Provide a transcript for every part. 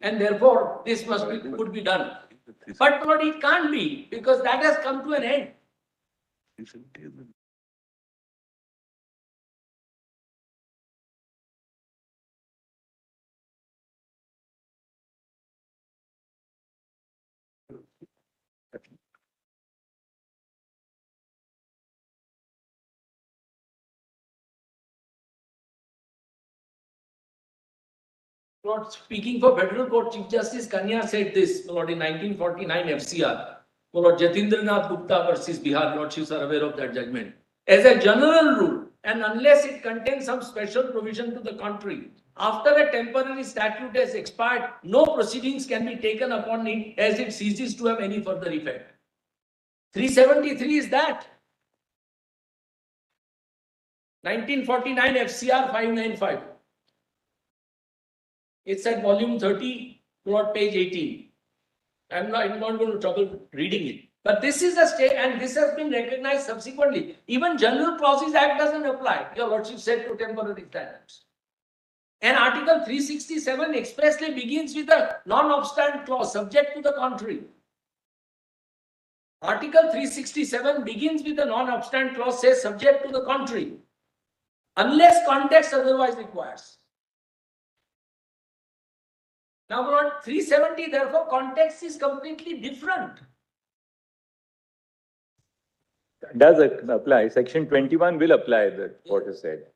and therefore this could be done. But Lord, it can't be, because that has come to an end. Lord, speaking for Federal Court, Chief Justice Kanya said this, Lord, in 1949 FCR. Lord, Jatindranath Gupta versus Bihar, Lordships are aware of that judgment. As a general rule, and unless it contains some special provision to the contrary, after a temporary statute has expired, no proceedings can be taken upon it as it ceases to have any further effect. 373 is that. 1949 FCR 595. It's at volume 30, plot page 18. I'm not going to trouble reading it. But this is a state, and this has been recognized subsequently. Even General Clauses Act doesn't apply, Your Lordship said, to temporary statutes. And Article 367 expressly begins with a non-obstant clause, subject to the contrary. Article 367 begins with a non-obstant clause, says subject to the contrary, unless context otherwise requires. Now, Lord, 370, therefore, context is completely different. Does apply. Section 21 will apply, the court has said.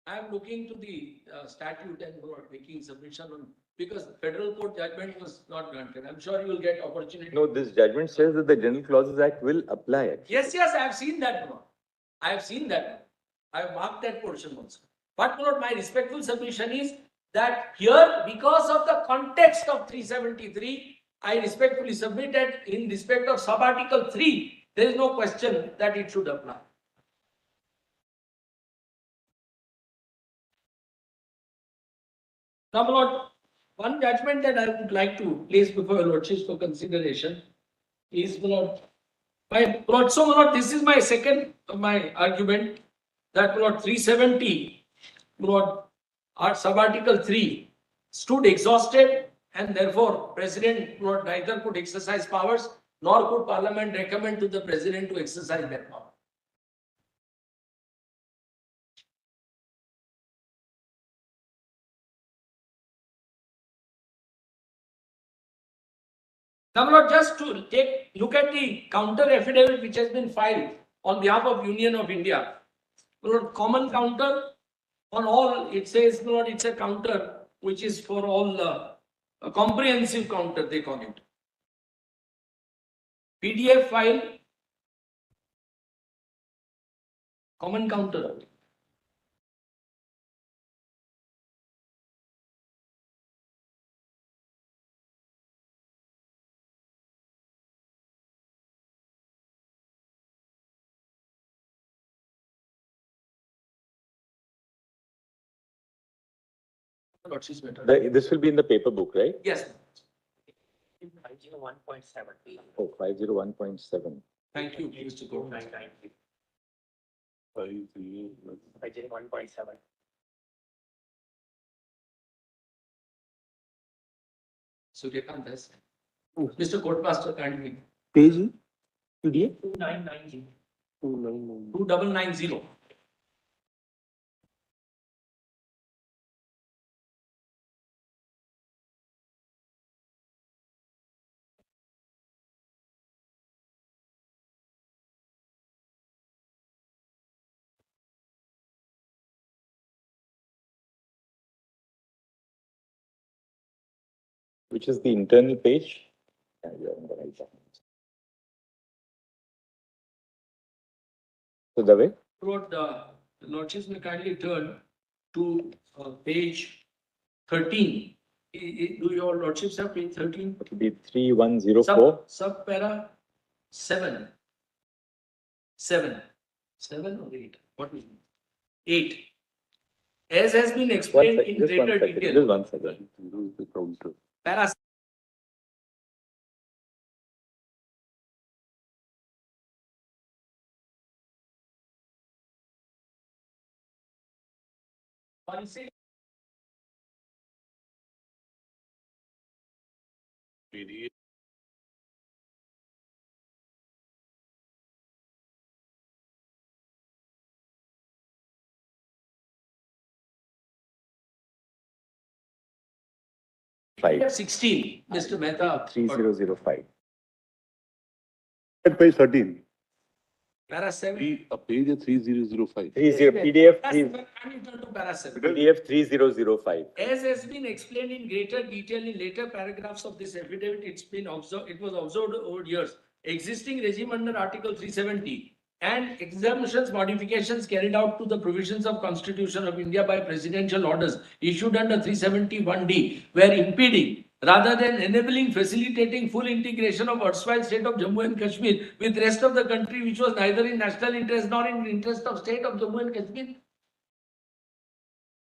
I am looking to the statute and making submission on, because the federal court judgment was not granted. I'm sure you will get opportunity. No, this judgment says that the General Clauses Act will apply. Actually. Yes, I have seen that one. I have seen that. I have marked that portion also. But Lord, my respectful submission is that here, because of the context of 373, I respectfully submit that in respect of sub-article 3, there is no question that it should apply. Now, Lord, one judgment that I would like to place before your Lordships for consideration is, Lord, so Lord, this is my second argument, that Lord 370, Lord, sub-article 3 stood exhausted, and therefore President, Lord, neither could exercise powers, nor could Parliament recommend to the President to exercise that power. Now, Lord, just to look at the counter affidavit which has been filed on behalf of Union of India. Lord, common counter on all, it says, Lord, it's a counter which is for all, a comprehensive counter, they call it. PDF file, common counter. This will be in the paper book, right? Yes. 501.7. Oh, 501.7. Thank you, Mr. Gordon. 501.7. Suryakant has. Mr. Courtmaster, kindly. Page PDF? 2990. 2990. Which is the internal page? Yeah, you're on the right side. So the way? Lord, the Lordships may kindly turn to page 13. Do your Lordships have page 13? It will be 3104. Sub-para 7. 7 or 8? What is it? 8. As has been explained in greater detail. Just one second. Para policy Five, 16, Mr. Mehta. 3005. At page 13. Para 7. A page of 3005. PDF, Kindly turn to para 7. PDF 3005. As has been explained in greater detail in later paragraphs of this affidavit, it was observed over years. Existing regime under Article 370 and exemptions modifications carried out to the provisions of Constitution of India by presidential orders issued under 371D were impeding rather than enabling, facilitating full integration of erstwhile state of Jammu and Kashmir with rest of the country, which was neither in national interest nor in interest of state of Jammu and Kashmir.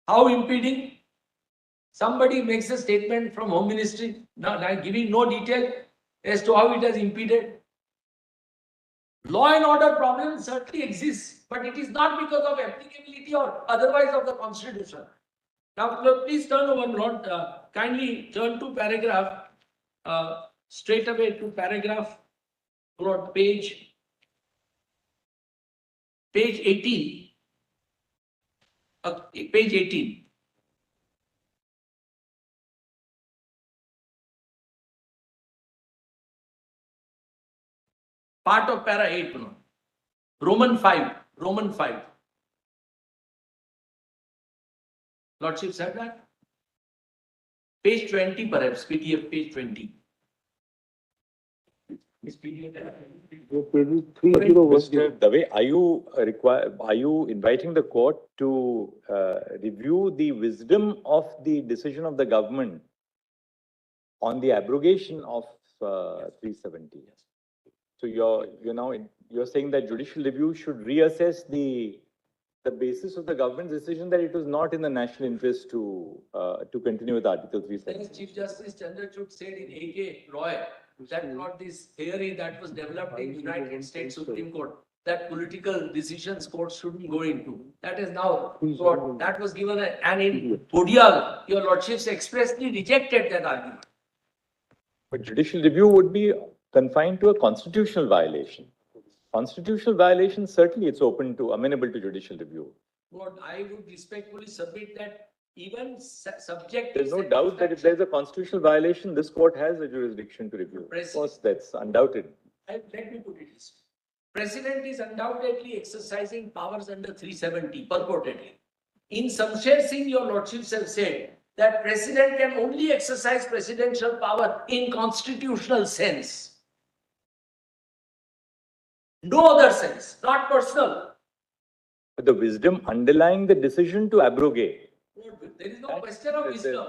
How impeding? Somebody makes a statement from Home Ministry, giving no detail as to how it has impeded. Law and order problem certainly exists, but it is not because of applicability or otherwise of the Constitution. Now, please turn over, Lord, kindly turn to paragraph, straight away to paragraph, Lord, page 18. Page 18. Part of para 8, no? Roman 5. Lordship said that? Page 20 perhaps, PDF page 20. Is PDF? Mr. Dave, are you inviting the court to review the wisdom of the decision of the government on the abrogation of 370? So you're saying that judicial review should reassess the basis of the government's decision that it was not in the national interest to continue with Article 370. As Chief Justice Chandrachud said in A.K. Roy, that not this theory that was developed in United States Supreme Court, that political decisions courts shouldn't go into. That is now, that was given and in Podial, your lordships expressly rejected that argument. But judicial review would be confined to a constitutional violation. Constitutional violation, certainly it's amenable to judicial review. Lord, I would respectfully submit that even subject. There's no doubt that if there's a constitutional violation, this court has a jurisdiction to review. Of course, that's undoubted. Let me put it this way. President is undoubtedly exercising powers under 370, purportedly. In Samsher Singh, your lordships have said that president can only exercise presidential power in constitutional sense. No other sense, not personal. But the wisdom underlying the decision to abrogate. There is no question of wisdom.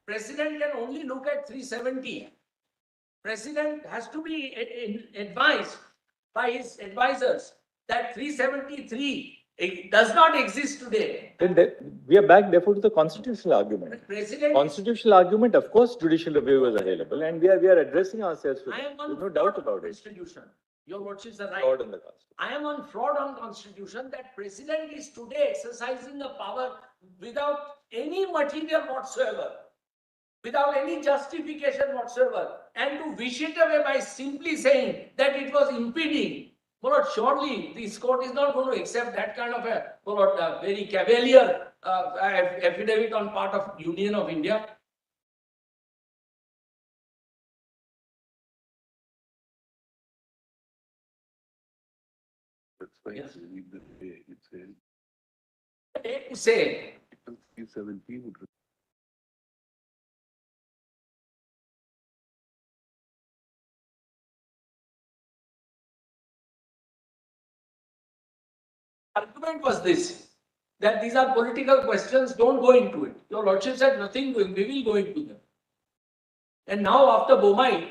President can only look at 370. President has to be advised by his advisors that 373 does not exist today. We are back therefore to the constitutional argument. Constitutional argument, of course, judicial review is available, and we are addressing ourselves to that. There's no doubt about it. Your lordships are right. Fraud on the Constitution. I am on fraud on Constitution that president is today exercising the power without any material whatsoever, without any justification whatsoever, and to wish it away by simply saying that it was impeding. Well, surely this court is not going to accept that kind of a very cavalier affidavit on part of Union of India. Yes. Say. 370 would. Argument was this, that these are political questions, don't go into it. Your lordship said nothing going, we will go into them. And now after Bomai,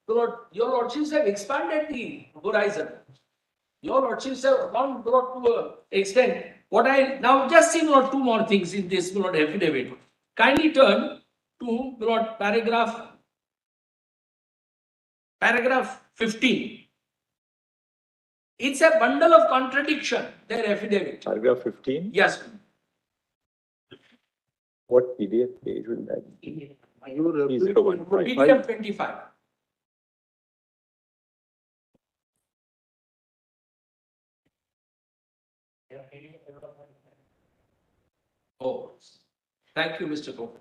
your lordships have expanded the horizon. Your lordships have gone to an extent. What I now just see two more things in this affidavit. Kindly turn to paragraph 15. It's a bundle of contradiction, their affidavit. Paragraph 15? Yes. What PDF page will that be? Are you referring to 3015. number PDF 25. Oh, thank you, Mr. Kopat.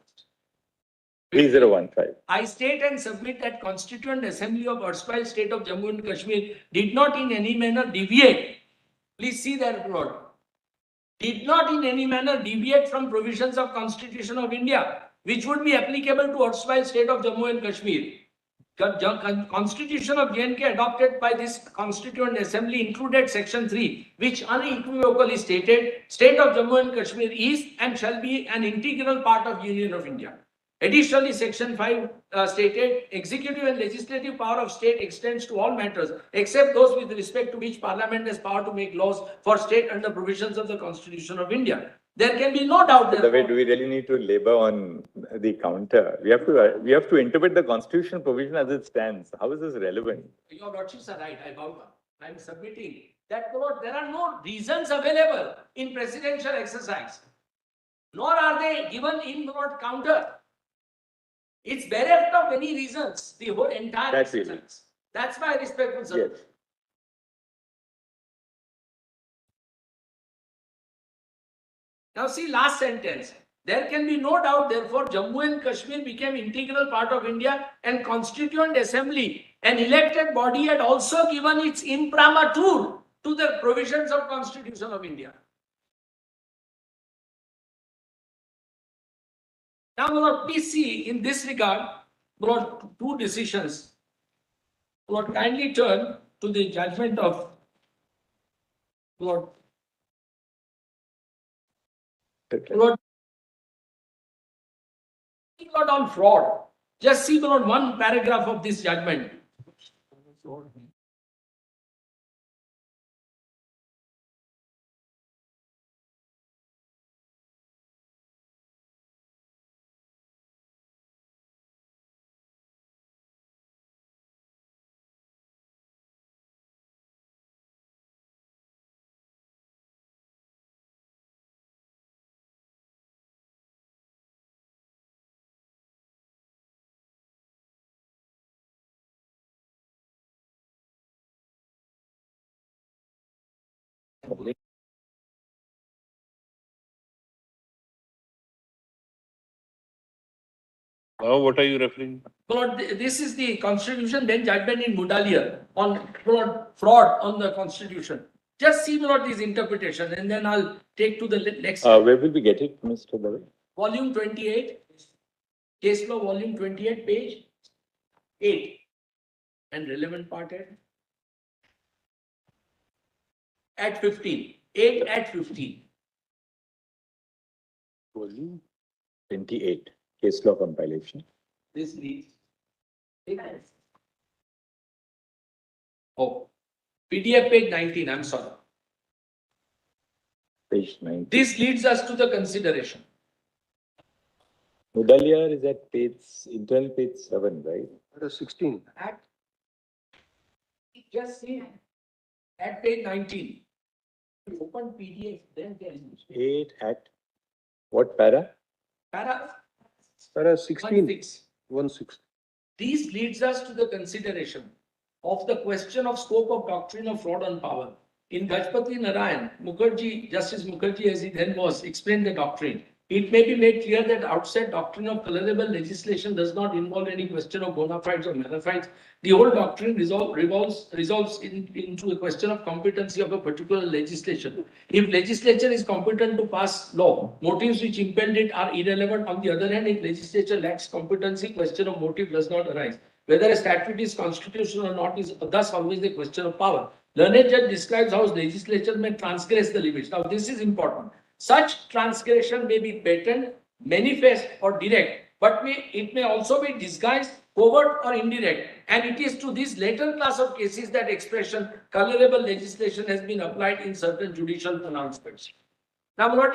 3015. I state and submit that Constituent Assembly of erstwhile state of Jammu and Kashmir did not in any manner deviate. Please see that word. Did not in any manner deviate from provisions of Constitution of India, which would be applicable to erstwhile state of Jammu and Kashmir. Constitution of J&K adopted by this Constituent Assembly included Section 3, which unequivocally stated, State of Jammu and Kashmir is and shall be an integral part of Union of India. Additionally, Section 5 stated, executive and legislative power of state extends to all matters, except those with respect to which Parliament has power to make laws for state under provisions of the Constitution of India. There can be no doubt By the way, do we really need to labor on the counter? We have to interpret the constitutional provision as it stands. How is this relevant? Your lordships are right. I am submitting that there are no reasons available in presidential exercise, nor are they given in counter. It's bereft of many reasons, the whole entire That's exercise. it. That's my respectful submission. Yes. Now see last sentence. There can be no doubt, therefore, Jammu and Kashmir became integral part of India, and Constituent Assembly, an elected body, had also given its imprimatur to the provisions of Constitution of India. Now, Lord, please see in this regard, Lord, two decisions. Lord, kindly turn to the judgment of Lord. Okay. Lord, not on fraud. Just see Lord, one paragraph of this judgment. Now, what are you referring? Lord, this is the Constitution bench judgment in Mudaliar on Lord, fraud on the Constitution. Just see Lord this interpretation, and then I'll take to the next. Where will we get it, Mr. Dave? Volume 28, case law volume 28, page 8, and relevant part at 15. 8 at 15. Volume? 28. Case law compilation. This leads. Oh, PDF page 19, I'm sorry. Page 9. This leads us to the consideration. Mudaliar is at internal page 7, right? 16. At, just see at page 19. Open PDF, then there is 8 at what para? para Para 16. 16. This leads us to the consideration of the question of scope of doctrine of fraud on power. In Gajpati Narayan, Mukherjee, Justice Mukherjee, as he then was, explained the doctrine. It may be made clear that outset doctrine of colorable legislation does not involve any question of bona fides or mala fides. The whole doctrine resolves into a question of competency of a particular legislation. If legislature is competent to pass law, motives which impelled it are irrelevant. On the other hand, if legislature lacks competency, question of motive does not arise. Whether a statute is constitutional or not is thus always a question of power. Learned Judge describes how legislature may transgress the limits. Now, this is important. Such transgression may be patent, manifest, or direct, but it may also be disguised, covert, or indirect. And it is to this later class of cases that expression colorable legislation has been applied in certain judicial pronouncements. Now, Lord,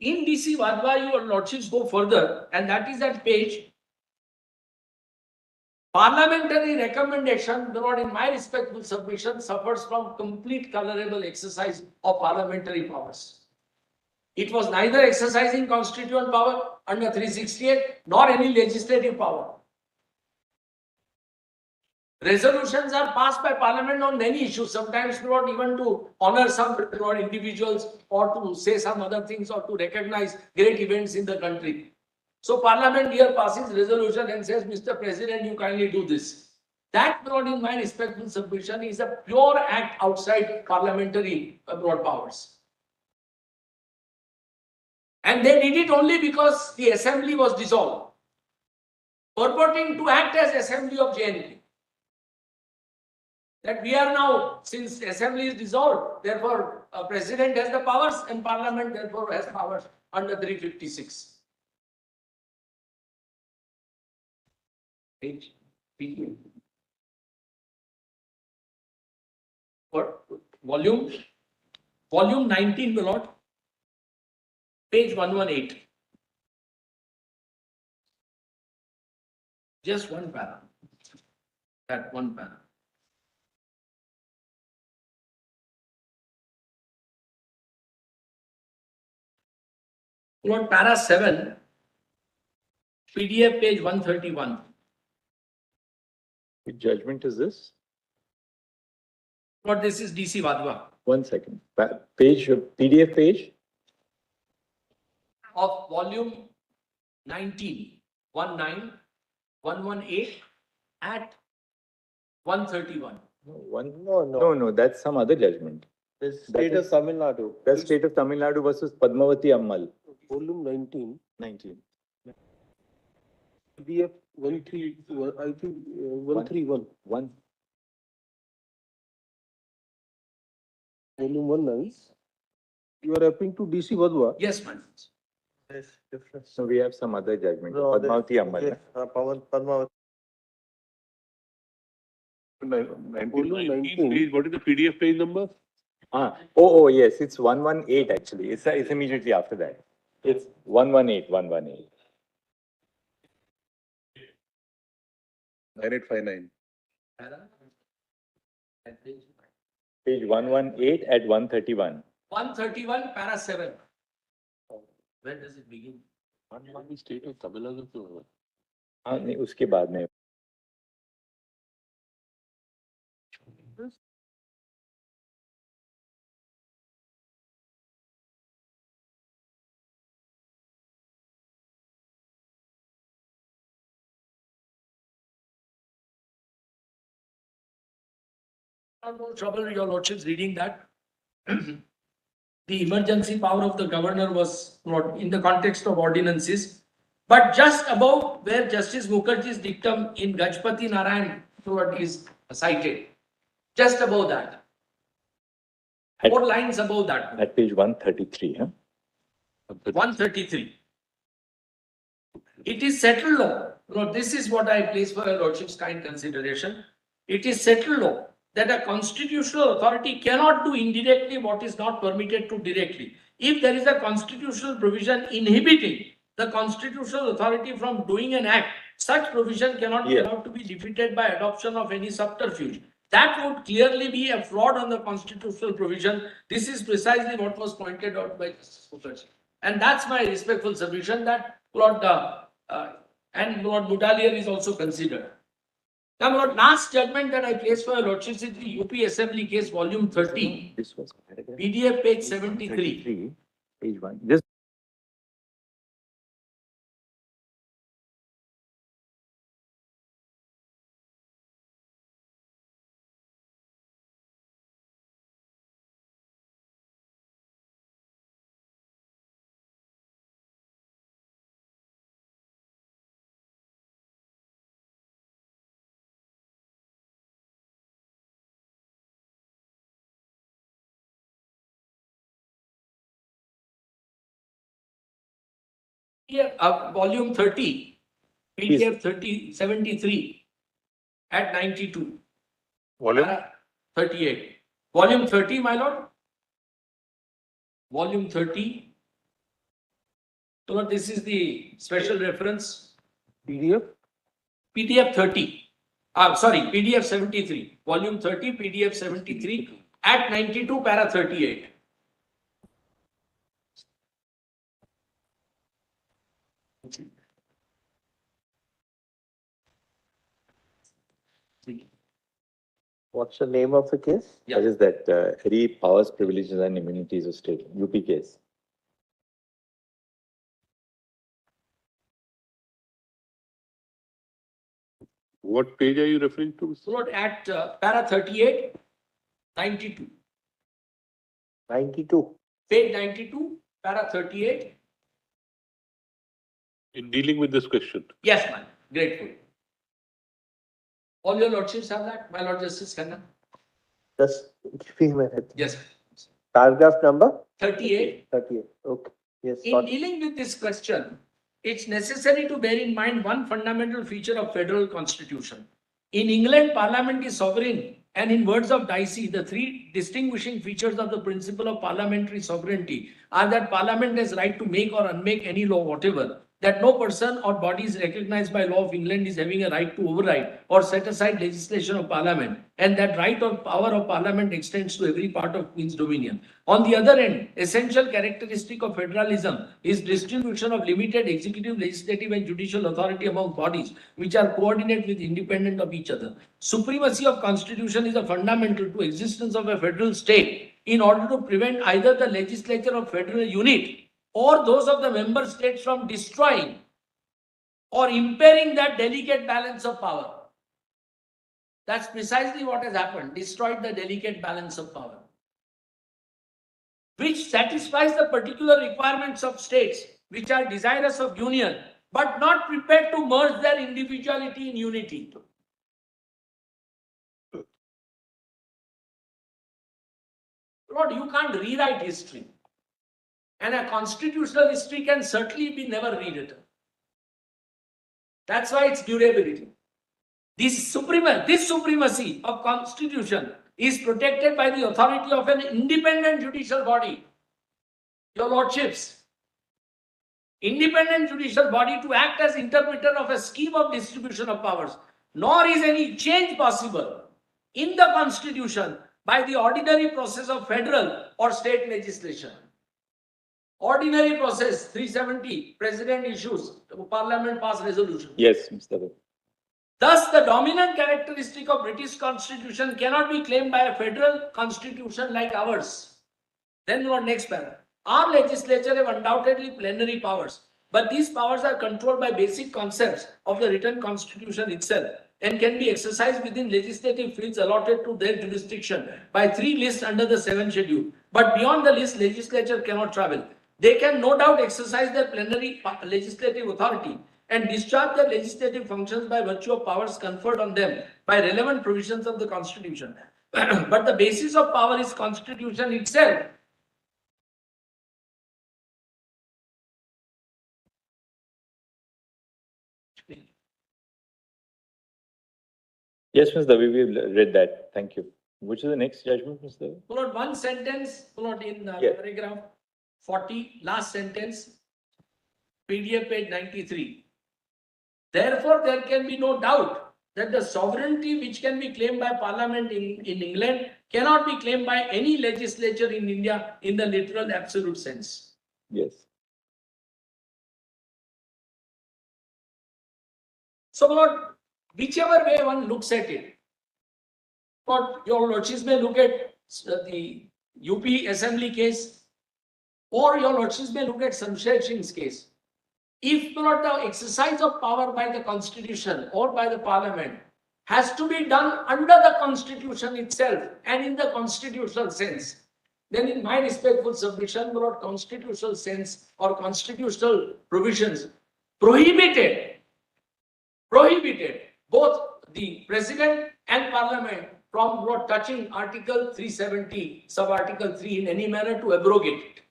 in DC Vadva, your lordships go further, and that is at page. Parliamentary recommendation, Lord, in my respectful submission, suffers from complete colorable exercise of parliamentary powers. It was neither exercising constituent power under 368, nor any legislative power. Resolutions are passed by Parliament on many issues, sometimes not even to honor some individuals or to say some other things or to recognize great events in the country. So Parliament here passes resolution and says, Mr. President, you kindly do this. That, in my respectful submission, is a pure act outside parliamentary powers. And they did it only because the assembly was dissolved, purporting to act as assembly of JNP. That we are now, since assembly is dissolved, therefore president has the powers and parliament therefore has powers under 356. Page PDF. What? Volume 19, my lord. Page 118. Just one para. That one para. Lord, para 7, PDF page 131. Which judgment is this? Lord, this is DC Vadwa. 1 second. Page, PDF page? Of volume 19, 118 at 131. No, that's some other judgment. The That state of is- Tamil Nadu. That's state of Tamil Nadu versus Padmavati Ammal. Volume 19, 19. PDF 131, I think 131, One. volume 19. You are referring to DC Vadwa? Yes, man. Yes, difference. So we have some other judgment. No, Padmavati Ammal. Yes, Padmavati. Volume 19. Page, what is the PDF page number? Oh, yes, it's 118 actually. It's immediately after that. It's 118. 9859. Page 118 at 131. 131, para 7. Where does it begin? State of Tamil Nadu to हाँ नहीं उसके बाद में No trouble, your lordships, reading that. The emergency power of the governor was not in the context of ordinances, but just above where Justice Mukherjee's dictum in Gajpati Narayan is cited, just above that, At- 4 lines above that, at page 133. Huh? 133. It is settled law. No, this is what I place for your lordship's kind consideration. It is settled law that a constitutional authority cannot do indirectly what is not permitted to directly. If there is a constitutional provision inhibiting the constitutional authority from doing an act, such provision cannot be Yeah. allowed to be defeated by adoption of any subterfuge. That would clearly be a fraud on the constitutional provision. This is precisely what was pointed out by Justice Mukherjee. And that's my respectful submission that Lord and Lord Mudaliar is also considered. Now, Lord, last judgment that I placed for your lordship is the UP Assembly case, volume 13, This was paragraph PDF page 73. 33, page 1. Just Volume 30, PDF 73 at 92. Volume? 38. Volume 30, my lord. Volume 30. So, Lord, this is the special reference. PDF? PDF 30. PDF 73. Volume 30, PDF 73 at 92, para 38. What's the name of the case? Yeah. That is that any powers, privileges and immunities of state, UP case. What page are you referring to? So Lord, at para 38, 92, 92. page 92, para 38. In dealing with this question. Yes, ma'am. Grateful. All your lordships have that, my Lord Justice Khanna? Just give me a minute. Yes. Paragraph number 38. 38. Okay. Yes. In dealing with this question, it's necessary to bear in mind one fundamental feature of federal constitution. In England, parliament is sovereign, and in words of Dicey, the three distinguishing features of the principle of parliamentary sovereignty are that parliament has right to make or unmake any law whatever, that no person or body is recognized by law of England is having a right to override or set aside legislation of parliament, and that right or power of parliament extends to every part of Queen's dominion. On the other hand, essential characteristic of federalism is distribution of limited executive, legislative and judicial authority among bodies which are coordinate with independent of each other. Supremacy of constitution is a fundamental to existence of a federal state in order to prevent either the legislature of federal unit or those of the member states from destroying or impairing that delicate balance of power. That's precisely what has happened, destroyed the delicate balance of power, which satisfies the particular requirements of states which are desirous of union, but not prepared to merge their individuality in unity. Lord, you can't rewrite history. And a constitutional history can certainly be never rewritten. That's why it's durability. This supremacy of constitution is protected by the authority of an independent judicial body. Your lordships, independent judicial body to act as interpreter of a scheme of distribution of powers, nor is any change possible in the constitution by the ordinary process of federal or state legislation. Ordinary process, 370, President issues, Parliament pass resolution. Yes, Mr. Dev. Thus, the dominant characteristic of British Constitution cannot be claimed by a federal constitution like ours. Then what next paragraph? Our legislature have undoubtedly plenary powers, but these powers are controlled by basic concepts of the written constitution itself and can be exercised within legislative fields allotted to their jurisdiction by 3 lists under the 7th schedule. But beyond the list, legislature cannot travel. They can no doubt exercise their plenary legislative authority and discharge their legislative functions by virtue of powers conferred on them by relevant provisions of the Constitution. But the basis of power is Constitution itself. Yes, Mr. Dev, we read that. Thank you. Which is the next judgment, Mr. Dev? Followed one sentence, followed in Yeah. paragraph 40, last sentence, PDF page 93. Therefore, there can be no doubt that the sovereignty which can be claimed by Parliament in England cannot be claimed by any legislature in India in the literal absolute sense. Yes. So, Lord, whichever way one looks at it, Lord, your lordships may look at the UP assembly case, or your lordships may look at Samshed Singh's case. If not, the exercise of power by the constitution or by the parliament has to be done under the constitution itself and in the constitutional sense, then in my respectful submission, Lord, constitutional sense or constitutional provisions prohibited both the president and parliament from Lord, touching Article 370, sub-Article 3 in any manner to abrogate it.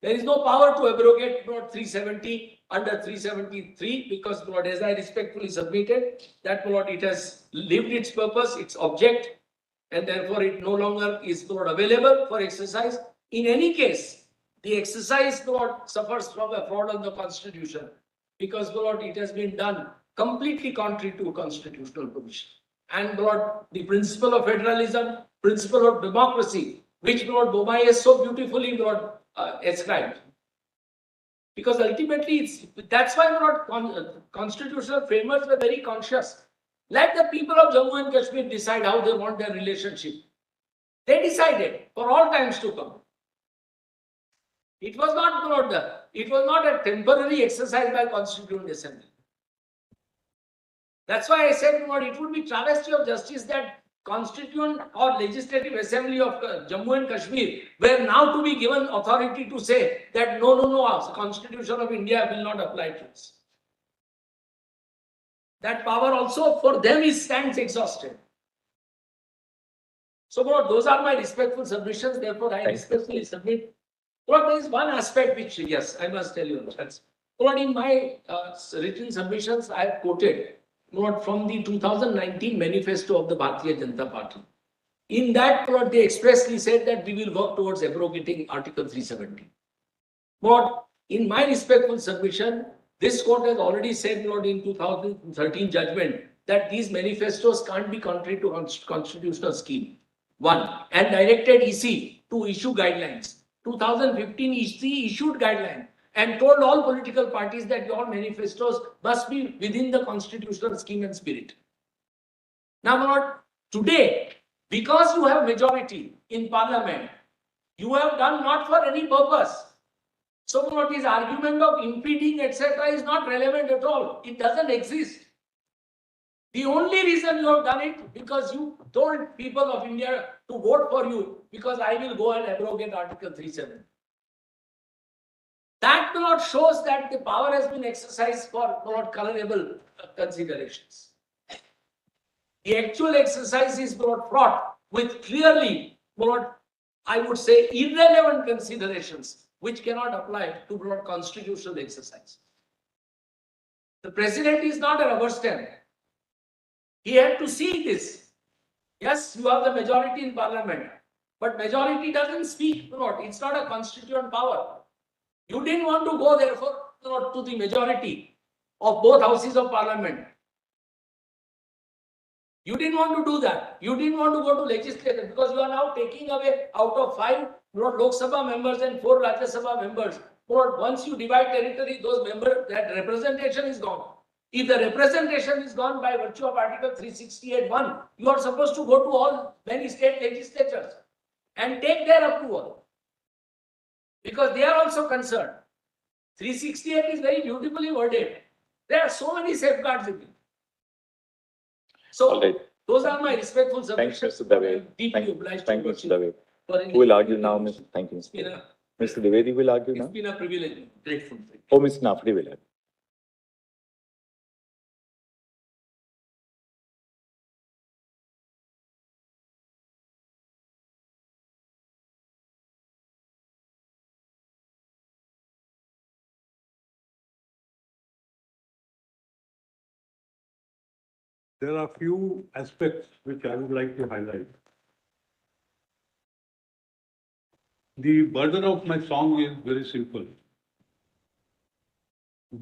There is no power to abrogate Lord 370 under 373 because Lord, as I respectfully submitted, that Lord, it has lived its purpose, its object, and therefore it no longer is Lord available for exercise. In any case, the exercise Lord suffers from a fraud on the constitution because Lord, it has been done completely contrary to constitutional provision. And Lord, the principle of federalism, principle of democracy, which Lord Bobai has so beautifully Lord ascribed. Because ultimately, that's why Lord constitutional framers were very conscious Let the people of Jammu and Kashmir decide how they want their relationship. They decided for all times to come. It was not a temporary exercise by Constituent Assembly. That's why I said, it would be travesty of justice that Constituent or Legislative Assembly of Jammu and Kashmir were now to be given authority to say that no, the Constitution of India will not apply to us. That power also for them stands exhausted. So, those are my respectful submissions. Therefore, I respectfully submit. There is one aspect which, yes, I must tell you. In my written submissions, I have quoted from the 2019 manifesto of the Bharatiya Janata Party. In that, they expressly said that we will work towards abrogating Article 370. But in my respectful submission, this court has already said, in 2013 judgment, that these manifestos can't be contrary to constitutional scheme. One, and directed EC to issue guidelines. 2015 EC issued guidelines and told all political parties that your manifestos must be within the constitutional scheme and spirit. Now, today, because you have majority in parliament, you have done not for any purpose. So, his argument of impeding, etc., is not relevant at all. It doesn't exist. The only reason you have done it because you told people of India to vote for you because I will go and abrogate Article 370. That shows that the power has been exercised for colorable considerations. The actual exercise is fraught with clearly, I would say, irrelevant considerations which cannot apply to constitutional exercise. The president is not a rubber stamp. He had to see this. Yes, you have the majority in parliament, but majority doesn't speak. It's not a constituent power. You didn't want to go, therefore, to the majority of both houses of parliament. You didn't want to do that. You didn't want to go to legislature because you are now taking away out of 5 Lok Sabha members and 4 Rajya Sabha members. Once you divide territory, those members, that representation is gone. If the representation is gone by virtue of Article 368(1), you are supposed to go to many state legislatures and take their approval because they are also concerned. 368 is very beautifully worded. There are so many safeguards in it. So, those are my respectful submissions. Thanks, Mr. Dave. Deeply obliged Thank you, to Mr. Dave. for Who will argue now, Mr. Thank you, It's been Mr. a, Mr. Dwivedi will argue now. it's been a privilege, grateful. Oh, Mr. Nafri will argue. There are few aspects which I would like to highlight. The burden of my song is very simple.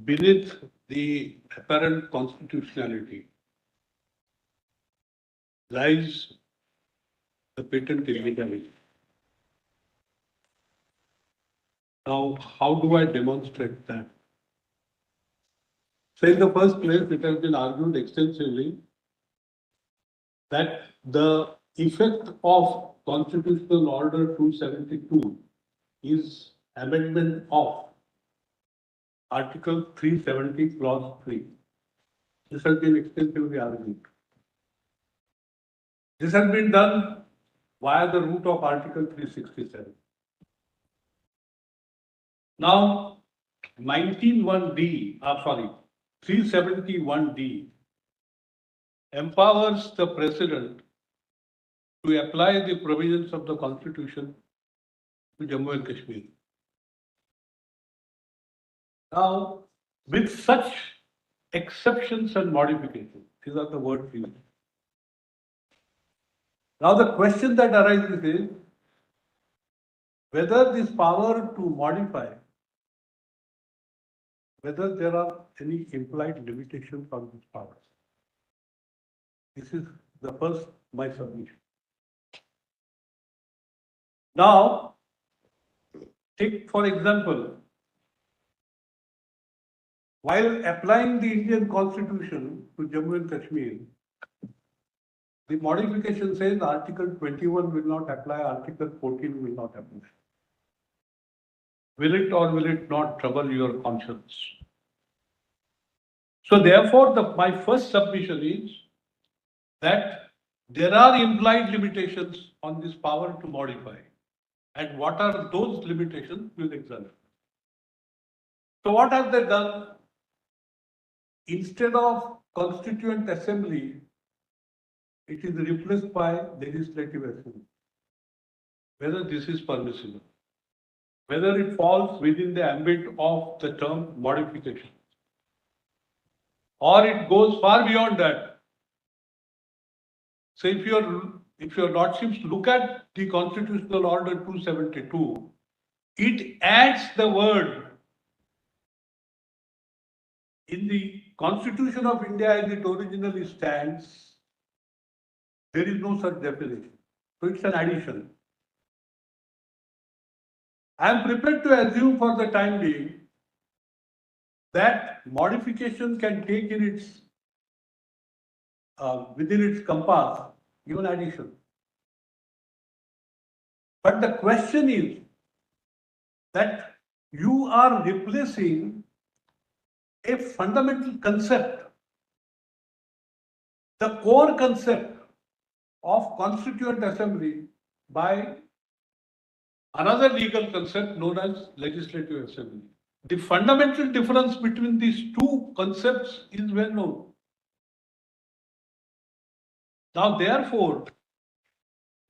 Beneath the apparent constitutionality lies the patent illegality. Now, how do I demonstrate that? So in the first place, it has been argued extensively that the effect of Constitutional Order 272 is amendment of Article 370, Clause 3. This has been extensively argued. This has been done via the route of Article 367. Now, 371D empowers the President to apply the provisions of the Constitution to Jammu and Kashmir. Now, with such exceptions and modifications, these are the words used. Now, the question that arises is whether this power to modify, whether there are any implied limitations on this power. This is the first, my submission. Now, take for example, while applying the Indian Constitution to Jammu and Kashmir, The modification says Article 21 will not apply, Article 14 will not apply. Will it or will it not trouble your conscience? So therefore, my first submission is that there are implied limitations on this power to modify. And what are those limitations? We'll examine. So what have they done? Instead of Constituent Assembly, it is replaced by Legislative Assembly. Whether this is permissible, whether it falls within the ambit of the term modification, or it goes far beyond that. So if your lordships look at the Constitutional Order 272, it adds the word in the Constitution of India as it originally stands. There is no such definition. So it's an addition. I am prepared to assume for the time being that modification can take in its within its compass even addition. But the question is that you are replacing a fundamental concept, the core concept of Constituent Assembly by another legal concept known as Legislative Assembly. The fundamental difference between these two concepts is well known. Now, therefore,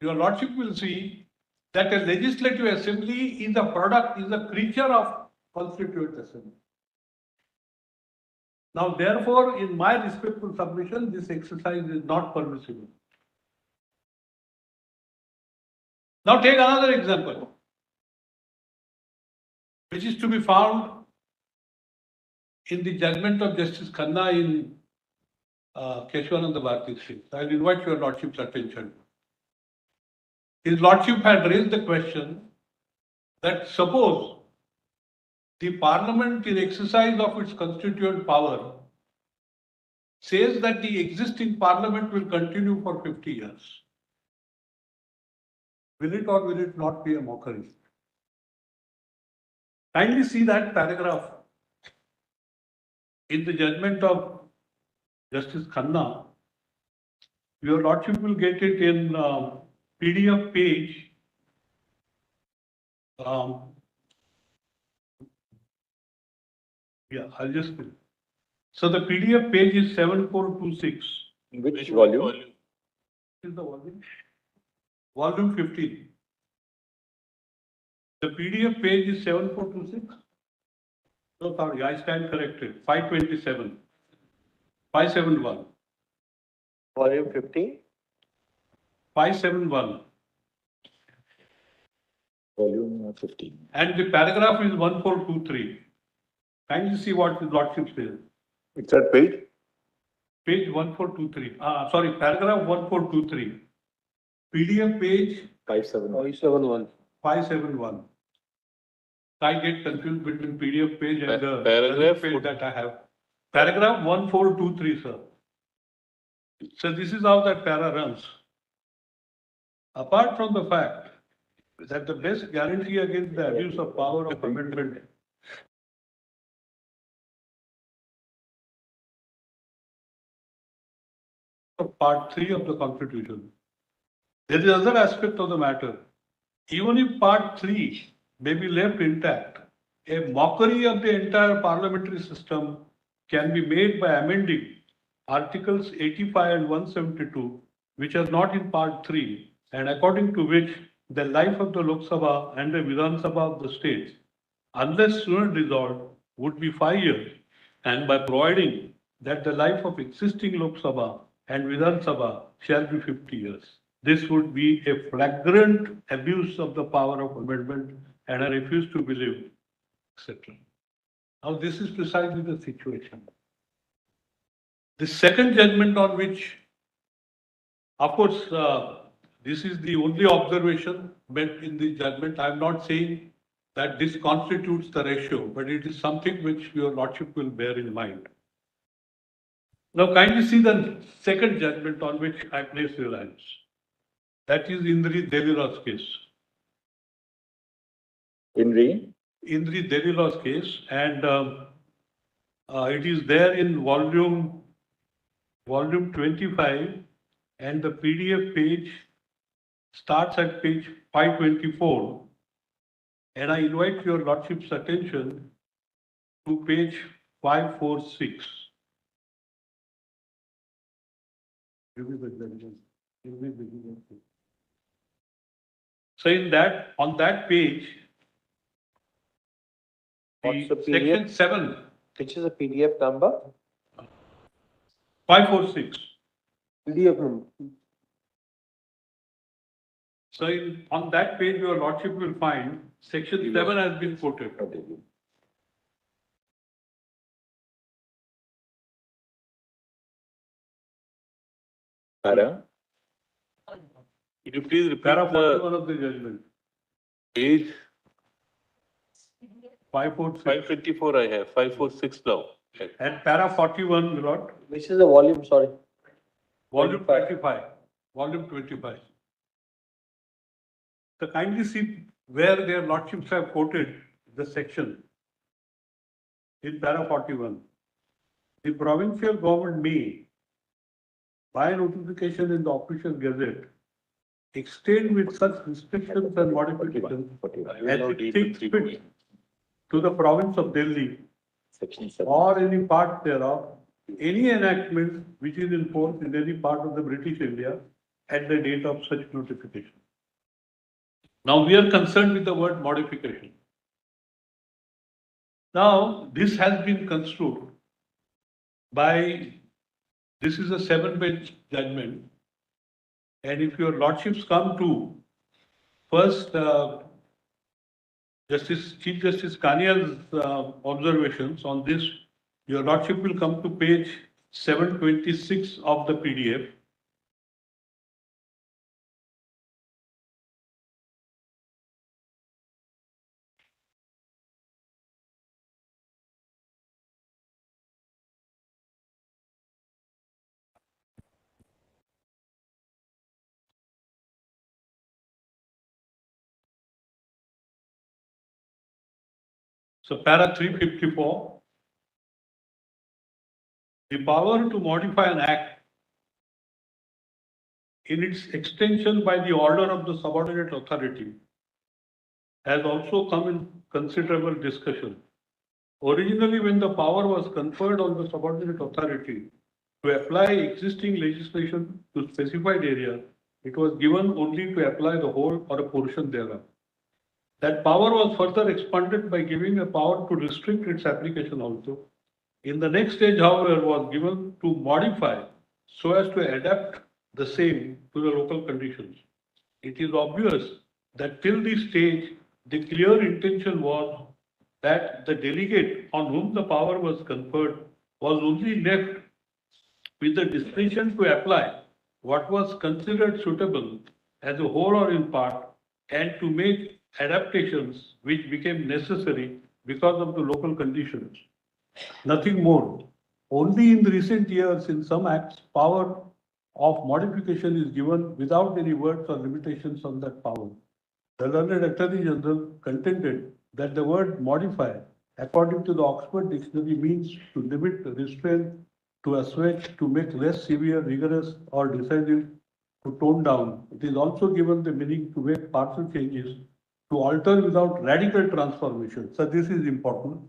your lordship will see that a Legislative Assembly is a product, is a creature of Constituent Assembly. Now, therefore, in my respectful submission, this exercise is not permissible. Now, take another example, which is to be found in the judgment of Justice Khanna in Keshwananda Bharati case. I will invite your lordship's attention. His lordship had raised the question that suppose the parliament in exercise of its constituent power says that the existing parliament will continue for 50 years. Will it or will it not be a mockery? Kindly see that paragraph in the judgment of Justice Khanna. Your lordship will get it in PDF page. Yeah, I'll just. So the PDF page is 7426. Which volume? Is the volume? Volume 15. The PDF page is 7426. No, sorry, I stand corrected. 527. 571. Volume 15. 571. Volume 15. And the paragraph is 1423. Kindly see what the lordship says. It's at page? Page 1423. Sorry, paragraph 1423. PDF page 571. 571. I get confused between PDF page and the Paragraph page that I have. Paragraph 1423, sir. So this is how that para runs. Apart from the fact that the best guarantee against the abuse of power of amendment of part 3 of the Constitution. There is another aspect of the matter. Even if part 3 may be left intact, a mockery of the entire parliamentary system can be made by amending Articles 85 and 172, which are not in part 3, and according to which the life of the Lok Sabha and the Vidhan Sabha of the states, unless sooner dissolved, would be 5 years, and by providing that the life of existing Lok Sabha and Vidhan Sabha shall be 50 years. This would be a flagrant abuse of the power of amendment, and I refuse to believe, etc. Now, this is precisely the situation. The second judgment on which, of course, this is the only observation made in the judgment. I am not saying that this constitutes the ratio, but it is something which your lordship will bear in mind. Now kindly see the second judgment on which I place reliance. That is Indri Delilaw's case. Indri, Indri Delilaw's case, and it is there in volume 25, and the PDF page starts at page 524. And I invite your lordship's attention to page 546. So on that page, What's the section PDF? 7, Which is a PDF number? 546. PDF number. So on that page, your lordship will find section 7 has been quoted. Para, Could you please repeat para 41 of the judgment? Page 546 554 I have, 546 now. and para 41, my lord, Which is the volume, sorry. volume 25. 25. Volume 25. So kindly see where their lordships have quoted the section in para 41. The provincial government may, by notification in the official gazette, extend with such restrictions and modifications 41, I will as now it read thinks the fit to the province of Delhi section 7. or any part thereof, any enactment which is in force in any part of the British India at the date of such notification. Now we are concerned with the word modification. Now this has been construed by, this is a 7-bench judgment, and if your lordships come to first Chief Justice Kanial's observations on this, your lordship will come to page 726 of the PDF. So para 354, the power to modify an act in its extension by the order of the subordinate authority has also come in considerable discussion. Originally, when the power was conferred on the subordinate authority to apply existing legislation to specified area, it was given only to apply the whole or a portion thereof. That power was further expanded by giving a power to restrict its application also. In the next stage, however, was given to modify so as to adapt the same to the local conditions. It is obvious that till this stage, the clear intention was that the delegate on whom the power was conferred was only left with the discretion to apply what was considered suitable as a whole or in part and to make adaptations which became necessary because of the local conditions. Nothing more. Only in the recent years, in some acts, power of modification is given without any words or limitations on that power. The learned Attorney General contended that the word modify, according to the Oxford Dictionary, means to limit, restrain, to assuage, to make less severe, rigorous, or decisive, to tone down. It is also given the meaning to make partial changes, to alter without radical transformation. So this is important.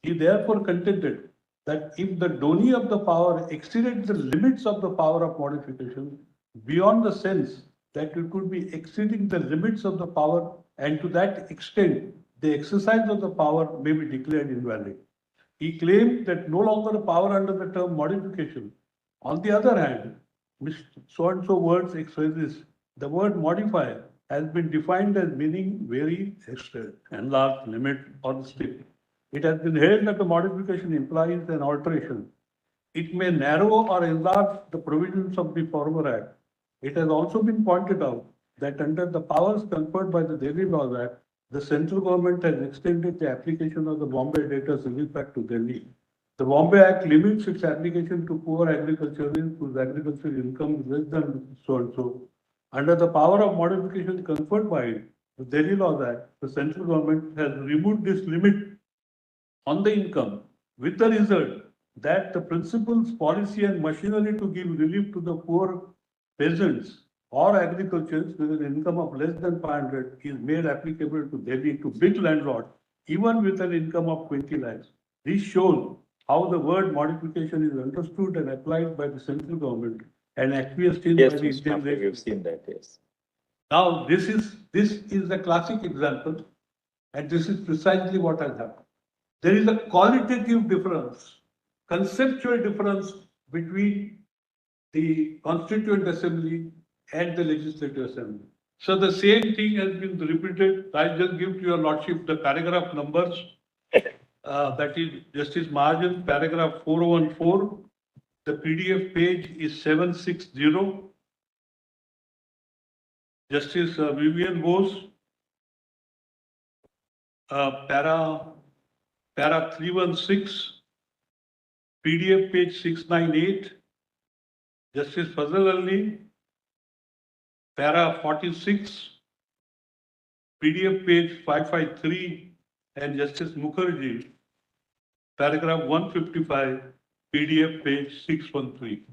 He therefore contended that if the donee of the power exceeded the limits of the power of modification beyond the sense that it could be exceeding the limits of the power, and to that extent, the exercise of the power may be declared invalid. He claimed that no longer a power under the term modification. On the other hand, so and so words expresses the word modify has been defined as meaning vary, extend, enlarge, limit, or restrict. It has been held that the modification implies an alteration. It may narrow or enlarge the provisions of the former act. It has also been pointed out that under the powers conferred by the Delhi Laws Act, the central government has extended the application of the Bombay Debtors Relief Act to Delhi. The Bombay Act limits its application to poor agriculturalists whose agricultural income is less than so and so. Under the power of modification conferred by it, the Delhi Laws Act, the central government has removed this limit on the income, with the result that the principles, policy and machinery to give relief to the poor peasants or agriculturists with an income of less than 500 is made applicable to Delhi to big landlords, even with an income of 20 lakhs. This shows how the word modification is understood and applied by the central government and acquiesced in Yes, by the Mr. Indian Mafia, we've legislature. seen that, yes. Now, this is a classic example, and this is precisely what has happened. There is a qualitative difference, conceptual difference between the Constituent Assembly and the Legislative Assembly. So the same thing has been repeated. I just give to your Lordship the paragraph numbers. That is Justice Mahajan, paragraph 414. The PDF page is 760. Justice Vivian Bose, para 316, PDF page 698. Justice Fazal Ali, para 46, PDF page 553, and Justice Mukherjee, paragraph 155, PDF page 613.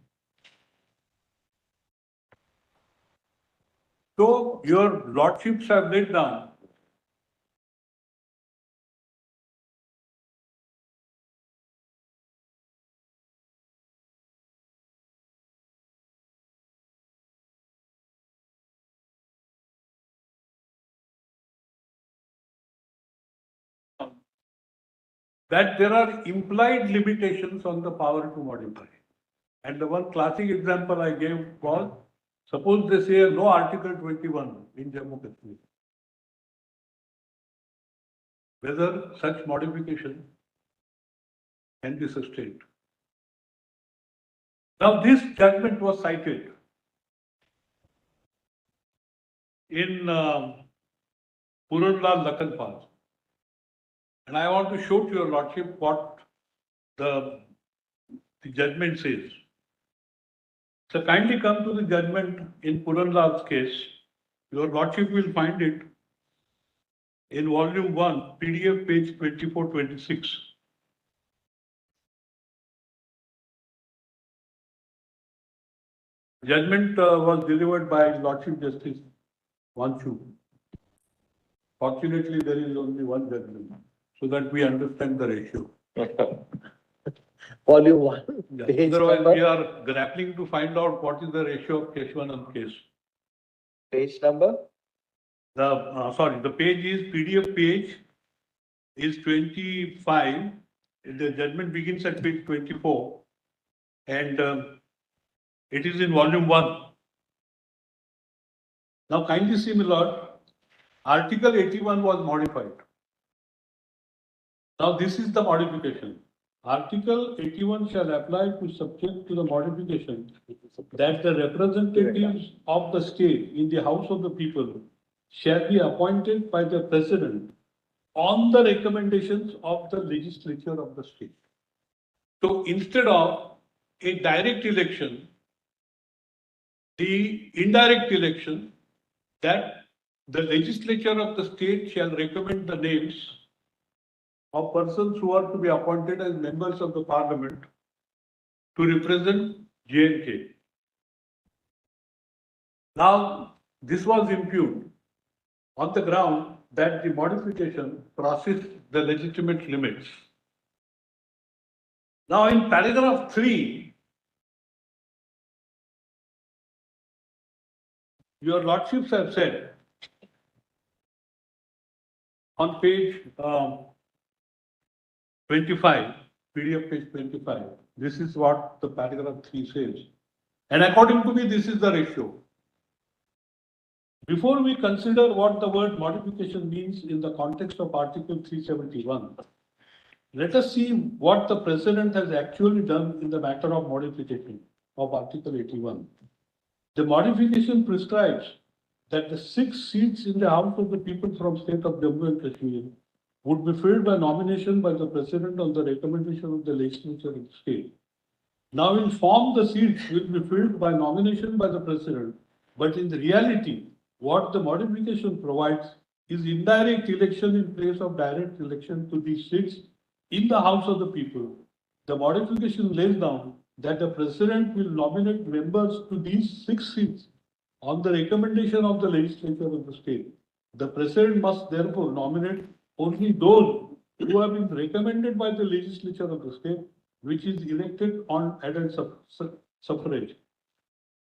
So your lordships have laid down that there are implied limitations on the power to modify. And the one classic example I gave was, suppose they say no Article 21 in Jammu Kashmir. Whether such modification can be sustained. Now this judgment was cited in Puranlal Lakhanpal. And I want to show to your lordship what the judgment says. So kindly come to the judgment in Puranlal's case. Your lordship will find it in volume 1, PDF page 2426. Judgment was delivered by Lordship Justice Vanchu. Fortunately, there is only one judgment, so that we understand the ratio. Volume 1. Yeah. Page Otherwise, number? we are grappling to find out what is the ratio of Keshwanand case. Page number? The page is PDF page is 25. The judgment begins at page 24, and it is in volume 1. Now, kindly see, my lord, Article 81 was modified. Now, this is the modification. Article 81 shall apply to subject to the modification that the representatives of the state in the House of the People shall be appointed by the President on the recommendations of the legislature of the state. So instead of a direct election, the indirect election, that the legislature of the state shall recommend the names of persons who are to be appointed as members of the parliament to represent J&K. Now, this was impugned on the ground that the modification crosses the legitimate limits. Now, in paragraph 3, your lordships have said on page 25, PDF page 25, this is what the paragraph 3 says. And according to me, this is the ratio. Before we consider what the word modification means in the context of Article 371, let us see what the President has actually done in the matter of modification of Article 81. The modification prescribes that the 6 seats in the House of the People from state of Jammu and Kashmir would be filled by nomination by the president on the recommendation of the legislature of the state. Now in form, the seats will be filled by nomination by the president, but in reality, what the modification provides is indirect election in place of direct election to these seats in the House of the People. The modification lays down that the president will nominate members to these 6 seats on the recommendation of the legislature of the state. The president must therefore nominate only those who have been recommended by the legislature of the state, which is elected on adult suffrage.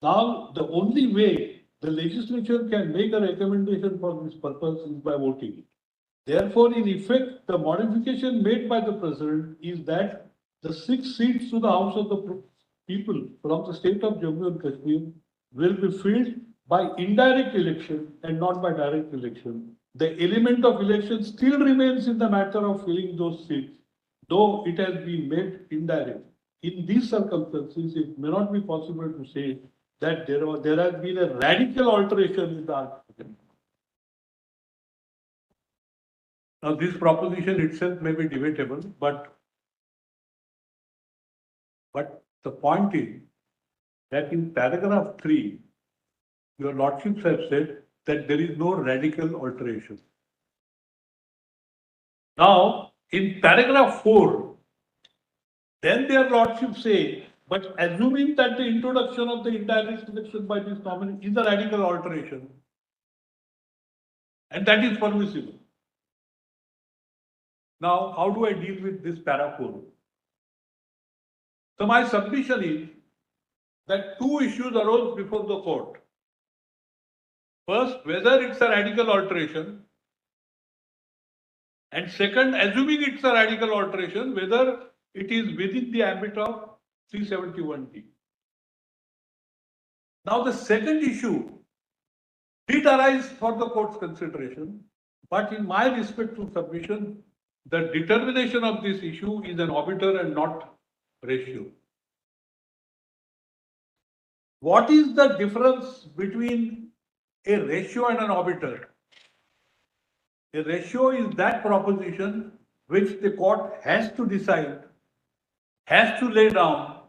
Now, the only way the legislature can make a recommendation for this purpose is by voting. Therefore, in effect, the modification made by the president is that the 6 seats to the House of the People from the state of Jammu and Kashmir will be filled by indirect election and not by direct election. The element of election still remains in the matter of filling those seats, though it has been made indirect. In these circumstances, it may not be possible to say that there has been a radical alteration in the article. Now, this proposition itself may be debatable, but the point is that in paragraph 3, your lordships have said that there is no radical alteration. Now, in paragraph 4, then their lordships say, but assuming that the introduction of the indirect election by this nominee is a radical alteration, and that is permissible. Now, how do I deal with this para 4? So my submission is that 2 issues arose before the court. First, whether it's a radical alteration, and second, assuming it's a radical alteration, whether it is within the ambit of 371D. Now, the second issue did arise for the court's consideration, but in my respectful submission, the determination of this issue is an arbiter and not ratio. What is the difference between a ratio and an arbiter? A ratio is that proposition which the court has to decide, has to lay down,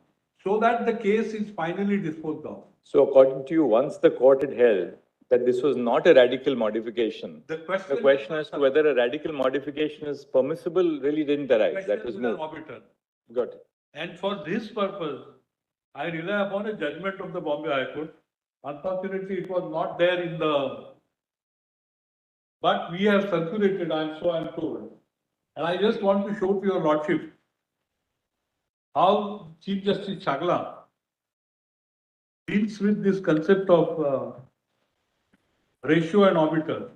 so that the case is finally disposed of. So according to you, once the court had held that this was not a radical modification, The the question as to whether a radical modification is permissible really didn't arise. That was an moved. arbiter. Got it. And for this purpose, I rely upon a judgment of the Bombay High Court. Unfortunately, it was not there in the, but we have circulated, I'm told. And I just want to show to your lordship how Chief Justice Chagla deals with this concept of ratio and arbiter.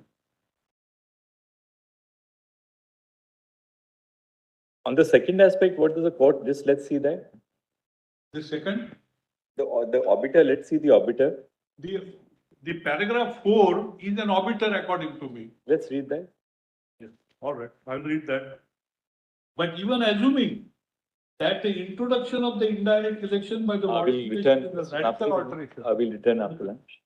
On the second aspect, what does the court, just let's see that. The second, The arbiter, let's see the arbiter. the paragraph 4 is an arbiter according to me. Let's read that. Yes, all right, I'll read that. But even assuming that the introduction of the indirect election by the I will modification return is a radical alteration. I will return after lunch.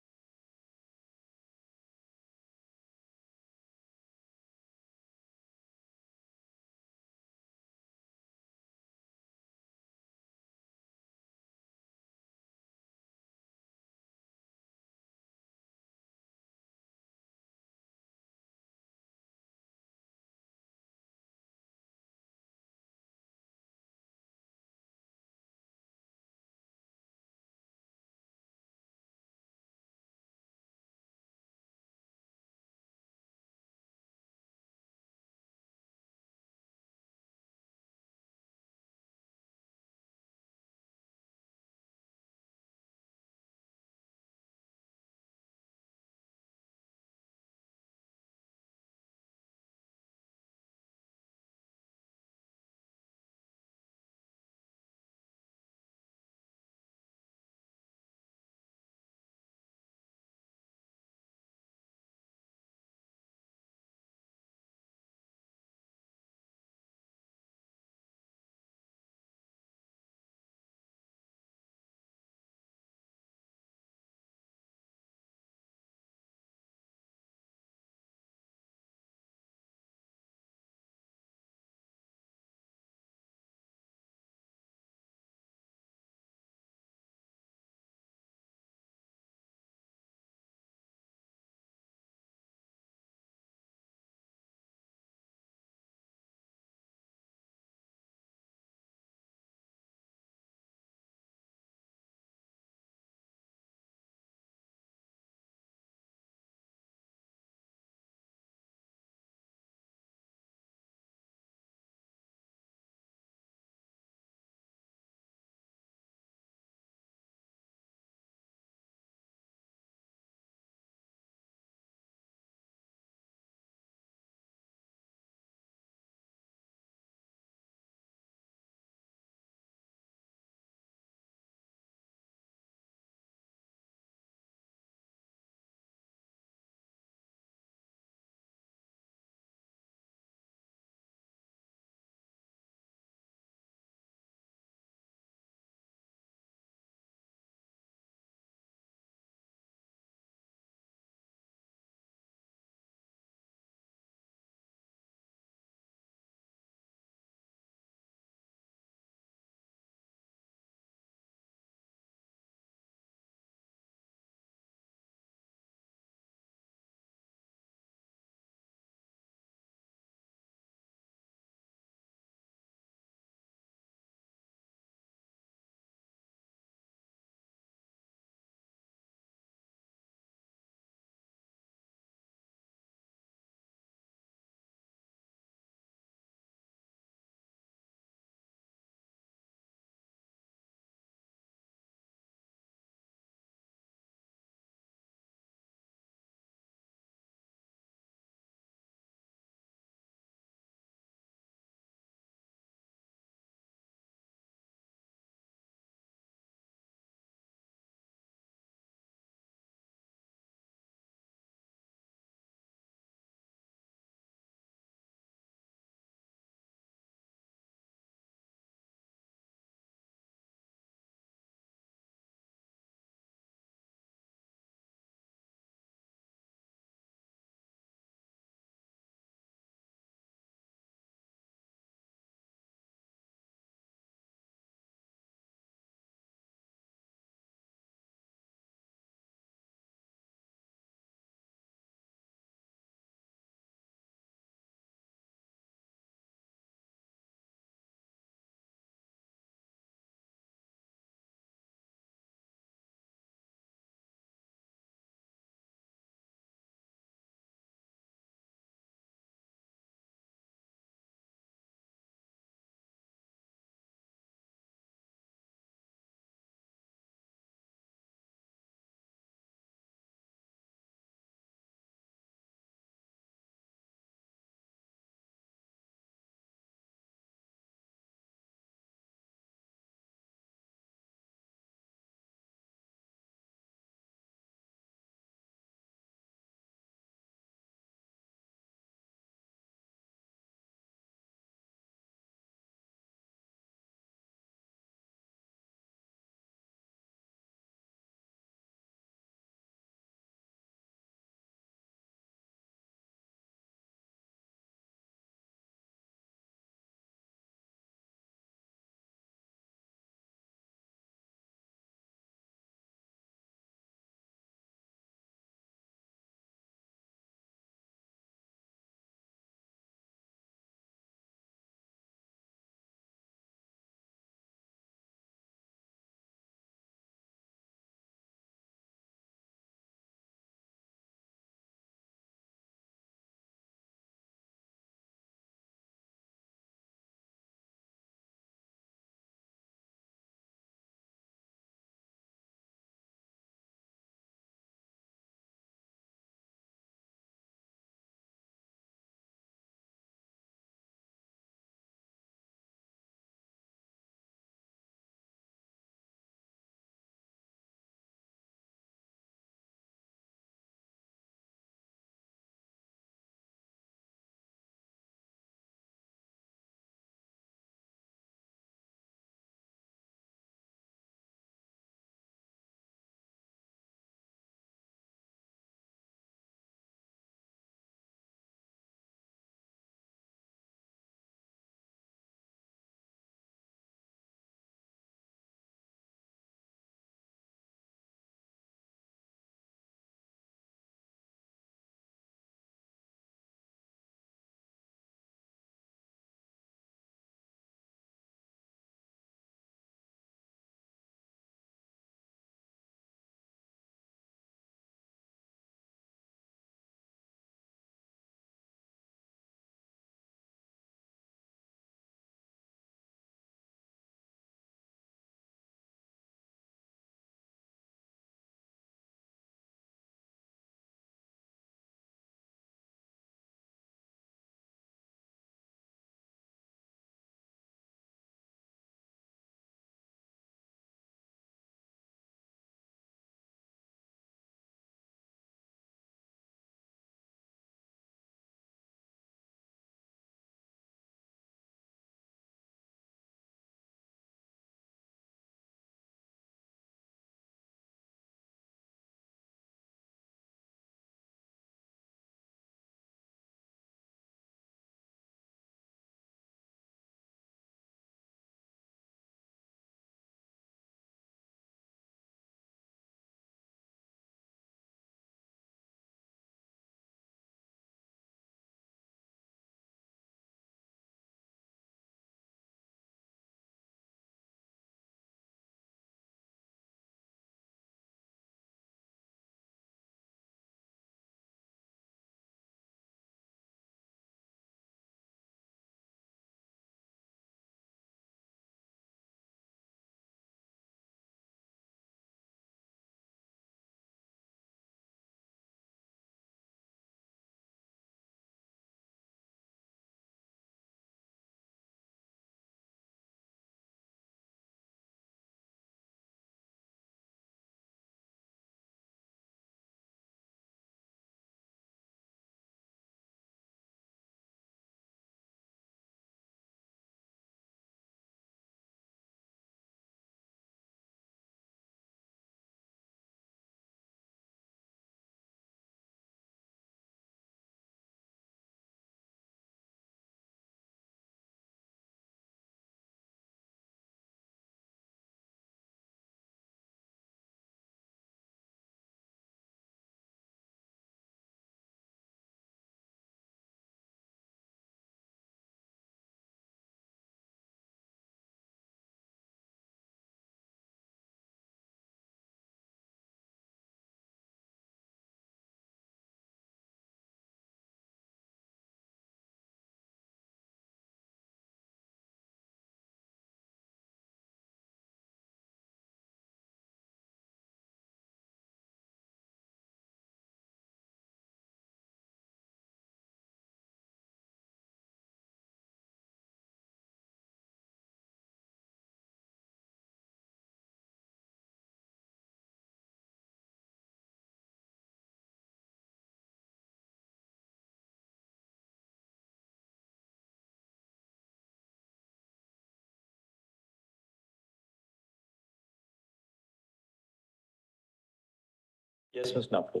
Yes, Mr. Nafta.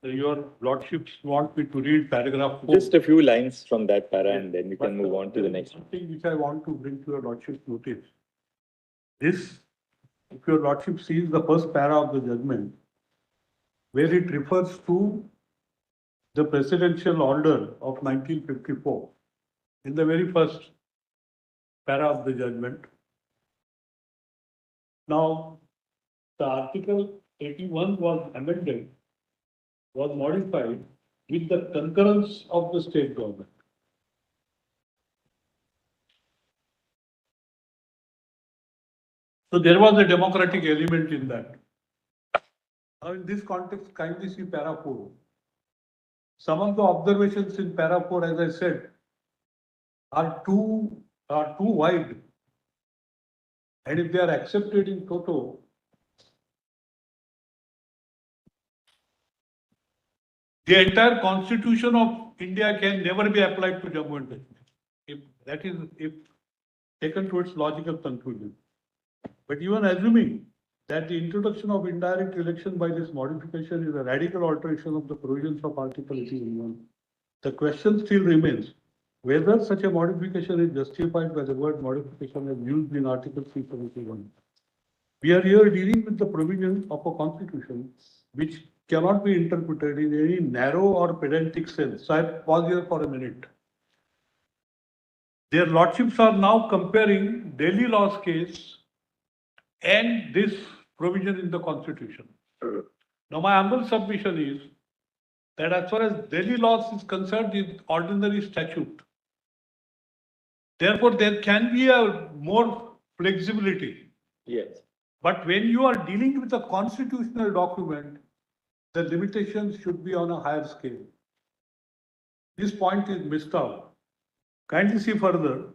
Your lordships want me to read paragraph 4. Just a few lines from that para and then we can move on to the next. One thing which I want to bring to your lordship's notice. This, if your lordship sees the first para of the judgment, where it refers to the presidential order of 1954, in the very first para of the judgment. Now, the Article 81 was amended, was modified with the concurrence of the state government. So there was a democratic element in that. Now, in this context, kindly see para 4. Some of the observations in para 4, as I said, are too wide. And if they are accepted in toto, the entire constitution of India can never be applied to Jammu and Kashmir. If taken to its logical conclusion. But even assuming that the introduction of indirect election by this modification is a radical alteration of the provisions of Article 81, the question still remains whether such a modification is justified by the word modification as used in Article 371. We are here dealing with the provisions of a constitution which cannot be interpreted in any narrow or pedantic sense. So I pause here for a minute. Their lordships are now comparing Delhi law's case and this provision in the constitution. Now, my humble submission is that as far as Delhi laws is concerned, it's ordinary statute. Therefore, there can be a more flexibility. Yes. But when you are dealing with a constitutional document, the limitations should be on a higher scale. This point is missed out. Kindly see further.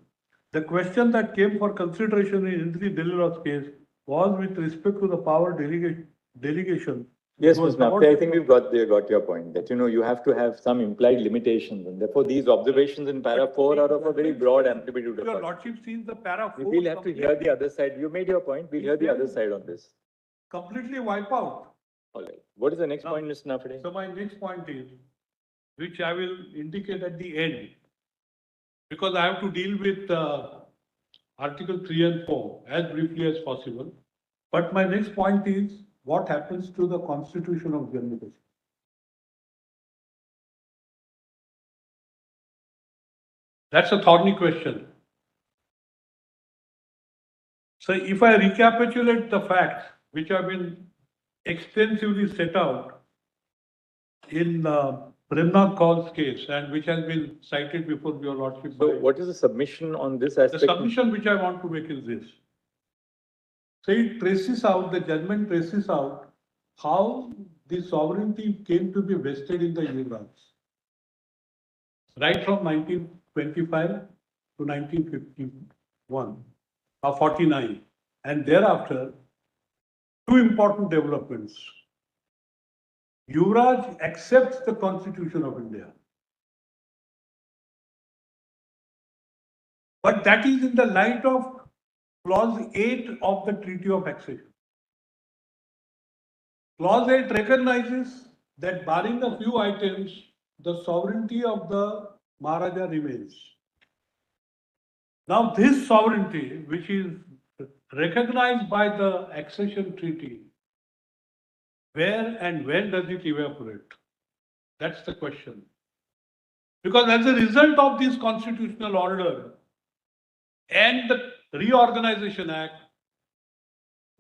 The question that came for consideration in the Delhi law's case was with respect to the power delegation. Yes, It was Ms. Nafte, I about- think we've got your point that, you have to have some implied limitations and therefore these observations in para 4 are of a very broad amplitude. Your lordship sees the para 4. We'll have to hear the other side. You made your point. We'll hear the other side on this. Completely wipe out. All right. What is the next Now, point, Mr. Nafte? So my next point is, which I will indicate at the end, because I have to deal with Article 3 and 4 as briefly as possible. But my next point is what happens to the Constitution of Jammu Kashmir. That's a thorny question. So if I recapitulate the facts which have been extensively set out in Premnath Kaul's case and which has been cited before your lordship. So what is the submission on this The aspect? submission which I want to make is this. So it traces out, the judgment traces out how the sovereignty came to be vested in the Yuvraj. Right from 1925 to 1951 or 49. And thereafter, two important developments. Yuvraj accepts the Constitution of India. But that is in the light of Clause 8 of the Treaty of Accession. Clause 8 recognizes that barring a few items, the sovereignty of the Maharaja remains. Now this sovereignty, which is recognized by the accession treaty, where and when does it evaporate? That's the question. Because as a result of this constitutional order and the Reorganization Act,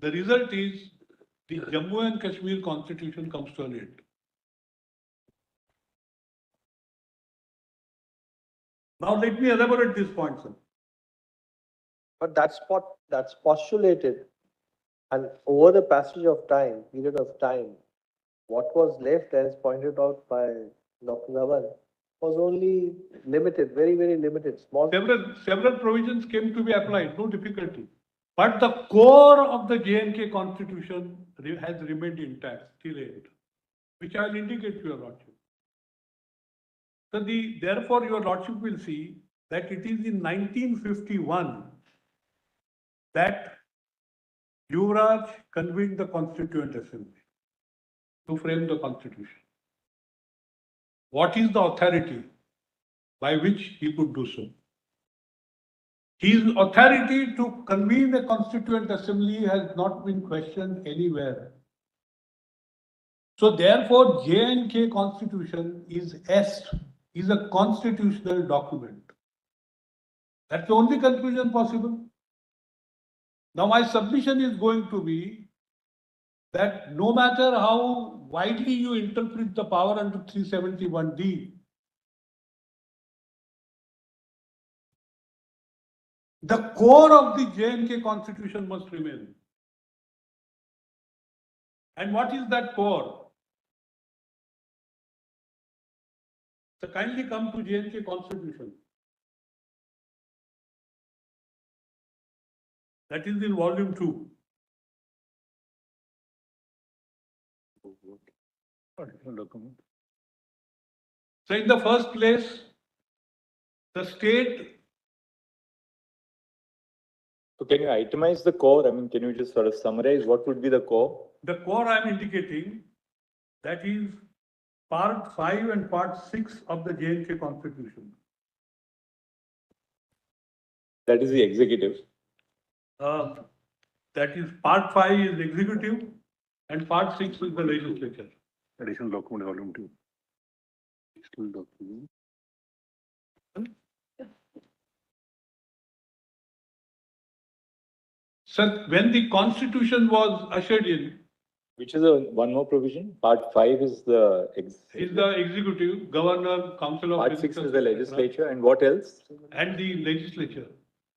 the result is the Jammu and Kashmir Constitution comes to an end. Now let me elaborate this point, sir. But that's postulated. And over the passage of time, period of time, what was left, as pointed out by Dr. Dhawan, was only limited, very, very limited, small. Several provisions came to be applied, no difficulty. But the core of the J&K Constitution has remained intact till end, which I will indicate to your lordship. So therefore, your lordship will see that it is in 1951 that Yuvraj convened the Constituent Assembly. to frame the constitution. What is the authority by which he could do so? His authority to convene a constituent assembly has not been questioned anywhere. So therefore, J&K constitution is a constitutional document. That's the only conclusion possible. Now my submission is going to be that no matter how widely you interpret the power under 371D, the core of the J&K constitution must remain. And what is that core? So kindly come to J&K constitution. That is in volume 2. So in the first place, the state. So can you itemize the core? I mean, can you just sort of summarize what would be the core? The core I am indicating, that is part 5 and part 6 of the J&K constitution. That is the executive. That is part 5 is executive and part 6 is the legislature. Additional document volume 2. Additional document. So when the constitution was ushered in, Which is one more provision? Part 5 is the is the executive, governor, council of Part 6 ministers, is the etc., legislature, and what else? and the legislature.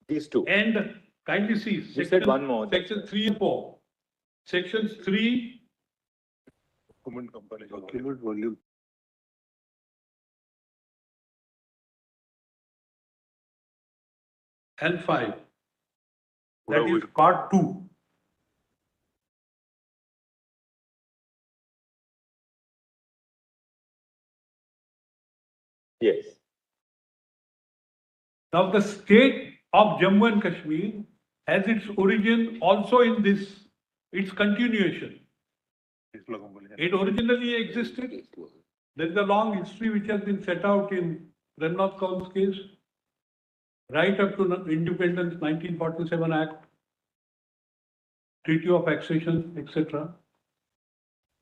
These two. And kindly see, You said one more. section 3 and 4. Sections 3 Document comparison. Document volume. and 5. That is part 2. Yes. Now the state of Jammu and Kashmir has its origin also in this, its continuation. It originally existed. There is a long history which has been set out in Remnath Kaul's case, right up to independence, 1947 Act, Treaty of Accession, etc.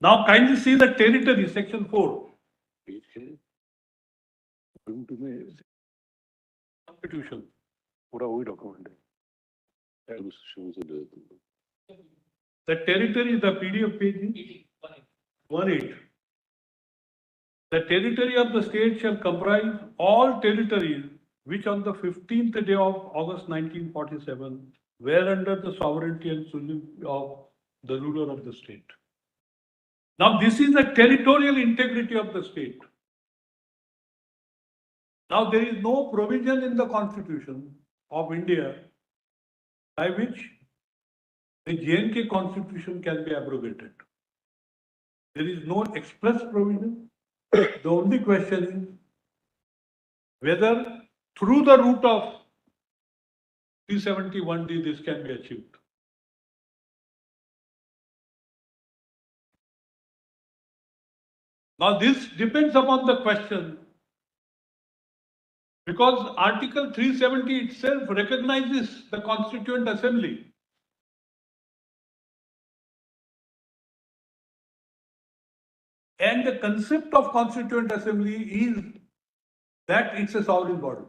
Now kindly see the territory, section 4. Constitution. पूरा वही document है. The territory, the PDF page is 18. The territory of the state shall comprise all territories which on the 15th day of August 1947 were under the sovereignty and suzerainty of the ruler of the state. Now this is the territorial integrity of the state. Now there is no provision in the Constitution of India by which the J&K Constitution can be abrogated. There is no express provision. The only question is whether through the route of 371D this can be achieved. Now this depends upon the question, because Article 370 itself recognizes the Constituent Assembly. And the concept of Constituent Assembly is that it's a sovereign body.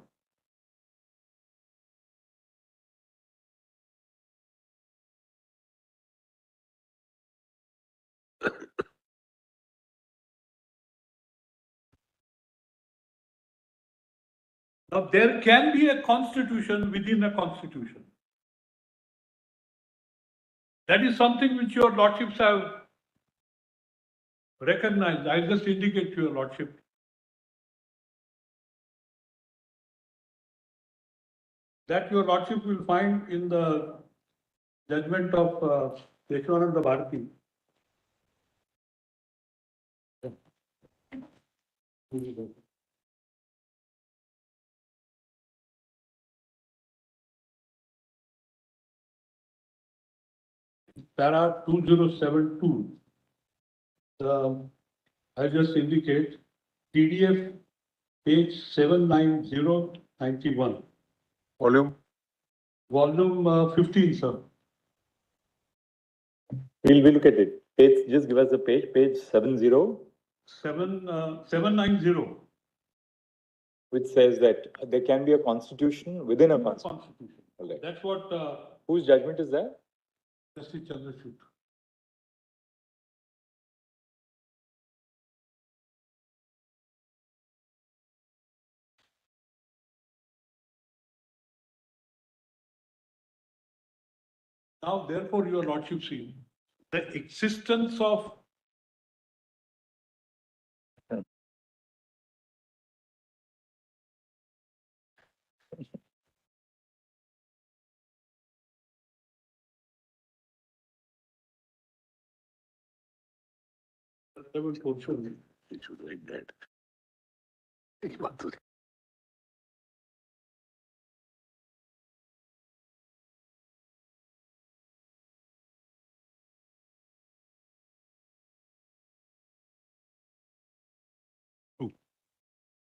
Now there can be a constitution within a constitution. That is something which your lordships have recognized. I just indicate to your lordship. That your lordship will find in the judgment of Keshavananda Bharati. Para 2072. I just indicate PDF page 79091, Volume, volume 15, sir. We'll look at it. Page, just give us the page 70, 790. which says that there can be a constitution within a constitution. Constitution. All right. That's what Whose judgment is that? Justice Chandrachud. Now, therefore, your lordship see the existence of relevant portion. it should like that.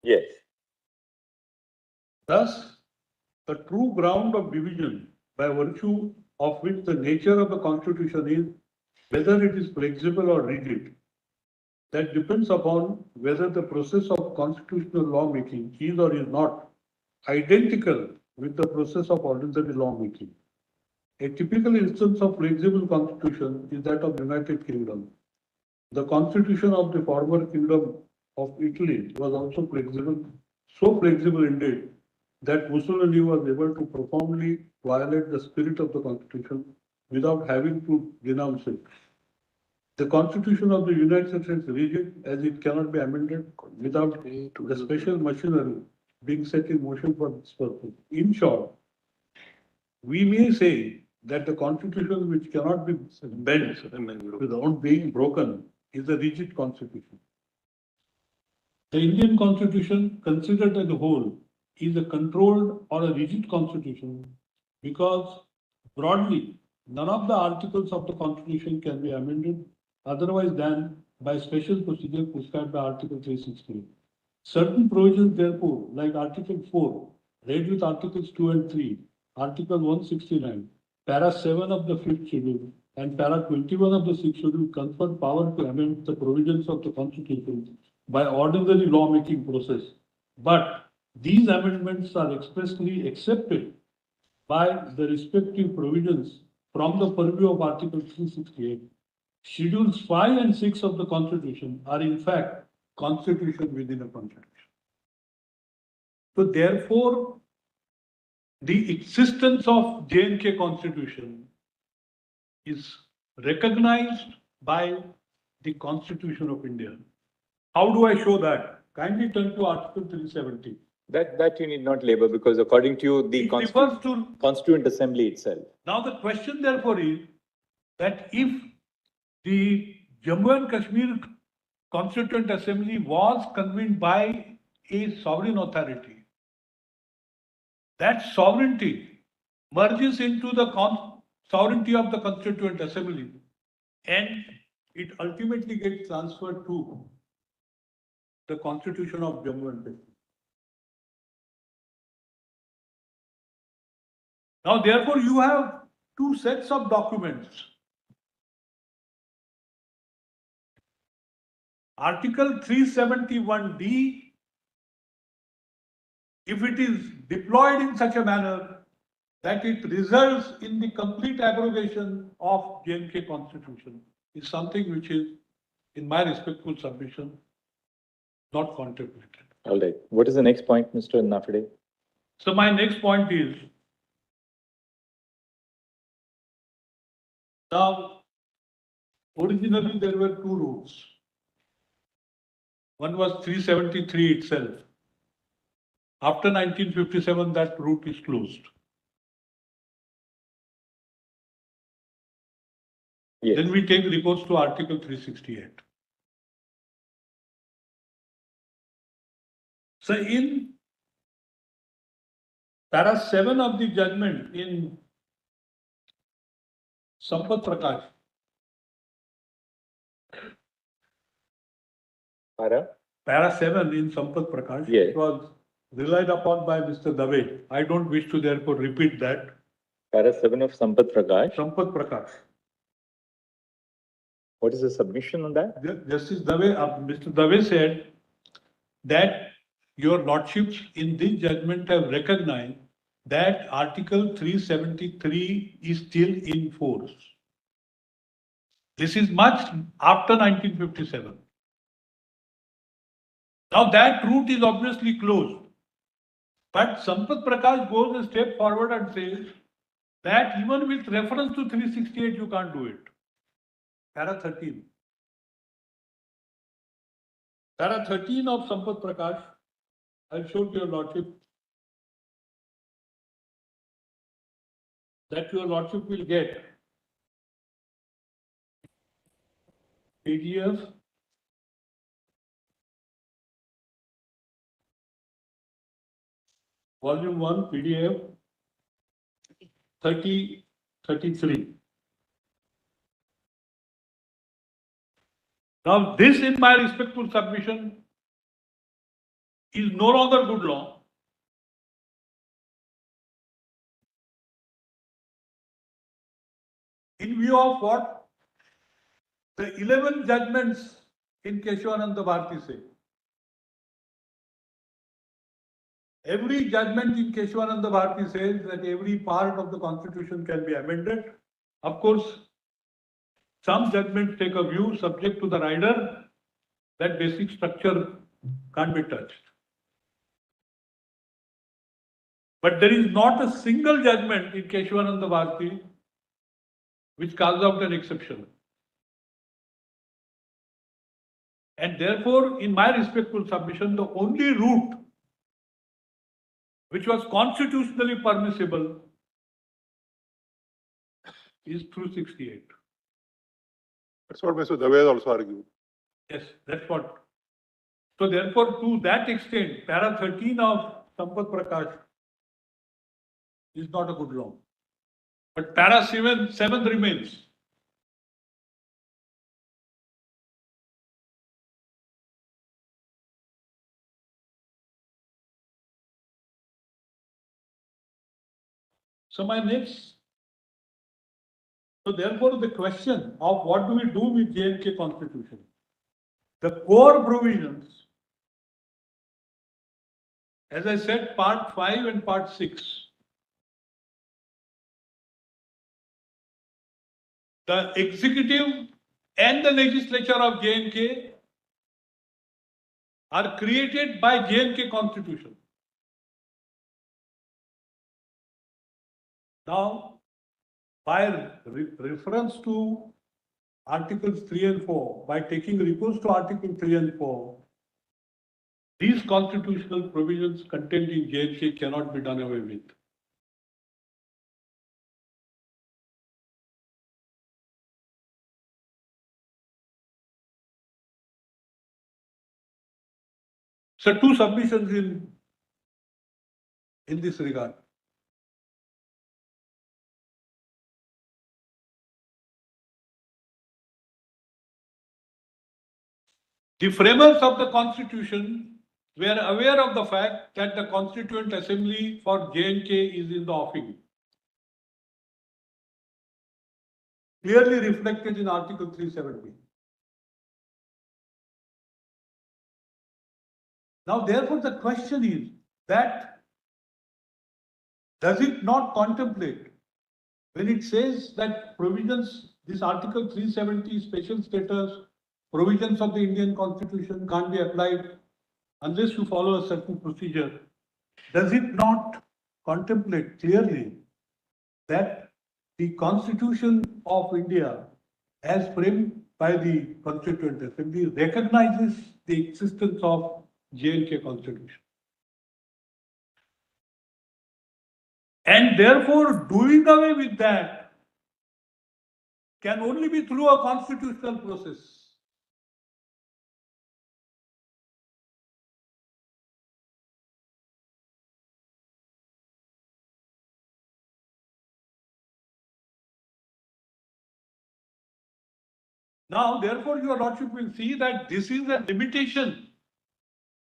Yes. Thus, the true ground of division by virtue of which the nature of the constitution is whether it is flexible or rigid. That depends upon whether the process of constitutional lawmaking is or is not identical with the process of ordinary lawmaking. A typical instance of flexible constitution is that of United Kingdom. The constitution of the former kingdom of Italy was also flexible, so flexible indeed that Mussolini was able to profoundly violate the spirit of the constitution without having to denounce it. The constitution of the United States is rigid as it cannot be amended without the special machinery being set in motion for this purpose. In short, we may say that the constitution which cannot be bent without being broken is a rigid constitution. The Indian constitution, considered as a whole, is a controlled or a rigid constitution because broadly, none of the articles of the constitution can be amended otherwise than by special procedure prescribed by Article 368. Certain provisions, therefore, like Article 4, read with Articles 2 and 3, Article 169, Para 7 of the 5th Schedule, and Para 21 of the 6th Schedule confer power to amend the provisions of the Constitution by ordinary lawmaking process. But these amendments are expressly accepted by the respective provisions from the purview of Article 368. Schedules 5 and 6 of the Constitution are in fact constitution within a constitution. So therefore, the existence of J&K Constitution is recognized by the Constitution of India. How do I show that? Kindly turn to Article 370. That you need not labor because according to you, the It refers to. Constituent Assembly itself. Now the question therefore is that if the Jammu and Kashmir Constituent Assembly was convened by a sovereign authority, that sovereignty merges into the sovereignty of the Constituent Assembly and it ultimately gets transferred to the Constitution of Jammu and Kashmir. Now, therefore, you have two sets of documents. Article 371D, if it is deployed in such a manner that it results in the complete abrogation of J&K Constitution, is something which is, in my respectful submission, not contemplated. All right. What is the next point, Mr. Nafade? So my next point is, now, originally there were two routes. One was 373 itself. After 1957, that route is closed. Yes. Then we take recourse to Article 368. So in Para 7 of the judgment in Sampat Prakash, Para 7 in Sampath Prakash, Yes. which was relied upon by Mr. Dave. I don't wish to therefore repeat that. Para 7 of Sampath Prakash. Sampath Prakash. What is the submission on that? Justice Dave, Mr. Dave said that your lordships in this judgment have recognized that Article 373 is still in force. This is much after 1957. Now that route is obviously closed. But Sampath Prakash goes a step forward and says that even with reference to 368, you can't do it. Para 13. Para 13 of Sampath Prakash, I'll show to your lordship that your lordship will get PDF, volume 1, PDF 33. Now this, in my respectful submission, is no longer good law. In view of what the 11 judgments in Keshavananda Bharati say. Every judgment in Keshavananda Bharati says that every part of the constitution can be amended. Of course, some judgments take a view subject to the rider that basic structure can't be touched. But there is not a single judgment in Keshavananda Bharati which carves out an exception. And therefore, in my respectful submission, the only route which was constitutionally permissible is through 68. That's what Mr. Dave also argued. Yes, that's what. So therefore, to that extent, para 13 of Sampath Prakash is not a good law. But para 7 remains. So therefore the question of what do we do with J&K Constitution? The core provisions, as I said, part 5 and part 6. The executive and the legislature of J&K are created by J&K Constitution. Now, by reference to Articles 3 and 4, by taking recourse to Article 3 and 4, these constitutional provisions contained in J&K cannot be done away with. So two submissions in this regard. The framers of the Constitution were aware of the fact that the Constituent Assembly for J&K is in the offing. Clearly reflected in Article 370. Now, therefore, the question is that does it not contemplate when it says that provisions, this Article 370 special status, provisions of the Indian Constitution can't be applied unless you follow a certain procedure, does it not contemplate clearly that the Constitution of India, as framed by the Constituent Assembly, recognizes the existence of J&K Constitution? And therefore, doing away with that can only be through a constitutional process. Now, therefore, your lordship will see that this is a limitation.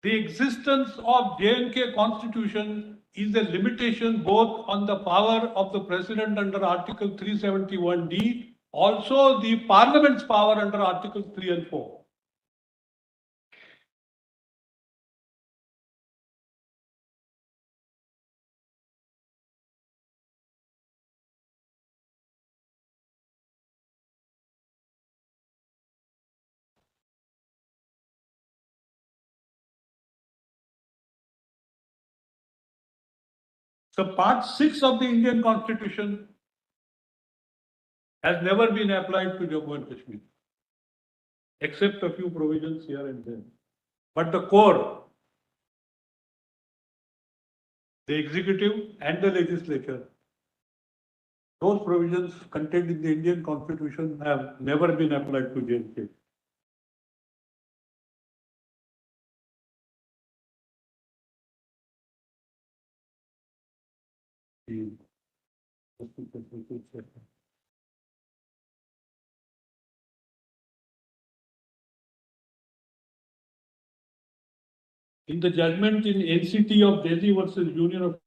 The existence of J&K constitution is a limitation both on the power of the president under Article 371D, also the parliament's power under Articles 3 and 4. So part 6 of the Indian constitution has never been applied to Jammu and Kashmir, except a few provisions here and there. But the core, the executive and the legislature, those provisions contained in the Indian constitution have never been applied to J&K. In the judgment in NCT of Delhi versus Union of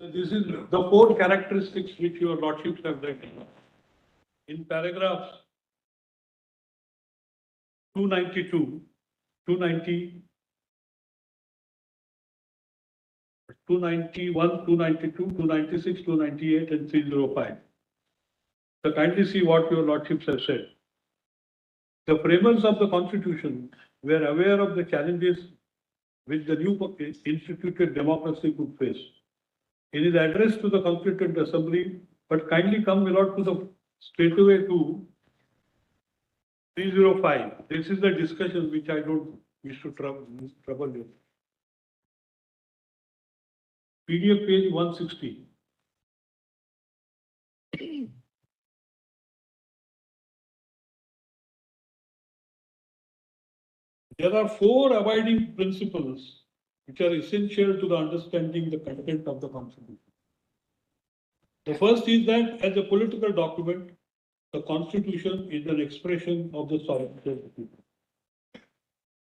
So this is the 4 characteristics which your lordships have read. In paragraphs 292, 290, 291, 292, 296, 298 and 305. So kindly see what your lordships have said. The framers of the constitution were aware of the challenges which the new instituted democracy could face. In his address to the Constituent Assembly, but kindly come, my lord, to the straightaway to 305. This is the discussion which I don't wish to trouble you. PDF page 160. There are 4 abiding principles which are essential to the understanding the content of the Constitution. The first is that as a political document, the Constitution is an expression of the sovereignty of the people.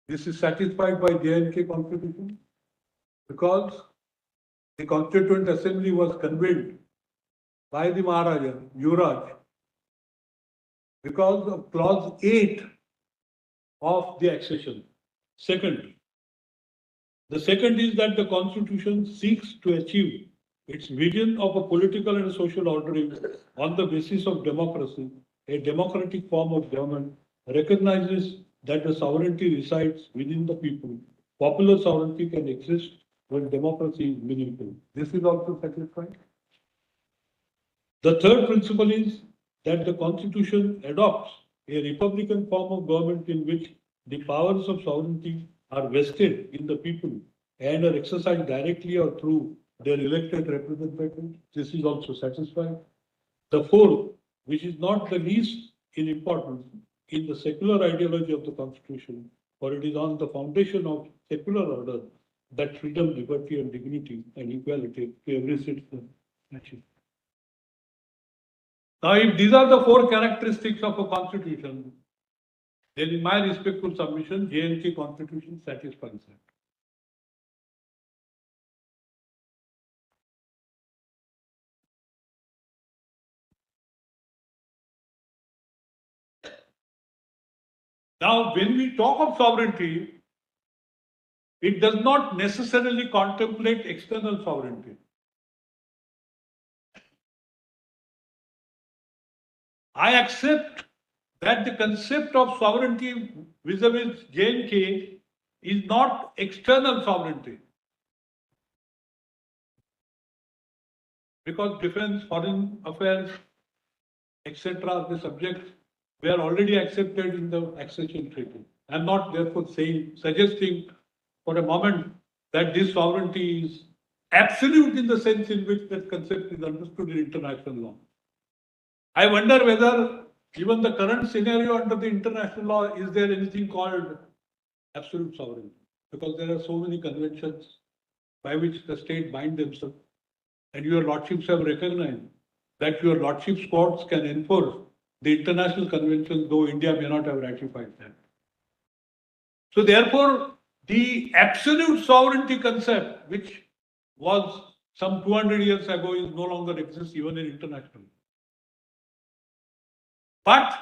This is satisfied by J&K Constitution because the Constituent Assembly was convened by the Maharaja, Yuvraj, because of clause 8 of the accession. The second is that the Constitution seeks to achieve its vision of a political and social ordering on the basis of democracy. A democratic form of government recognizes that the sovereignty resides within the people. Popular sovereignty can exist when democracy is meaningful. This is also satisfied. The third principle is that the Constitution adopts a republican form of government in which the powers of sovereignty are vested in the people and are exercised directly or through their elected representatives. This is also satisfied. The fourth, which is not the least in importance, in the secular ideology of the Constitution, for it is on the foundation of secular order that freedom, liberty, and dignity and equality to every citizen achieve. Now, if these are the 4 characteristics of a constitution, then in my respectful submission, J&K constitution satisfies that. Now, when we talk of sovereignty, it does not necessarily contemplate external sovereignty. I accept that the concept of sovereignty vis-a-vis J&K is not external sovereignty. Because defense, foreign affairs, etc., the subjects were already accepted in the accession treaty. I'm not therefore suggesting for a moment that this sovereignty is absolute in the sense in which that concept is understood in international law. I wonder whether, given the current scenario under the international law, is there anything called absolute sovereignty? Because there are so many conventions by which the state bind themselves, and your lordships have recognized that your lordships courts can enforce the international conventions, though India may not have ratified them. So therefore, the absolute sovereignty concept, which was some 200 years ago, is no longer exists even in international. But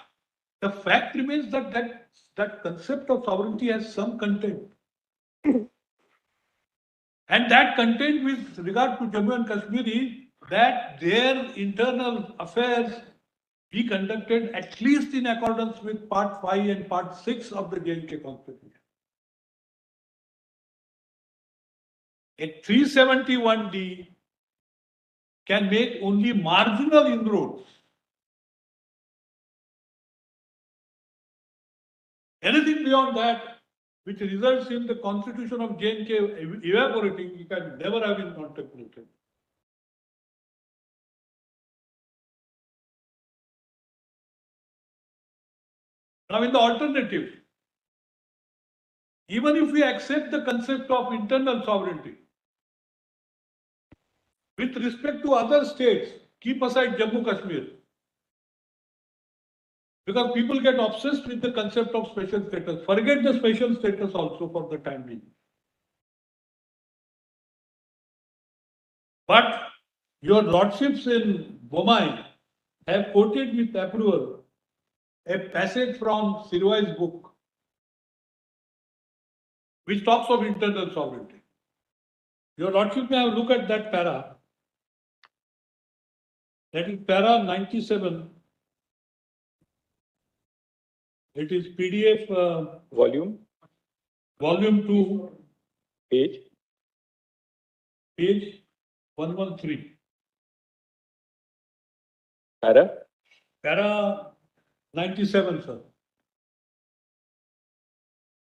the fact remains that that concept of sovereignty has some content. And that content with regard to Jammu and Kashmir is that their internal affairs be conducted at least in accordance with Part 5 and Part 6 of the J&K Constitution. A 371D can make only marginal inroads. Anything beyond that, which results in the constitution of J&K evaporating, it can never have been contemplated. Now, in the alternative, even if we accept the concept of internal sovereignty, with respect to other states, keep aside Jammu Kashmir, because people get obsessed with the concept of special status. Forget the special status also for the time being. But your lordships in Bomai have quoted with approval a passage from Sirwai's book, which talks of internal sovereignty. Your lordship may have a look at that para. That is para 97. It is PDF Volume, volume 2, page. page 113. Para. Para 97, sir.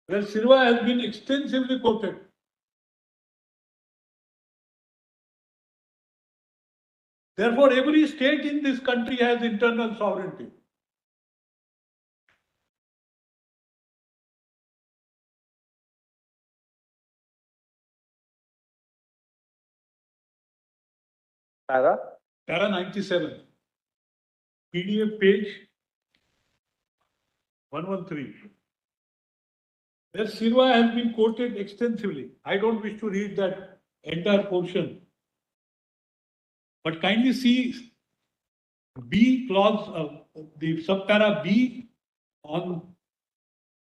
Where Sirwa has been extensively quoted. Therefore, every state in this country has internal sovereignty. Para? Para 97. PDF page 113. Where Sirwa has been quoted extensively. I don't wish to read that entire portion. But kindly see B clause, the subpara B on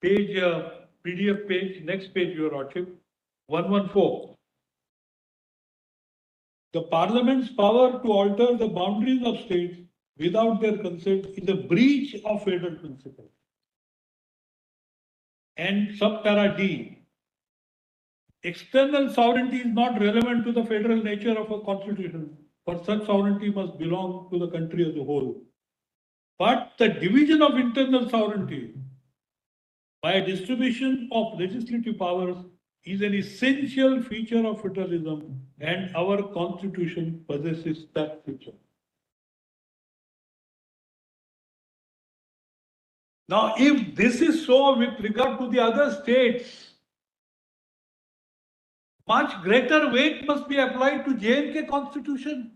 page, PDF page, next page, your lordship, 114. The parliament's power to alter the boundaries of states without their consent is a breach of federal principle. And subpara D, external sovereignty is not relevant to the federal nature of a constitution, for such sovereignty must belong to the country as a whole. But the division of internal sovereignty by a distribution of legislative powers is an essential feature of federalism, and our constitution possesses that feature. Now, if this is so with regard to the other states, much greater weight must be applied to J&K constitution.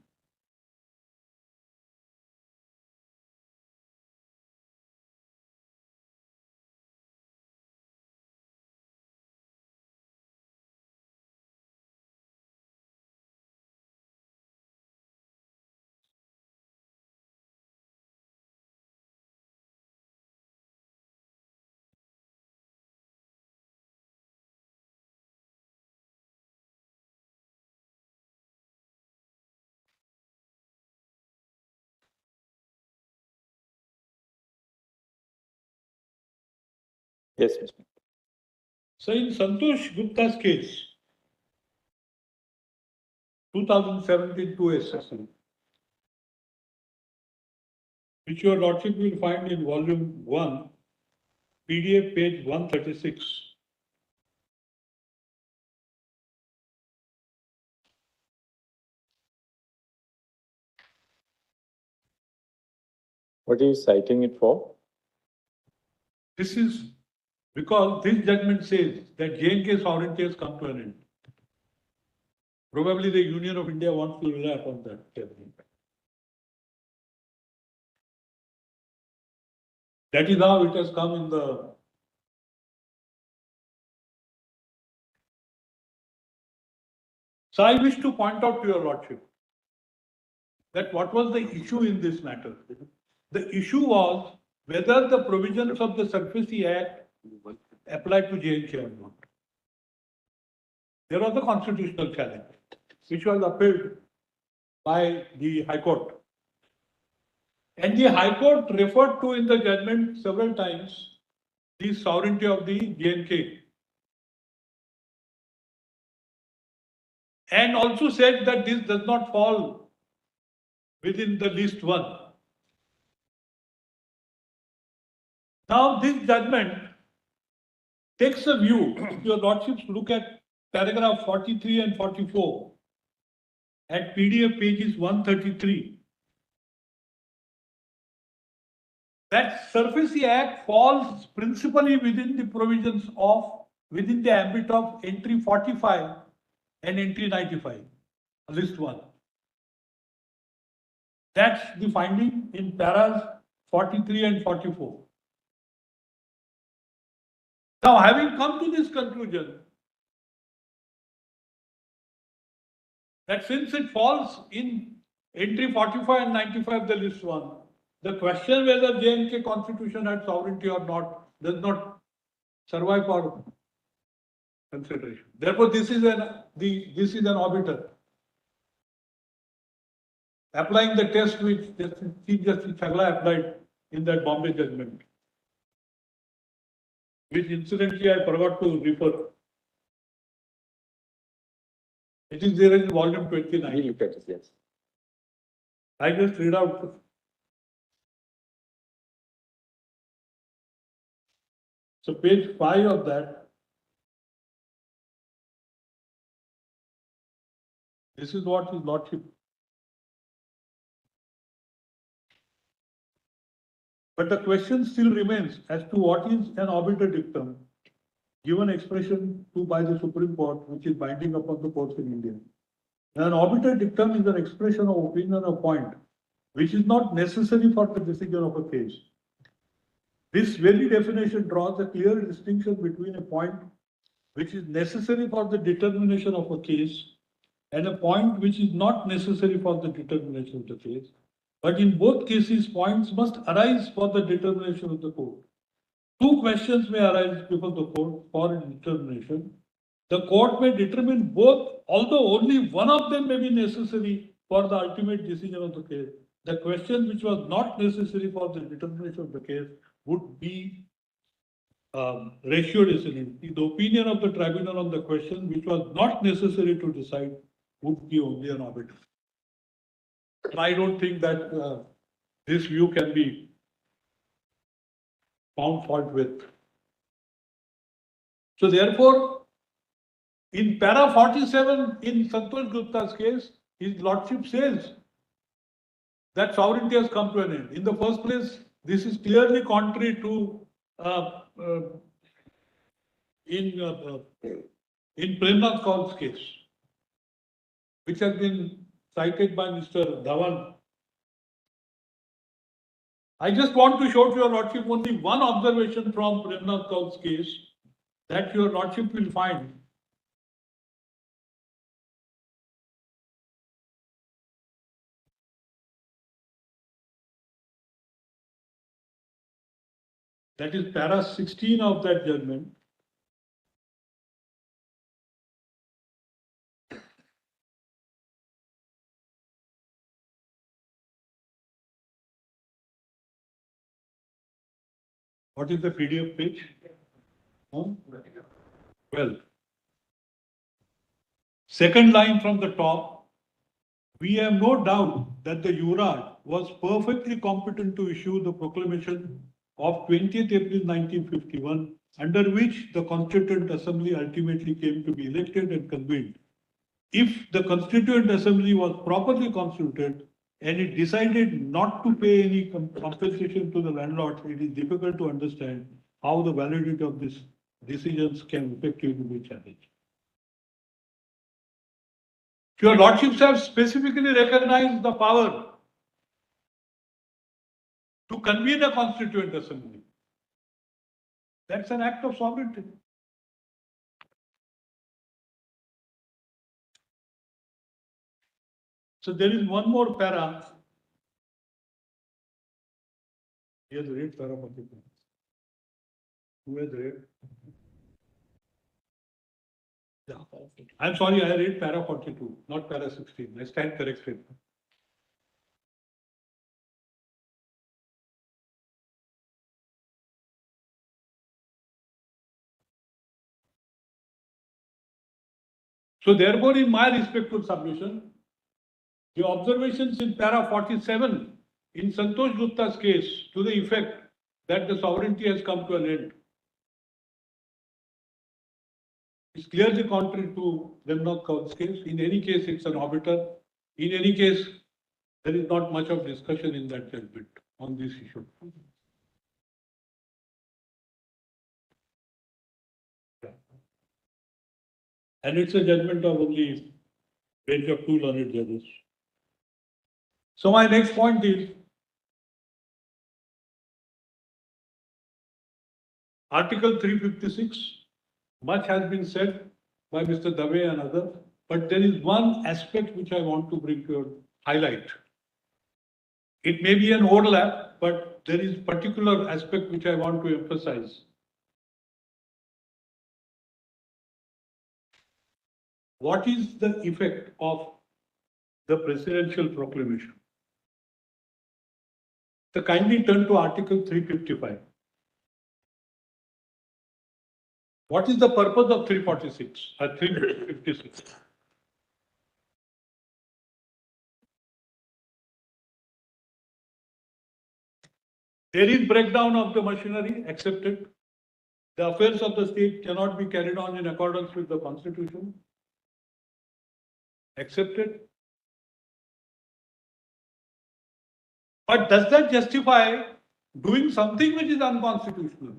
Yes, Mr. So in Santosh Gupta's case, 2017 2 session, which your lordship will find in volume 1, PDF page 136. What are you citing it for? This is because this judgment says that J&K sovereignty has come to an end. Probably the Union of India wants to rely upon that judgment. That is how it has come in the. So I wish to point out to your lordship that what was the issue in this matter? The issue was whether the provisions of the SurfaceY Act applied to J&K or not. There was a constitutional challenge, which was upheld by the High Court. And the High Court referred to in the judgment several times the sovereignty of the J&K. And also said that this does not fall within the list 1. Now, this judgment takes a view, if your lordships look at paragraph 43 and 44 at PDF pages 133, that SurfaceY Act falls principally within the provisions of, within the ambit of entry 45 and entry 95, list 1. That's the finding in paras 43 and 44. Now, having come to this conclusion, that since it falls in entry 45 and 95, the list 1, the question whether J&K constitution had sovereignty or not does not survive for consideration. Therefore, this is an arbiter. Applying the test which Chief Justice Chagla applied in that Bombay judgment, which incidentally I forgot to refer. It is there in volume 29. We look at it, yes. I just read out. So page 5 of that. This is what his lordship. But the question still remains as to what is an arbiter dictum given expression to by the Supreme Court, which is binding upon the courts in India. An arbiter dictum is an expression of opinion or point which is not necessary for the decision of a case. This very definition draws a clear distinction between a point which is necessary for the determination of a case and a point which is not necessary for the determination of the case. But in both cases, points must arise for the determination of the court. Two questions may arise before the court for determination. The court may determine both, although only one of them may be necessary for the ultimate decision of the case. The question which was not necessary for the determination of the case would be ratio decision. The opinion of the tribunal on the question which was not necessary to decide would be only an arbiter. But I don't think that this view can be found fault with. So therefore, in para 47 in Santosh Gupta's case, his lordship says that sovereignty has come to an end. In the first place, this is clearly contrary to in Premnath Kaul's case, which has been cited by Mr. Dhawan. I just want to show to your lordship only one observation from Premnath Kaul's case that your lordship will find. That is para 16 of that judgment. What is the PDF page? Well, second line from the top, we have no doubt that the Yuvraj was perfectly competent to issue the proclamation of 20th April 1951, under which the Constituent Assembly ultimately came to be elected and convened. If the Constituent Assembly was properly constituted and it decided not to pay any compensation to the landlords, it is difficult to understand how the validity of these decisions can effectively be challenged. Your Lordships have specifically recognized the power to convene a Constituent Assembly. That's an act of sovereignty. So there is one more para. He has read para 42. Who has read? Yeah. I'm sorry, I read para 42, not para 16. I stand corrected. So therefore, in my respectful submission, the observations in para 47 in Santosh Gupta's case to the effect that the sovereignty has come to an end is clearly contrary to Demnoth Kaul's case. In any case, it's an arbiter. In any case, there is not much of discussion in that judgment on this issue. And it's a judgment of only bench of 2 learned judges. So my next point is Article 356. Much has been said by Mr. Dave and others, but there is one aspect which I want to bring to your highlight. It may be an overlap, but there is particular aspect which I want to emphasize. What is the effect of the presidential proclamation? So kindly turn to Article 355. What is the purpose of 346 or 356? There is breakdown of the machinery, accepted. The affairs of the state cannot be carried on in accordance with the Constitution, accepted. But does that justify doing something which is unconstitutional?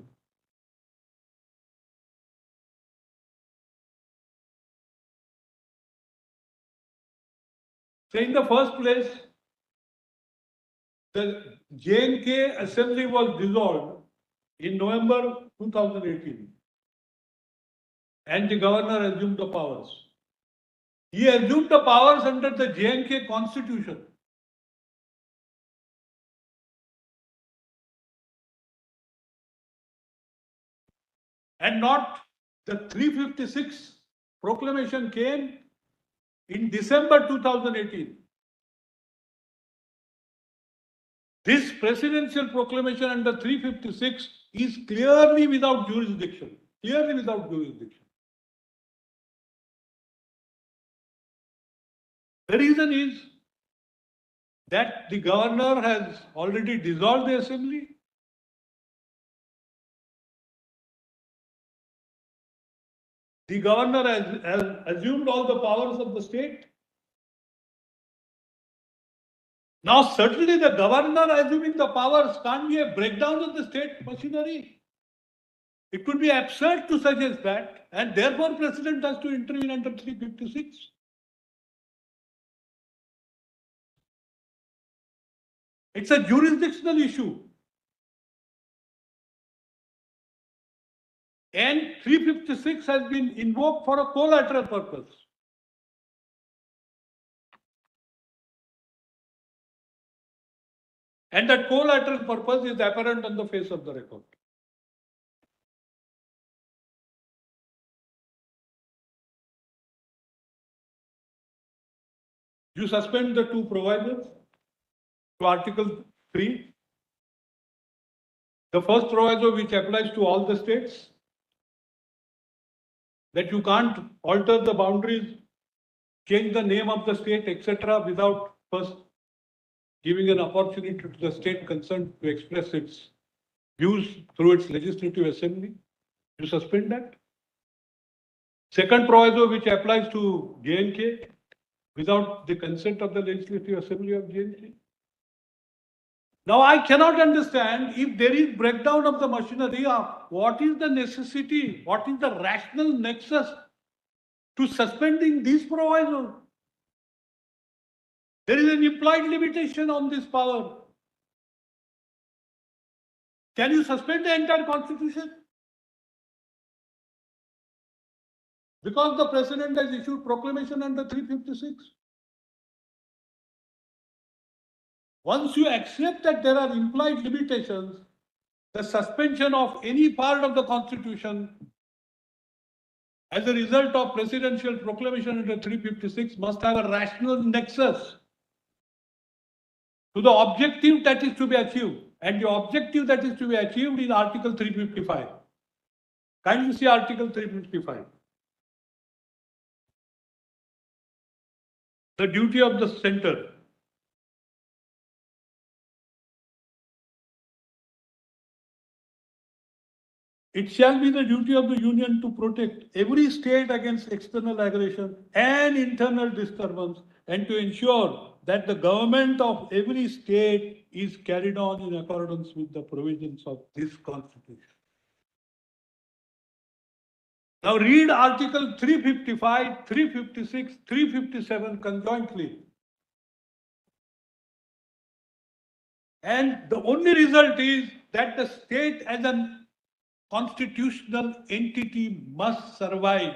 So in the first place, the J&K Assembly was dissolved in November 2018 and the governor assumed the powers. He assumed the powers under the J&K Constitution. And not the 356 proclamation came in December 2018. This presidential proclamation under 356 is clearly without jurisdiction. Clearly without jurisdiction. The reason is that the governor has already dissolved the assembly. The governor has assumed all the powers of the state. Now, certainly the governor assuming the powers can't be a breakdown of the state machinery. It would be absurd to suggest that, and therefore President has to intervene under 356. It's a jurisdictional issue. And 356 has been invoked for a collateral purpose. And that collateral purpose is apparent on the face of the record. You suspend the 2 provisos to Article 3. The first proviso which applies to all the states that you can't alter the boundaries, change the name of the state, etc., without first giving an opportunity to the state concerned to express its views through its legislative assembly. You suspend that. Second proviso, which applies to J&K without the consent of the legislative assembly of J&K. Now, I cannot understand if there is breakdown of the machinery, what is the necessity, what is the rational nexus to suspending these provisos? There is an implied limitation on this power. Can you suspend the entire constitution? Because the president has issued proclamation under 356. Once you accept that there are implied limitations, the suspension of any part of the constitution as a result of presidential proclamation under 356 must have a rational nexus to the objective that is to be achieved. And the objective that is to be achieved is Article 355. Kindly see Article 355. The duty of the center. It shall be the duty of the Union to protect every state against external aggression and internal disturbance, and to ensure that the government of every state is carried on in accordance with the provisions of this Constitution. Now read Article 355, 356, 357 conjointly. And the only result is that the state as a constitutional entity must survive.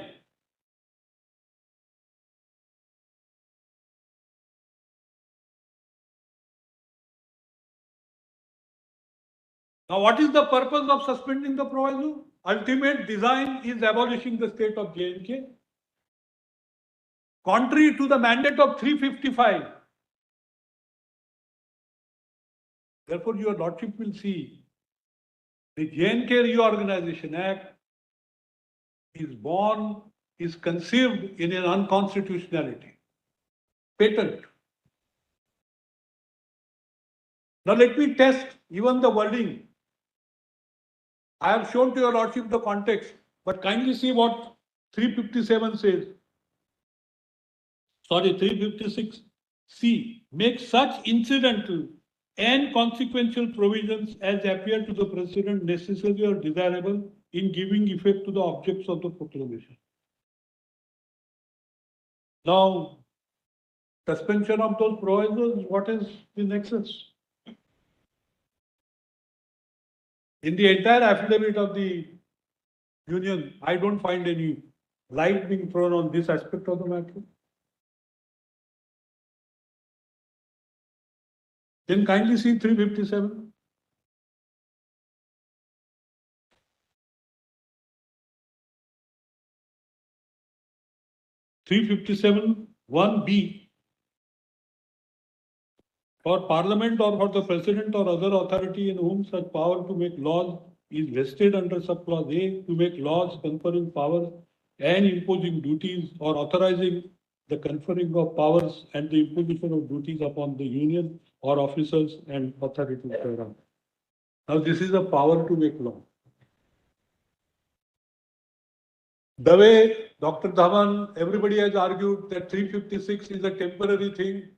Now, what is the purpose of suspending the proviso? Ultimate design is abolishing the state of J&K. Contrary to the mandate of 355. Therefore, your lordship will see the J&K Reorganization Act is born, is conceived in an unconstitutionality. Patent. Now let me test even the wording. I have shown to your lordship the context, but kindly see what 357 says. Sorry, 356C. Make such incidental and consequential provisions as appear to the President necessary or desirable in giving effect to the objects of the proclamation. Now, suspension of those provisos, what is the nexus? In the entire affidavit of the Union, I don't find any light being thrown on this aspect of the matter. Then kindly see 357. (357) 1B. For Parliament or for the President or other authority in whom such power to make laws is vested under subclause A to make laws conferring powers and imposing duties or authorizing the conferring of powers and the imposition of duties upon the Union or officers and authorities thereof. Now this is a power to make law. The way Dr. Dhawan, everybody has argued that 356 is a temporary thing.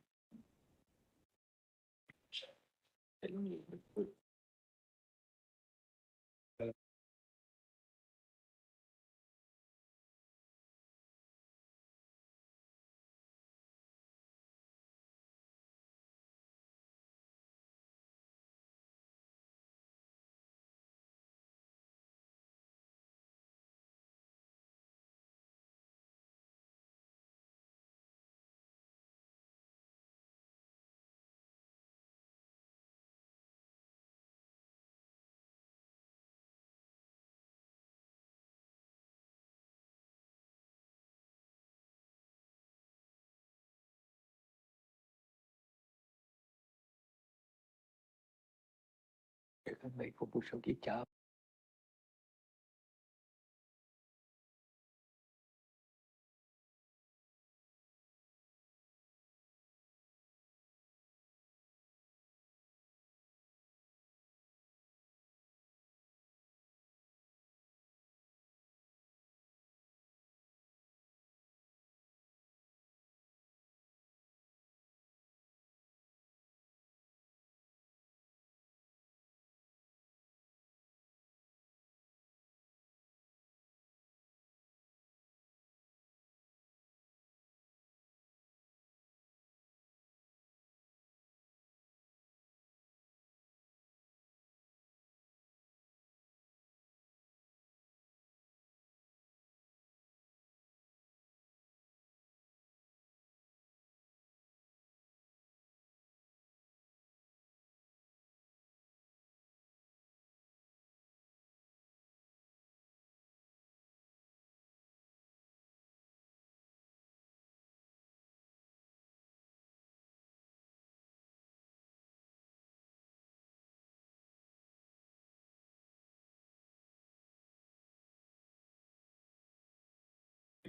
भाई को पूछो कि क्या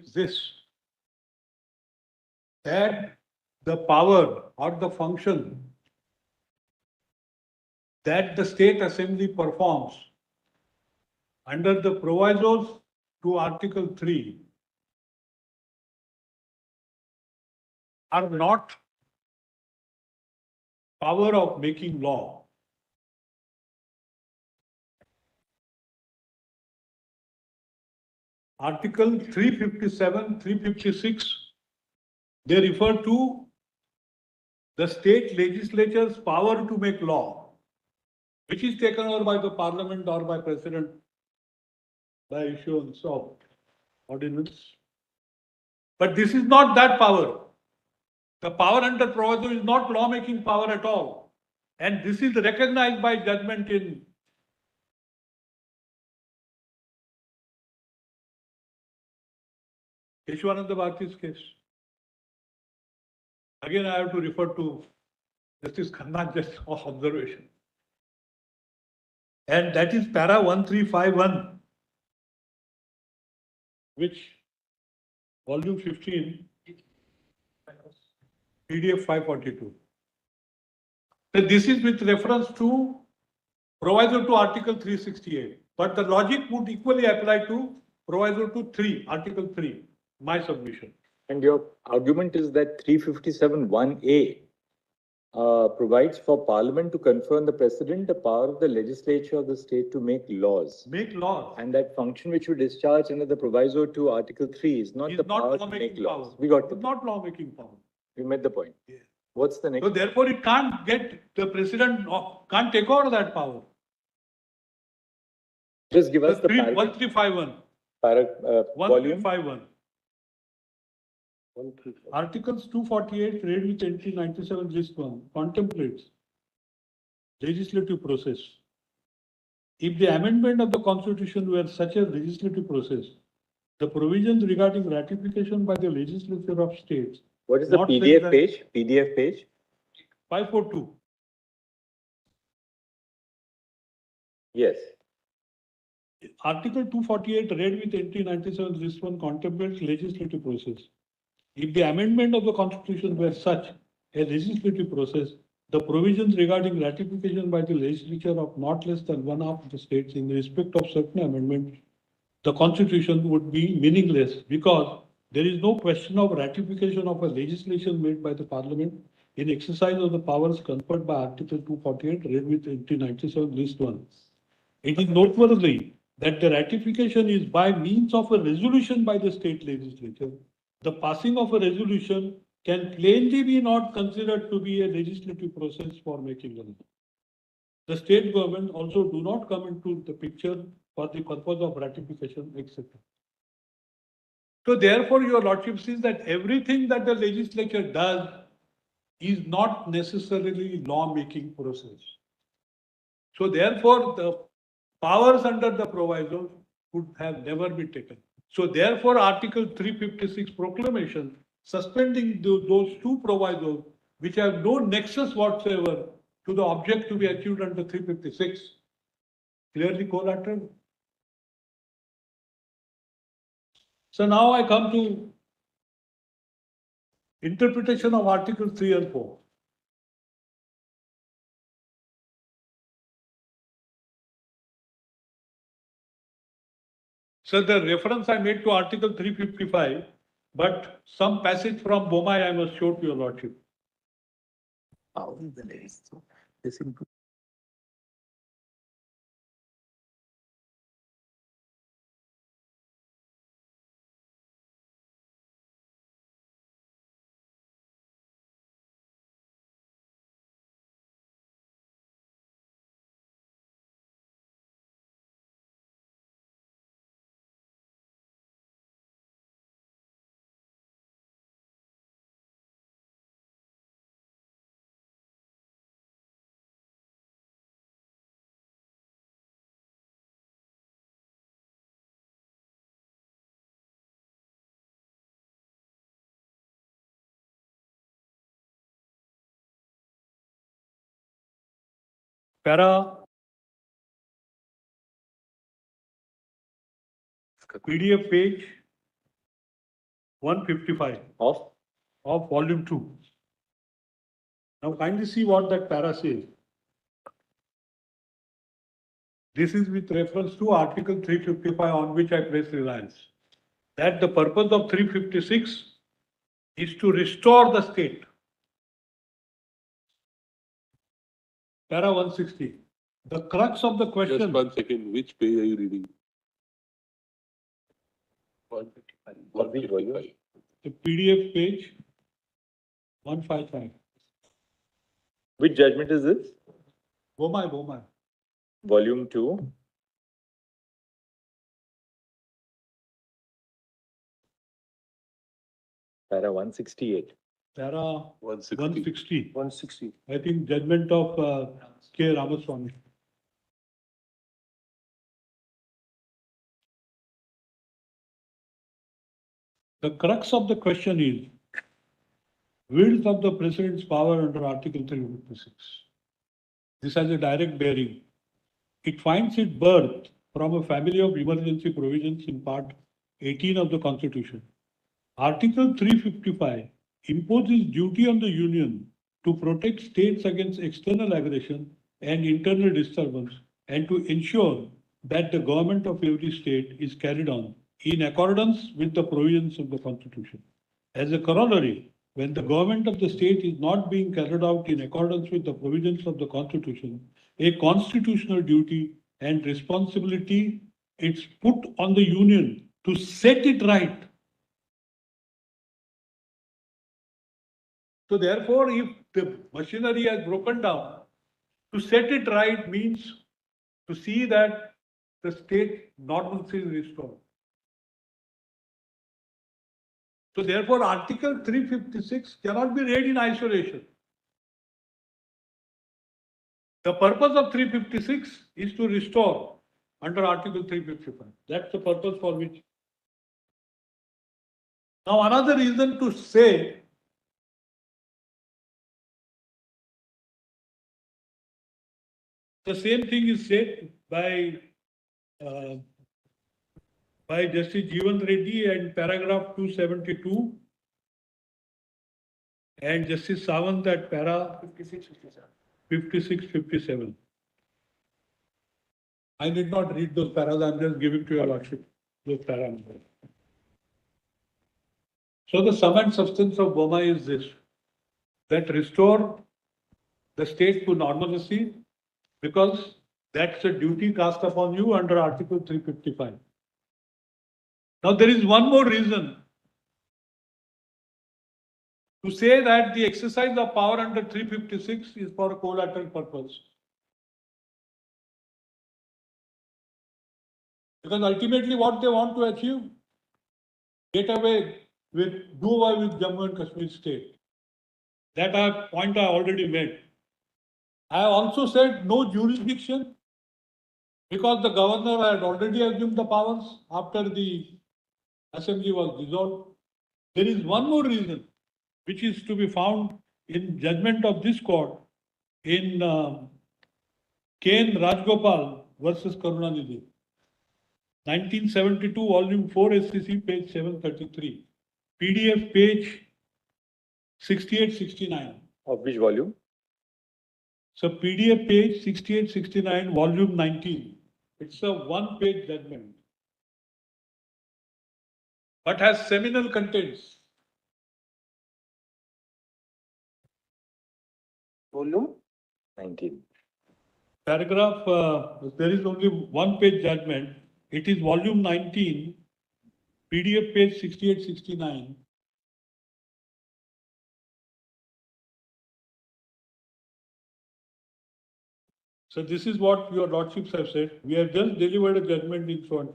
is this, that the power or the function that the state assembly performs under the provisos to Article 3 are not power of making law. Article 357, 356, they refer to the state legislature's power to make law, which is taken over by the parliament or by president by issuance of ordinance. But this is not that power. The power under proviso is not law-making power at all. And this is recognized by judgment in Keshwananda Bharati's case. Again, I have to refer to Justice Khanna's just observation. And that is para 1351, which volume 15, PDF 542. So this is with reference to proviso to Article 368. But the logic would equally apply to proviso to 3, Article 3, my submission. And your argument is that 357(1)(a) provides for Parliament to confer on the President the power of the legislature of the state to make laws. Make laws. And that function which you discharge under the proviso to Article 3 is not Is the not power to make law-making laws. power. We got the It's not law-making power. We made the point. Yeah. What's the next? So therefore, it can't get, the president can't take over that power. Just give us the 1351. volume. 1351. Articles 248 read with entry 97 list 1 contemplates legislative process. If the amendment of the constitution were such a legislative process, the provisions regarding ratification by the legislature of states. What is the not PDF less page? PDF page? 542. Yes. Article 248 read with entry 97 list 1 contemplates legislative process. If the amendment of the constitution were such a legislative process, the provisions regarding ratification by the legislature of not less than one half of the states in respect of certain amendments, the constitution would be meaningless because there is no question of ratification of a legislation made by the parliament in exercise of the powers conferred by Article 248 read with entry 97 list 1. It is noteworthy that the ratification is by means of a resolution by the state legislature. The passing of a resolution can plainly be not considered to be a legislative process for making a law. The state government also do not come into the picture for the purpose of ratification, etc. So therefore, your lordship sees that everything that the legislature does is not necessarily law-making process. So therefore, the powers under the provisos would have never been taken. So therefore, Article 356 proclamation suspending those two provisos which have no nexus whatsoever to the object to be achieved under 356 clearly collateral. So now I come to interpretation of Article 3 and 4. So the reference I made to Article 355, but some passage from Bomai I must show to your lordship. Para PDF page 155 Of of volume 2. Now kindly see what that para says. This is with reference to Article 355 on which I place reliance. That the purpose of 356 is to restore the state. Para 160. The crux of the Just question. 1 second, which page are you reading? 155. Of which volume? The PDF page 155. which judgment is this? Bomai. Volume 2. Para 168. Para 160. 160. 160. I think judgment of K. Ramaswamy. The crux of the question is width of the President's power under Article 356. This has a direct bearing. It finds its birth from a family of emergency provisions in Part 18 of the Constitution. Article 355 imposes duty on the Union to protect states against external aggression and internal disturbance and to ensure that the government of every state is carried on in accordance with the provisions of the Constitution. As a corollary, when the government of the state is not being carried out in accordance with the provisions of the Constitution, a constitutional duty and responsibility is put on the Union to set it right. So therefore, if the machinery has broken down, to set it right means to see that the state normalcy is restored. So therefore, Article 356 cannot be read in isolation. The purpose of 356 is to restore under Article 355. That's the purpose for which. Now, another reason to say the same thing is said by Justice Jeevan Reddy and paragraph 272 and Justice Sawant at para 56, 57. I did not read those paras, I'm just giving to your lordship those parameters. So the sum and substance of BOMA is this, that restore the state to normalcy because that's a duty cast upon you under Article 355. Now there is one more reason to say that the exercise of power under 356 is for a collateral purpose. Because ultimately what they want to achieve, get away with, do away with Jammu and Kashmir state. That point I already made. I also said no jurisdiction because the governor had already assumed the powers after the assembly was dissolved. There is one more reason which is to be found in judgment of this court in K.N. Rajgopal versus Karunanidhi. 1972, volume 4 SCC, page 733. PDF page 6869. Of which volume? So PDF page 6869, volume 19. It's a one-page judgment, but has seminal contents. Volume? 19. Paragraph, there is only one-page judgment. It is volume 19, PDF page 6869. So this is what your lordships have said. We have just delivered a judgment in front.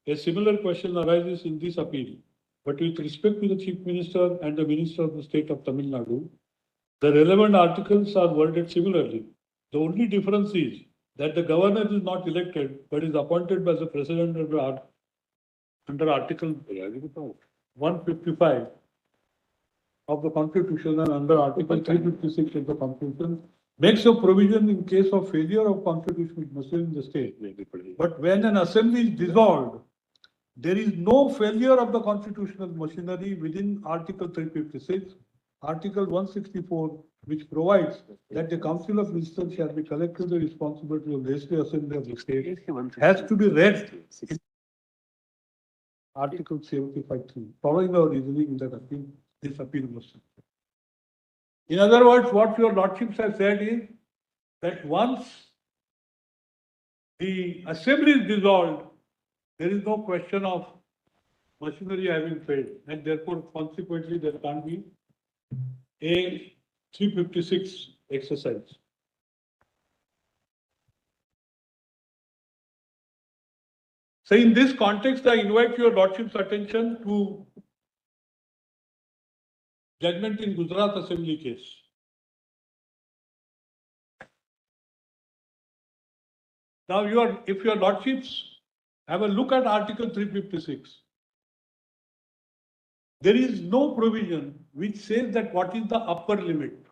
A similar question arises in this appeal, but with respect to the Chief Minister and the Minister of the State of Tamil Nadu, the relevant articles are worded similarly. The only difference is that the governor is not elected, but is appointed by the President under Article 155 of the Constitution and under Article 356 of the Constitution, makes a provision in case of failure of constitutional measure in the state. But when an assembly is dissolved, there is no failure of the constitutional machinery within Article 356, Article 164, which provides that the Council of Ministers shall be collectively responsible to the Legislative Assembly of the state, has to be read in Article 75(3), following our reasoning in that appeal, this appeal was. In other words, what your lordships have said is that once the assembly is dissolved, there is no question of machinery having failed, and therefore consequently there can't be a 356 exercise. So in this context, I invite your lordship's attention to judgment in Gujarat Assembly case. Now if your lordships have a look at Article 356, there is no provision which says that what is the upper limit.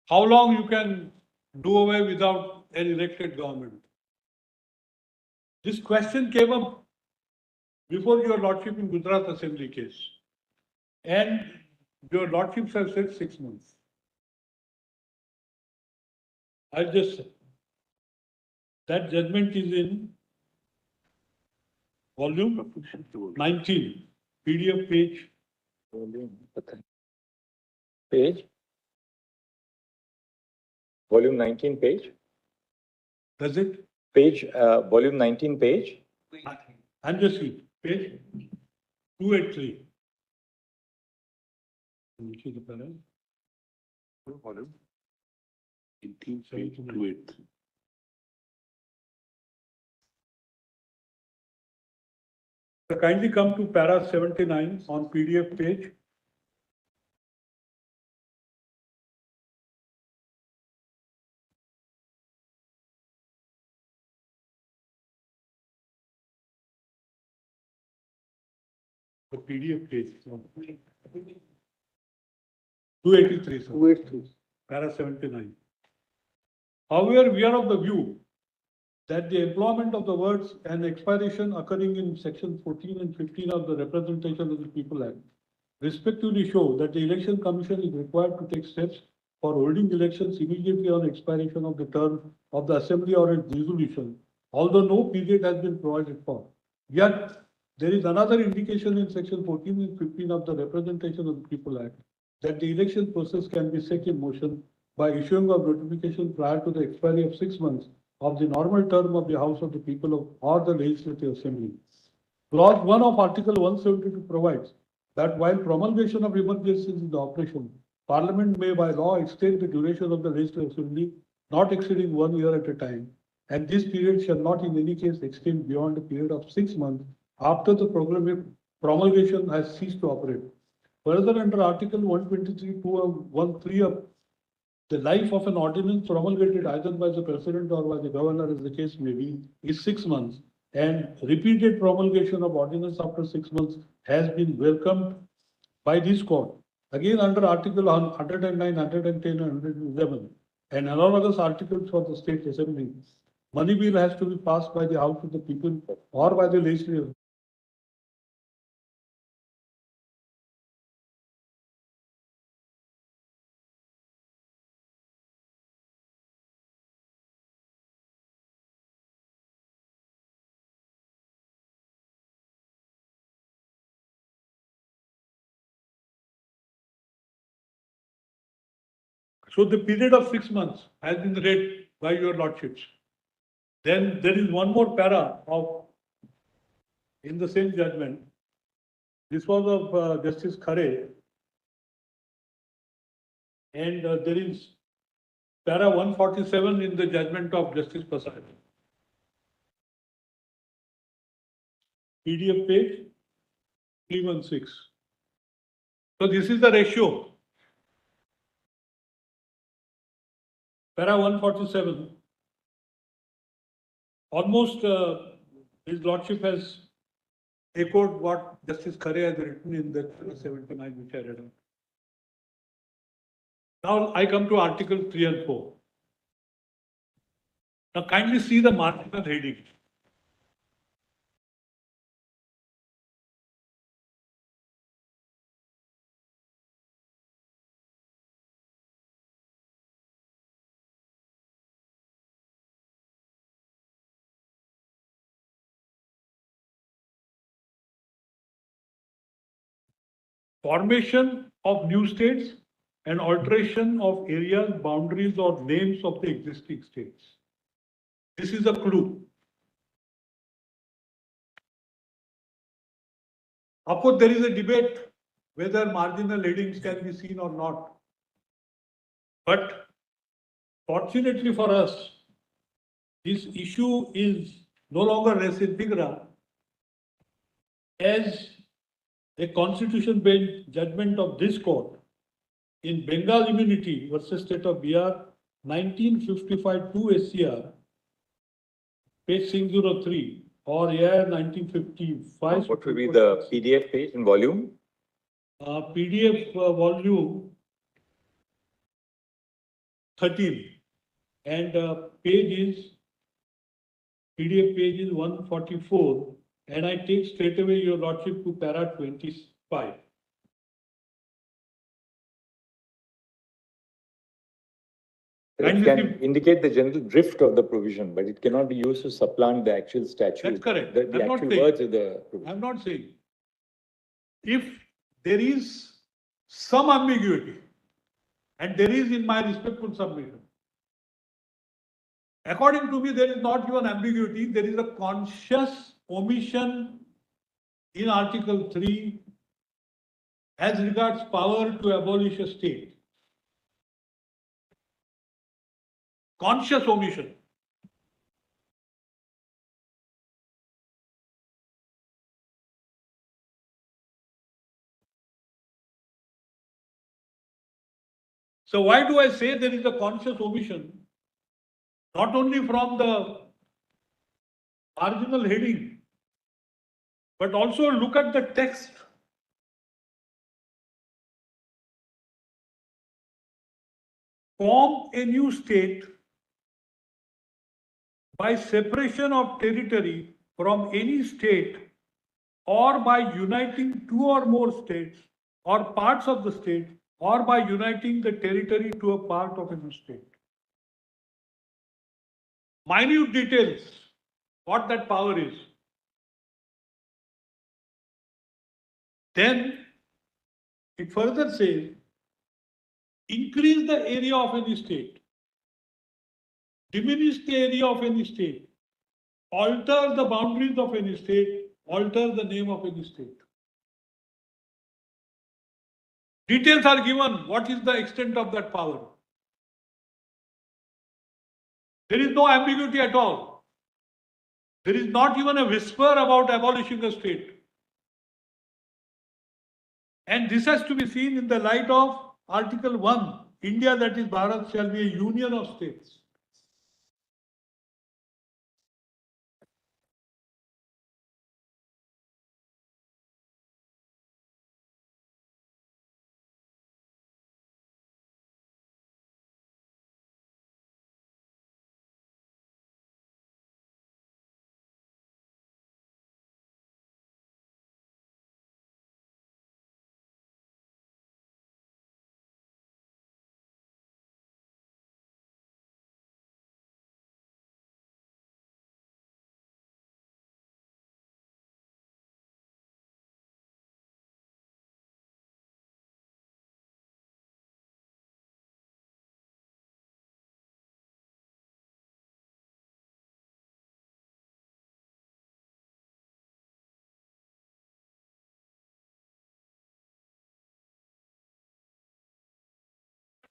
How long you can do away without an elected government. This question came up before your lordship in Gujarat Assembly case. And your lordships have said 6 months. I'll just say that judgment is in volume 19, PDF page. Page? Volume 19 page? Does it? Page, volume 19 page? I'm just seeing, page 283. Which is the parallel? Volume 18, page 283. So kindly come to para 79 on PDF page. The PDF page. 283, sir. 283. Para 79. However, we are of the view that the employment of the words and expiration occurring in section 14 and 15 of the Representation of the People Act respectively show that the Election Commission is required to take steps for holding elections immediately on expiration of the term of the Assembly or its dissolution, although no period has been provided for. Yet, there is another indication in section 14 and 15 of the Representation of the People Act that the election process can be set in motion by issuing of notification prior to the expiry of 6 months of the normal term of the House of the People of, or the Legislative Assembly. Clause 1 of Article 172 provides that while promulgation of emergencies is in operation, Parliament may by law extend the duration of the Legislative Assembly not exceeding 1 year at a time, and this period shall not in any case extend beyond a period of 6 months after the promulgation has ceased to operate. Further, under Article 123(2)(1)(3) of the life of an ordinance promulgated either by the President or by the Governor, as the case may be, is 6 months, and repeated promulgation of ordinance after 6 months has been welcomed by this court. Again, under Article 109, 110, and 111, and analogous articles for the State Assembly, money bill has to be passed by the House of the People or by the Legislature. So the period of 6 months has been read by your lordships. Then there is one more para of, in the same judgment. This was of Justice Khare. And there is para 147 in the judgment of Justice Prasad. PDF page 316. So this is the ratio. Para 147. Almost his lordship has echoed what Justice Khare has written in the 79 which I read out. Now I come to Article 3 and 4. Now kindly see the marginal heading. formation of new states and alteration of areas, boundaries or names of the existing states. This is a clue. Of course, there is a debate whether marginal headings can be seen or not. But fortunately for us, this issue is no longer res integra, as a constitution bench judgment of this court in Bengal Immunity versus State of Bihar 1955 2 SCR, page 603 or AIR 1955. What will be the PDF page and volume? PDF volume 13 and PDF page is 144, and I take straight away your lordship to para 25. It can indicate the general drift of the provision, but it cannot be used to supplant the actual statute. That's correct. The I'm not actual saying- words of the provision. I'm not saying. If there is some ambiguity, and there is in my respectful submission, according to me, there is not even ambiguity, there is a conscious omission in Article 3 as regards power to abolish a state. Conscious omission. So why do I say there is a conscious omission? Not only from the marginal heading, but also look at the text. Form a new state by separation of territory from any state or by uniting two or more states or parts of the state or by uniting the territory to a part of a new state. Minute details, what that power is. Then it further says, increase the area of any state, diminish the area of any state, alter the boundaries of any state, alter the name of any state. Details are given. What is the extent of that power? There is no ambiguity at all. There is not even a whisper about abolishing a state. And this has to be seen in the light of Article 1. India, that is Bharat, shall be a union of states.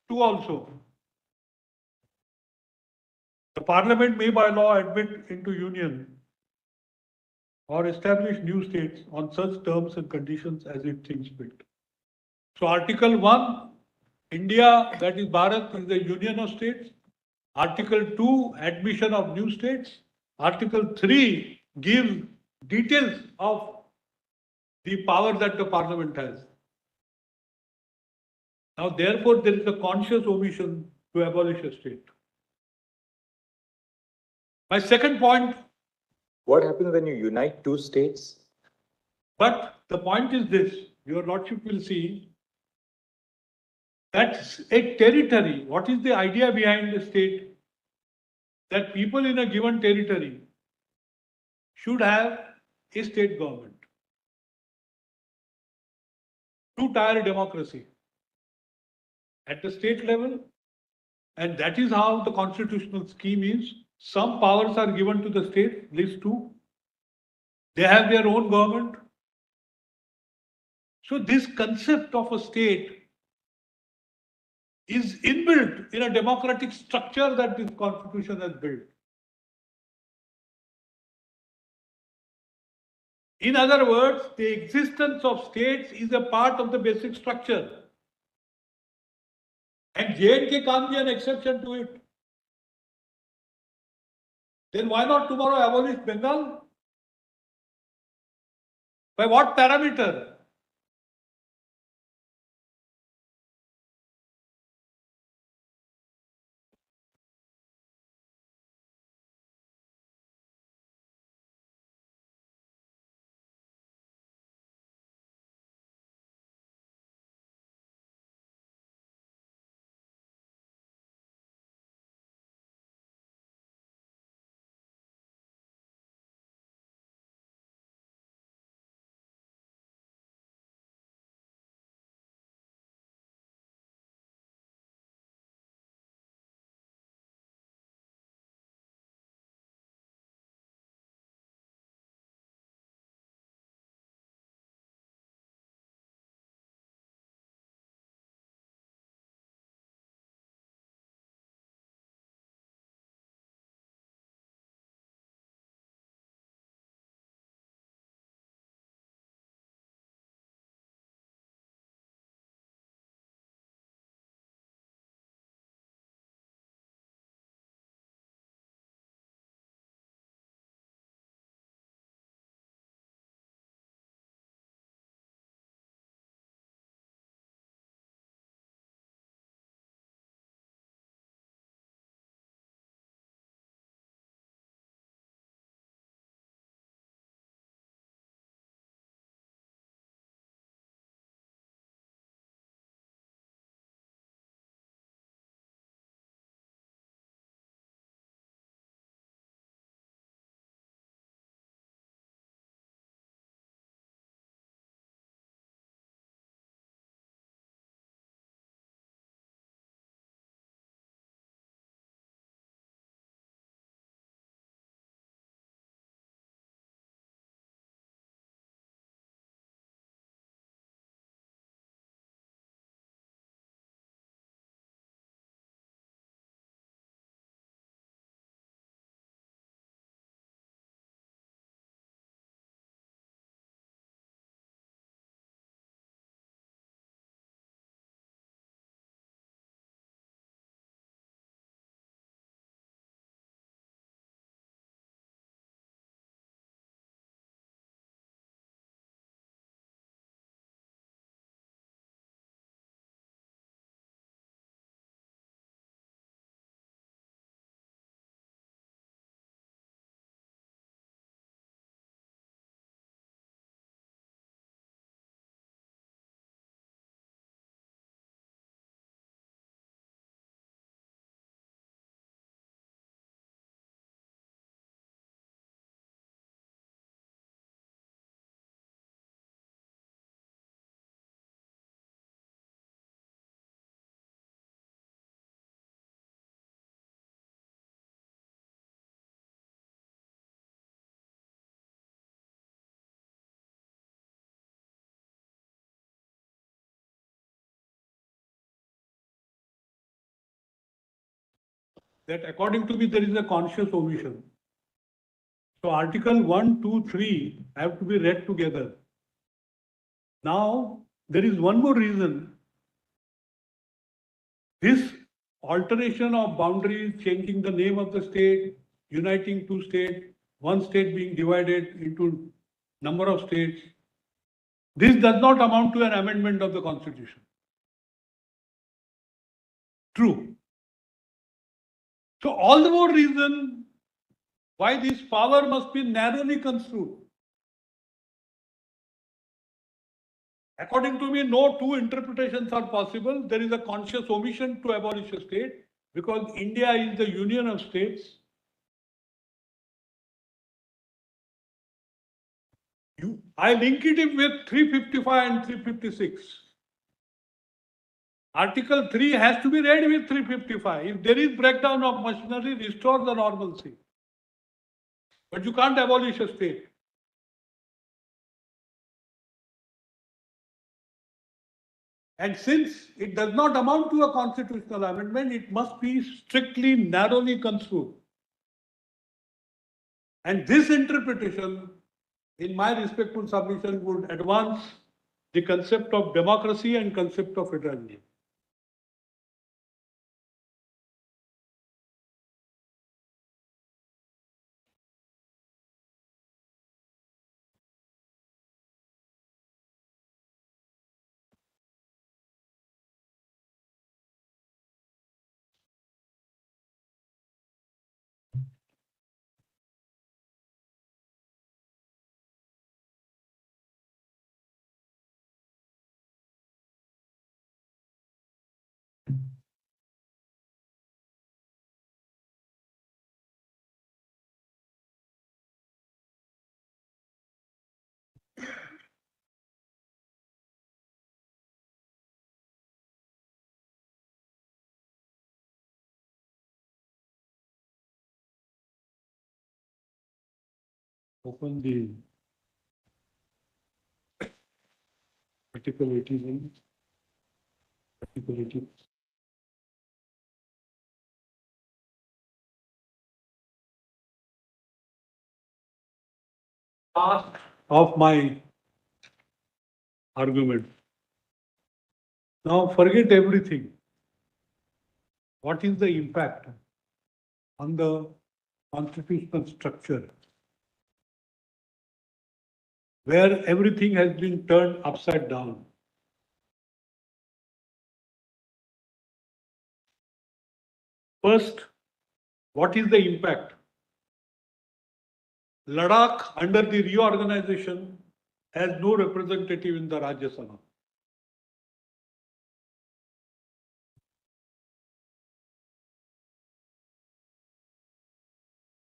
Two also. The Parliament may by law admit into union or establish new states on such terms and conditions as it thinks fit. So Article 1, India, that is Bharat, is the union of states. Article 2, admission of new states. Article 3 gives details of the power that the Parliament has. Now, therefore, there is a conscious omission to abolish a state. My second point. What happens when you unite two states? But the point is this, your lordship will see that a territory, what is the idea behind the state? That people in a given territory should have a state government. two-tier democracy at the state level, and that is how the constitutional scheme is. Some powers are given to the state, list two. They have their own government. So this concept of a state is inbuilt in a democratic structure that this constitution has built. In other words, the existence of states is a part of the basic structure. And J&K can't be an exception to it. Then why not tomorrow abolish Bengal? By what parameter? That according to me, there is a conscious omission. So Article 1, 2, 3 have to be read together. Now, there is one more reason. This alteration of boundaries, changing the name of the state, uniting two states, one state being divided into number of states, this does not amount to an amendment of the Constitution. True. So all the more reason why this power must be narrowly construed. According to me, no two interpretations are possible. There is a conscious omission to abolish a state because India is the union of states. I link it with 355 and 356. Article 3 has to be read with 355. If there is breakdown of machinery, restore the normalcy. But you can't abolish a state. And since it does not amount to a constitutional amendment, it must be strictly, narrowly construed. And this interpretation, in my respectful submission, would advance the concept of democracy and concept of federalism. Open the Article 18. Article 18. Of my argument. Now forget everything. What is the impact on the constitutional structure where everything has been turned upside down? First, what is the impact? Ladakh under the reorganization has no representative in the Rajya Sabha.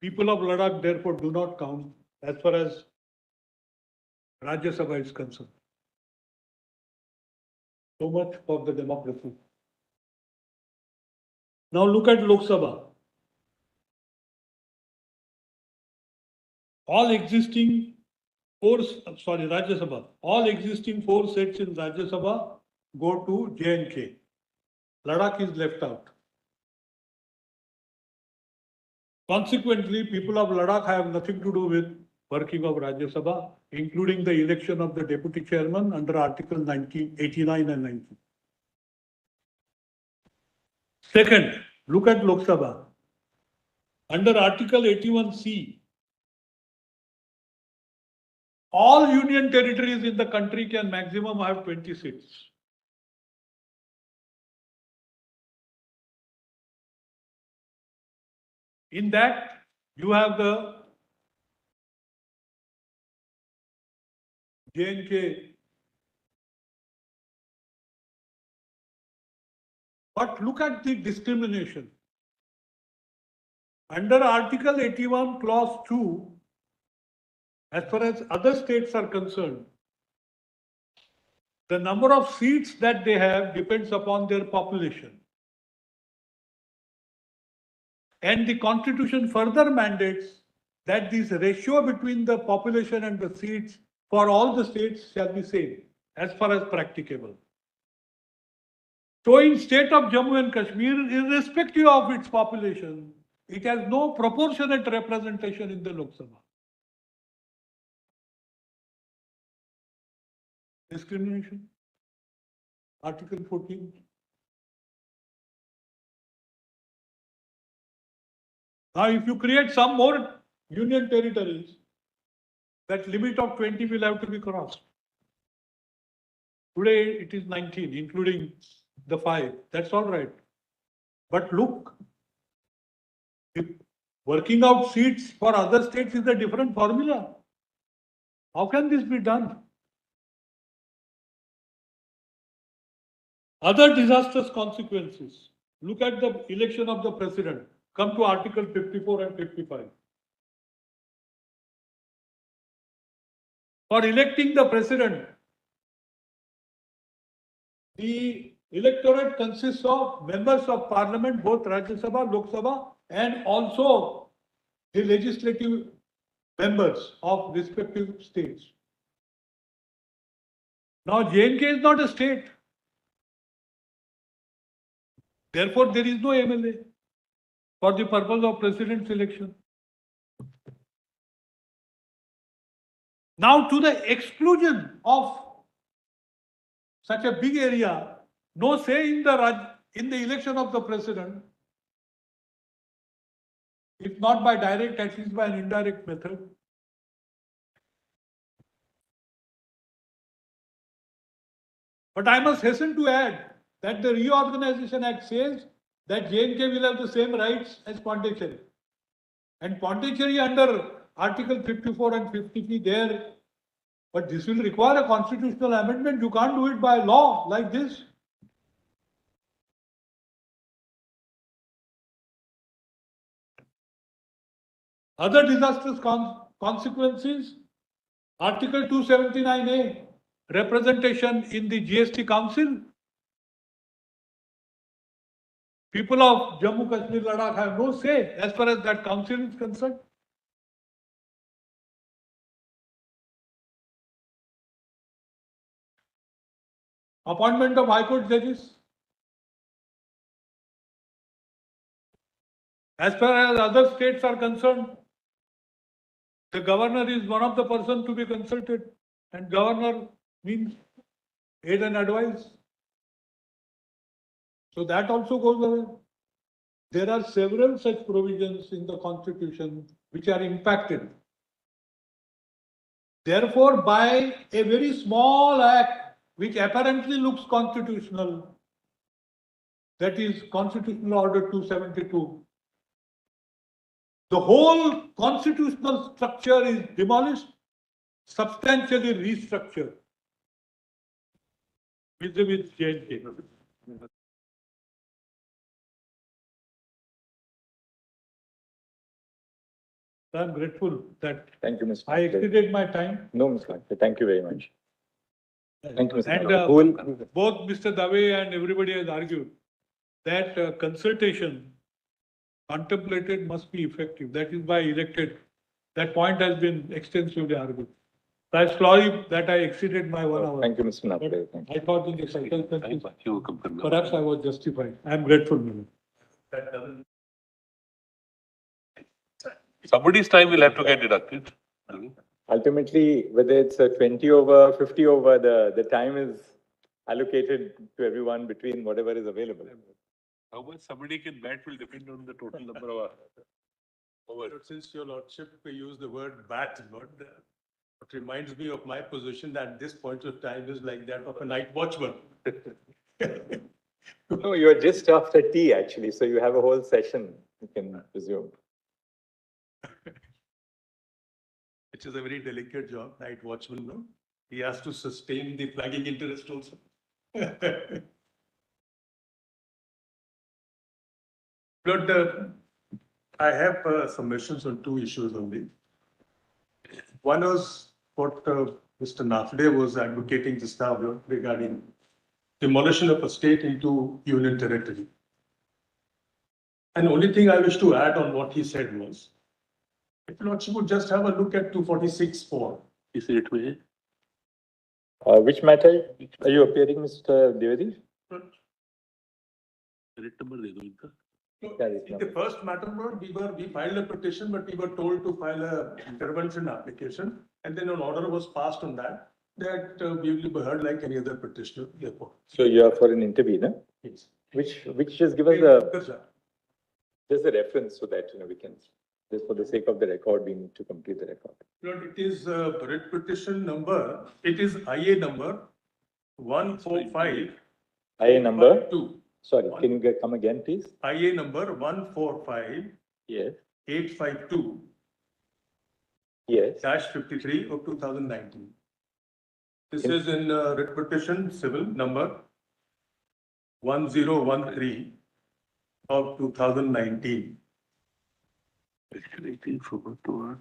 People of Ladakh therefore do not count as far as Rajya Sabha is concerned. So much for the democracy. Now look at Lok Sabha. All existing Rajya Sabha. All existing 4 seats in Rajya Sabha go to J&K. Ladakh is left out. Consequently, people of Ladakh have nothing to do with working of Rajya Sabha, including the election of the deputy chairman under Article 1989 and 90. Second, look at Lok Sabha. Under Article 81C, all union territories in the country can maximum have 20 seats. In that, you have the J&K. But look at the discrimination. Under Article 81, Clause 2, as far as other states are concerned, the number of seats that they have depends upon their population. And the Constitution further mandates that this ratio between the population and the seats for all the states shall be same, as far as practicable. So in state of Jammu and Kashmir, irrespective of its population, it has no proportionate representation in the Lok Sabha. Discrimination. Article 14. Now, if you create some more union territories, that limit of 20 will have to be crossed. Today, it is 19, including the 5. That's all right. But look, if working out seats for other states is a different formula. How can this be done? Other disastrous consequences. Look at the election of the president. Come to Article 54 and 55. For electing the president, the Electorate consists of members of parliament, both Rajya Sabha, Lok Sabha, and also the legislative members of respective states. Now, J&K is not a state. Therefore, there is no MLA for the purpose of president's election. Now, to the exclusion of such a big area, no say in the election of the president, if not by direct, at least by an indirect method. But I must hasten to add that the Reorganization Act says that J&K will have the same rights as Pondicherry. And Pondicherry under Article 54 and 53 there, but this will require a constitutional amendment. You can't do it by law like this. Other disastrous consequences, Article 279A, representation in the GST Council. People of Jammu Kashmir, Ladakh have no say as far as that council is concerned. Appointment of High Court judges. As far as other states are concerned, the governor is one of the persons to be consulted, and governor means aid and advice. So that also goes away. There are several such provisions in the constitution which are impacted. Therefore, by a very small act which apparently looks constitutional, that is Constitutional Order 272, the whole constitutional structure is demolished, substantially restructured with J&K. I'm grateful that Thank you, Mr. I Nakde. exceeded my time. No, Mr. Nakde. Thank you very much. Thank you, Mr. And Nakde. Who will- both Mr. Dave and everybody has argued that consultation contemplated must be effective. That is why elected. That point has been extensively argued. I'm sorry that I exceeded my 1 hour. Thank you, Mr. Nakde. Thank you. I thought in the circumstances, perhaps I was justified. I'm grateful. Madam. Somebody's time will have to get deducted. Ultimately, whether it's a 20 over, 50 over, the time is allocated to everyone between whatever is available. How much somebody can bet will depend on the total number of over. Since your lordship used the word bat, Lord, it reminds me of my position at this point of time is like that of a night watchman. No, you're just after tea, actually, so you have a whole session you can resume. Which is a very delicate job, night watchman, no? He has to sustain the flagging interest also. Lord, I have submissions on two issues only. One was what Mr. Nafde was advocating just now, Lord, regarding demolition of a state into union territory. And only thing I wish to add on what he said was, if Lordship would just have a look at 246(4). Is it way? Which matter are you appearing, Mr. Dwivedi? Correct number दे दो इनका. In the first matter, Lord, we filed a petition, but we were told to file a intervention application, and then an order was passed on that we will be heard like any other petitioner. Therefore, So you are for an intervener, yes. which just give us just a reference so that, we can, just for the sake of the record, we need to complete the record. Lord, it is writ petition number. It is IA number 145. IA number, 2. sorry, can you come again, please? IA number 145 Yes, 852 yes. -53 of 2019. This is in writ petition civil number 1013 of 2019. Actually, 18 forgot to add.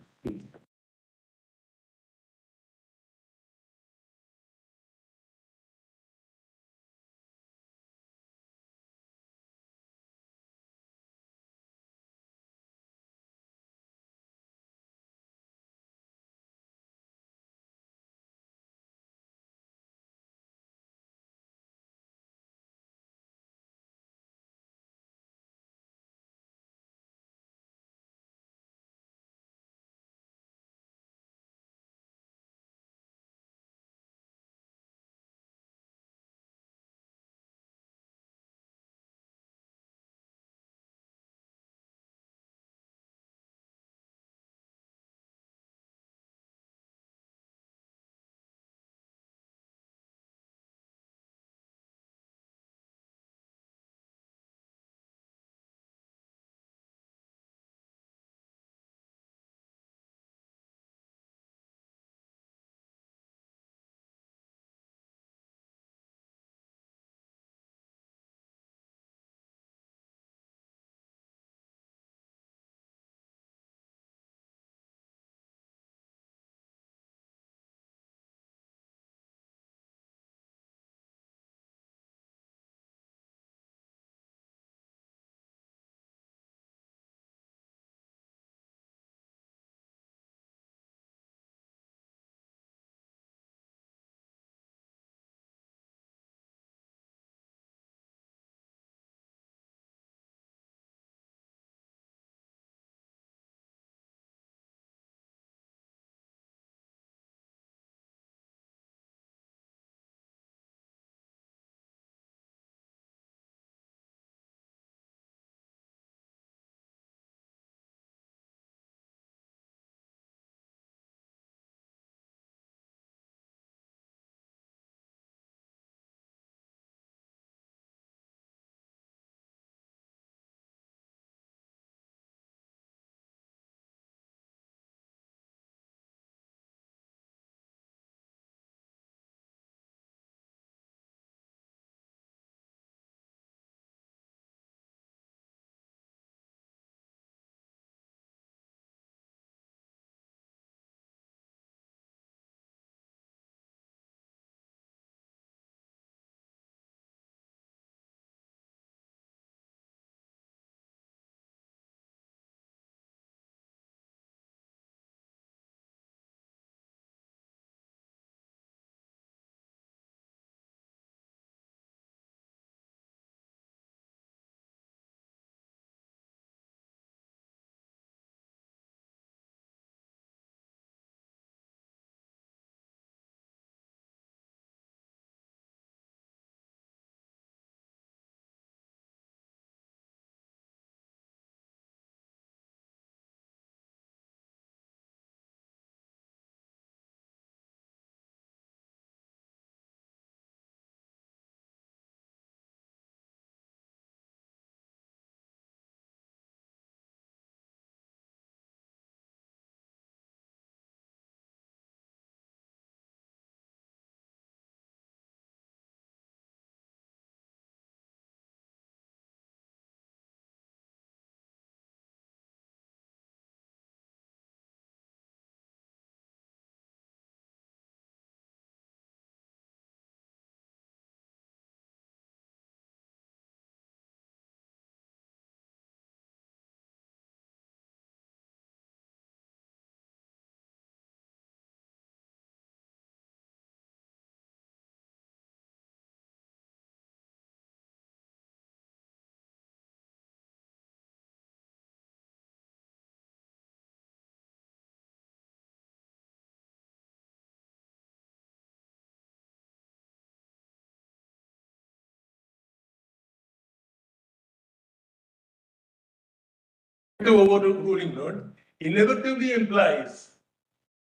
overruling note inevitably implies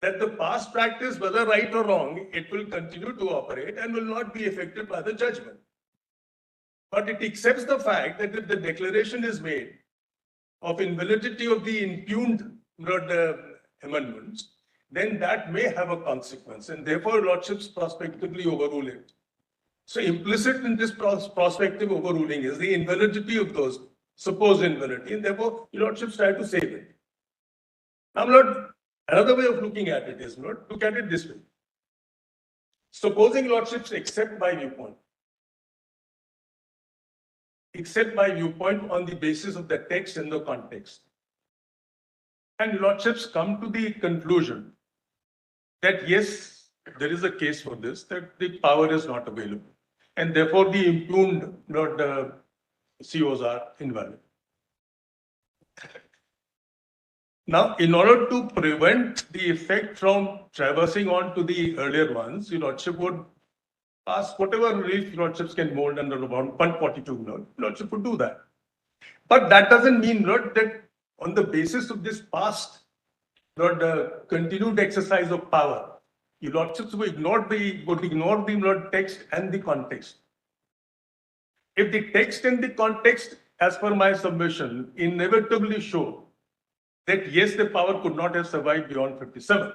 that the past practice, whether right or wrong, it will continue to operate and will not be affected by the judgment. But it accepts the fact that if the declaration is made of invalidity of the impugned amendments, then that may have a consequence, and therefore lordships prospectively overrule it. So implicit in this prospective overruling is the invalidity of those supposed invalidity, and therefore lordships try to save it. Now, another way of looking at it is look at it this way. Supposing lordships accept my viewpoint on the basis of the text and the context, and lordships come to the conclusion that yes, there is a case for this, that the power is not available, and therefore the impugned COs are invalid. Now, in order to prevent the effect from traversing on to the earlier ones, your lordship would ask whatever relief lordships can mold under about 142, lordship would do that. But that doesn't mean that on the basis of this past continued exercise of power, your lordships would ignore the text and the context. If the text and the context, as per my submission, inevitably show that yes, the power could not have survived beyond 57,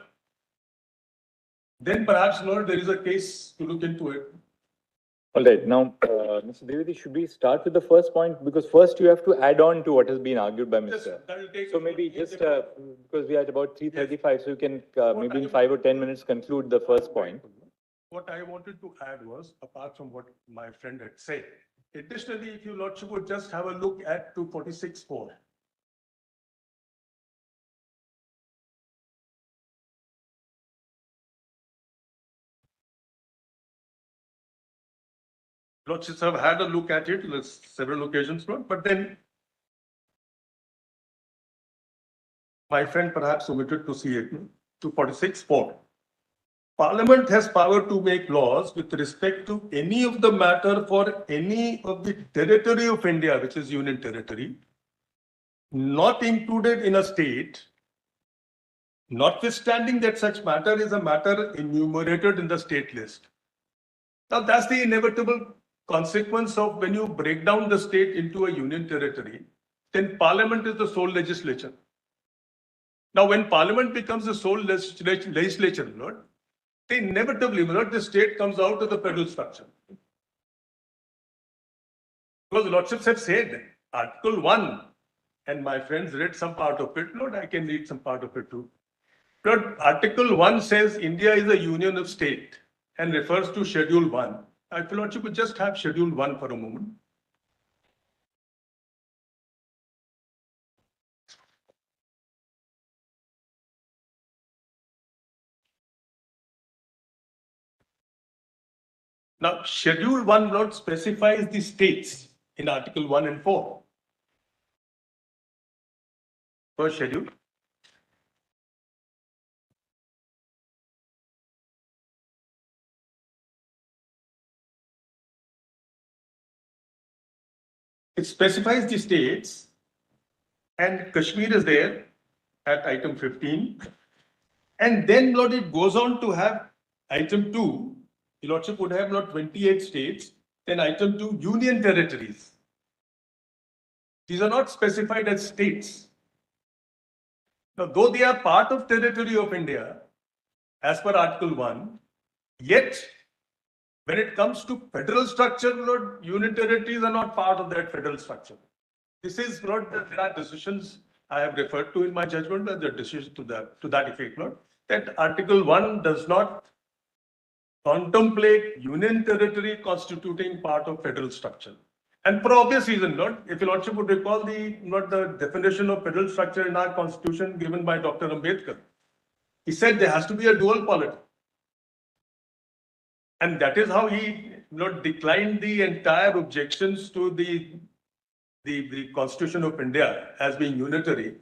then perhaps there is a case to look into it. All right, now, Mr. Devadi, should we start with the first point? Because first you have to add on to what has been argued by Mr. So maybe just because we are at about 3:35, so you can maybe in 5 or 10 minutes conclude the first point. What I wanted to add was, apart from what my friend had said, additionally, if your lordship would just have a look at 246(4). Lordships have had a look at it on several occasions, but then my friend perhaps omitted to see it. 246(4). Parliament has power to make laws with respect to any of the matter for any of the territory of India, which is union territory, not included in a state, notwithstanding that such matter is a matter enumerated in the state list. Now, that's the inevitable consequence of when you break down the state into a union territory, then Parliament is the sole legislature. Now, when Parliament becomes the sole legislature, inevitably, the state comes out of the federal structure. Because lordships have said, Article 1, and my friends read some part of it, I can read some part of it too. Article 1 says India is a union of state and refers to Schedule 1. I feel lordship would just have Schedule 1 for a moment. Now, Schedule 1 specifies the states in Article 1 and 4. First schedule. It specifies the states, and Kashmir is there at item 15. And then, it goes on to have item 2. The lordship would have 28 states, then item 2, union territories. These are not specified as states. Now, though they are part of territory of India, as per Article 1, yet when it comes to federal structure, union territories are not part of that federal structure. This is there are decisions I have referred to in my judgment, but the decision to that effect, that Article 1 does not contemplate union territory constituting part of federal structure. And for obvious reason, if your lordship would recall the definition of federal structure in our constitution given by Dr. Ambedkar, he said there has to be a dual polity. And that is how he declined the entire objections to the Constitution of India as being unitary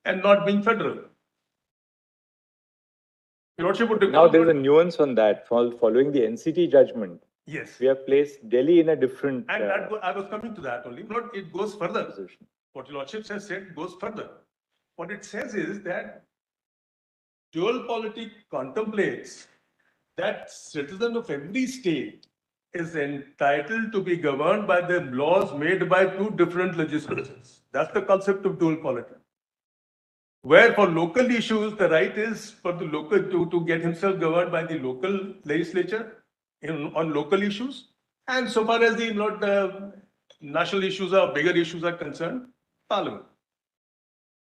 and not being federal. Now there is a nuance on that. Following the NCT judgment, yes, we have placed Delhi in a different. And I was coming to that only. It goes further. Position. What Your Lordship has said goes further. What it says is that dual polity contemplates that citizen of every state is entitled to be governed by the laws made by two different legislatures. That's the concept of dual polity. Where for local issues, the right is for the local to get himself governed by the local legislature on local issues. And so far as the national issues or bigger issues are concerned, Parliament.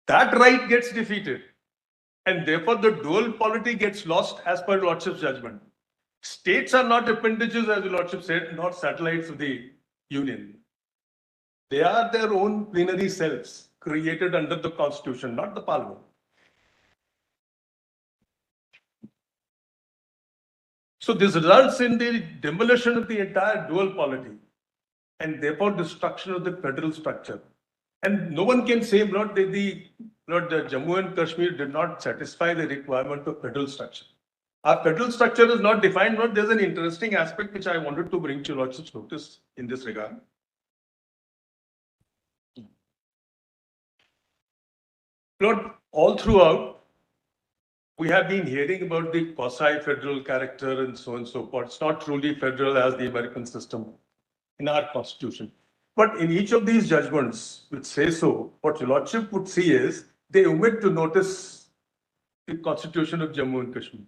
That right gets defeated. And therefore, the dual polity gets lost as per Lordship's judgment. States are not appendages, as the Lordship said, not satellites of the Union. They are their own plenary selves created under the Constitution, not the Parliament. So this results in the demolition of the entire dual polity and therefore destruction of the federal structure. And no one can say, Lord, the Jammu and Kashmir did not satisfy the requirement of federal structure. Our federal structure is not defined, but there's an interesting aspect which I wanted to bring to your Lordship's notice in this regard. Lord, all throughout, we have been hearing about the quasi-federal character and so on and so forth. It's not truly federal as the American system in our constitution. But in each of these judgments which say so, what your Lordship would see is they omit to notice the Constitution of Jammu and Kashmir.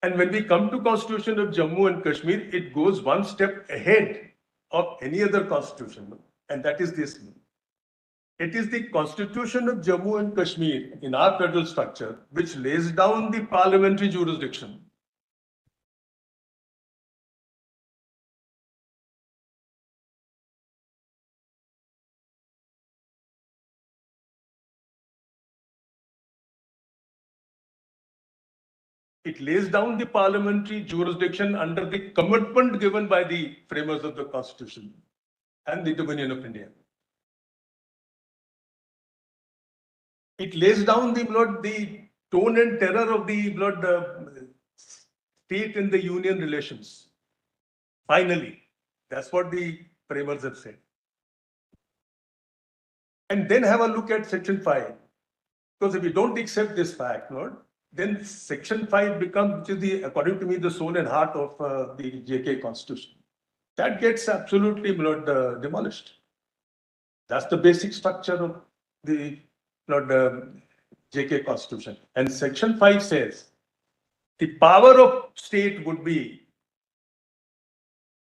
And when we come to Constitution of Jammu and Kashmir, it goes one step ahead of any other constitution, and that is this. It is the Constitution of Jammu and Kashmir in our federal structure which lays down the parliamentary jurisdiction. It lays down the parliamentary jurisdiction under the commitment given by the framers of the Constitution and the Dominion of India. It lays down the tone and terror of the state and the union relations. Finally, that's what the framers have said. And then have a look at Section 5. Because if you don't accept this fact, then Section 5 becomes, which is according to me, the soul and heart of the JK Constitution. That gets absolutely demolished. That's the basic structure of the JK Constitution. And Section 5 says the power of state would be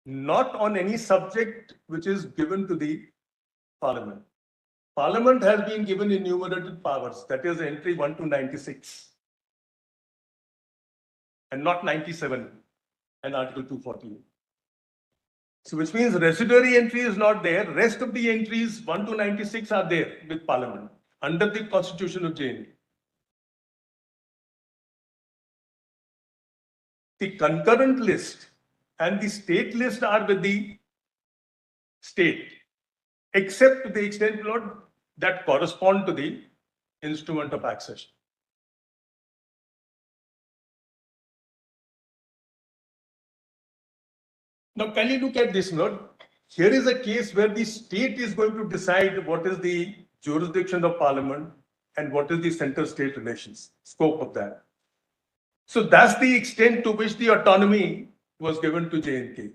not on any subject which is given to the Parliament. Parliament has been given enumerated powers, that is entry 1 to 96, and not 97 and Article 248. So which means residuary entry is not there. Rest of the entries 1 to 96 are there with Parliament under the Constitution of JNK. The concurrent list and the state list are with the state, except to the extent that correspond to the instrument of accession. Now, can you look at this note? Here is a case where the state is going to decide what is the jurisdiction of Parliament and what is the center-state relations, scope of that. So that's the extent to which the autonomy was given to JNK,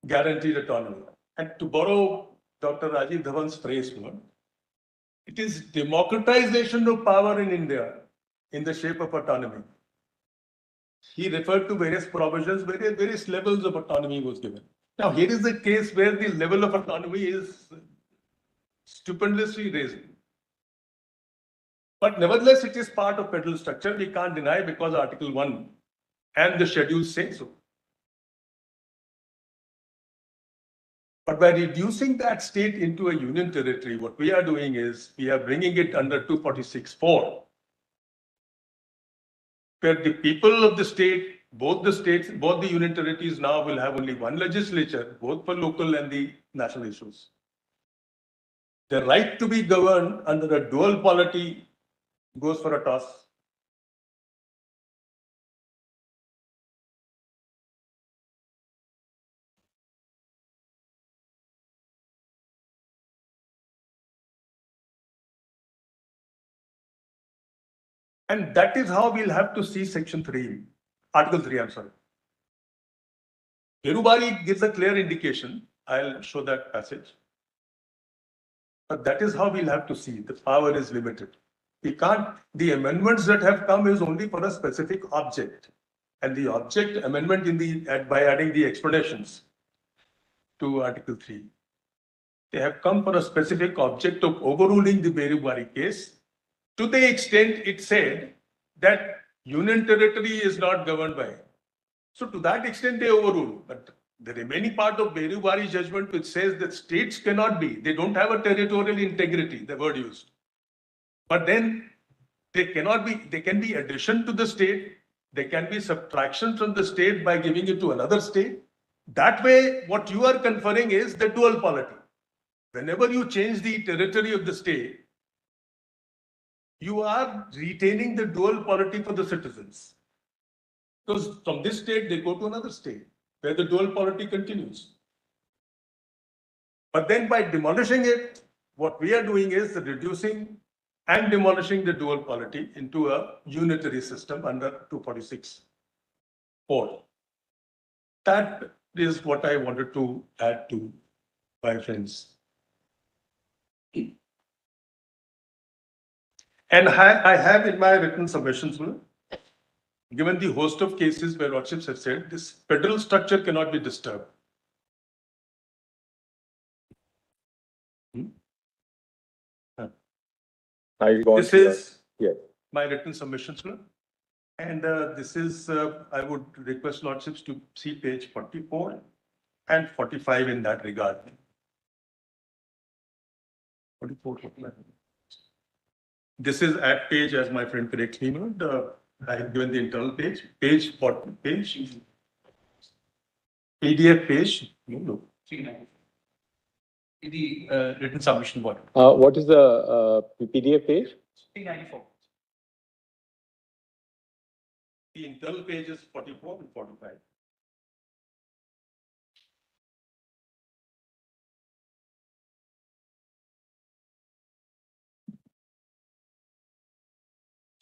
guaranteed autonomy. And to borrow Dr. Rajiv Dhawan's phrase, it is democratization of power in India in the shape of autonomy. He referred to various provisions, various levels of autonomy was given. Now, here is a case where the level of autonomy is stupendously raised. But nevertheless, it is part of federal structure. We can't deny because Article 1 and the schedules say so. But by reducing that state into a union territory, what we are doing is we are bringing it under 246(4), where the people of the state, both the union territories now will have only one legislature, both for local and the national issues. The right to be governed under a dual polity goes for a toss. And that is how we'll have to see section 3, article 3, I'm sorry. Berubari gives a clear indication. I'll show that passage. But that is how we'll have to see. The power is limited. We can't, the amendments that have come is only for a specific object. And the object amendment in the, by adding the explanations to article 3. They have come for a specific object of overruling the Berubari case, to the extent it said that union territory is not governed by. So to that extent they overrule. But the remaining part of Berubari judgment which says that states cannot be, they don't have a territorial integrity, the word used. But then they cannot be, they can be addition to the state, they can be subtraction from the state by giving it to another state. That way, what you are conferring is the dual polity. Whenever you change the territory of the state, you are retaining the dual polity for the citizens. Because from this state, they go to another state where the dual polity continues. But then by demolishing it, what we are doing is reducing and demolishing the dual polity into a unitary system under 246(4). That is what I wanted to add to my friends. And I have in my written submissions, given the host of cases where lordships have said this federal structure cannot be disturbed. This is my written submissions, and this is, I would request lordships to see page 44 and 45 in that regard. 44, 45. This is at page, as my friend corrects me, I have given the internal page, page 40, page, PDF page, no. The written submission what? What is the PDF page? 394. The internal page is 44 and 45.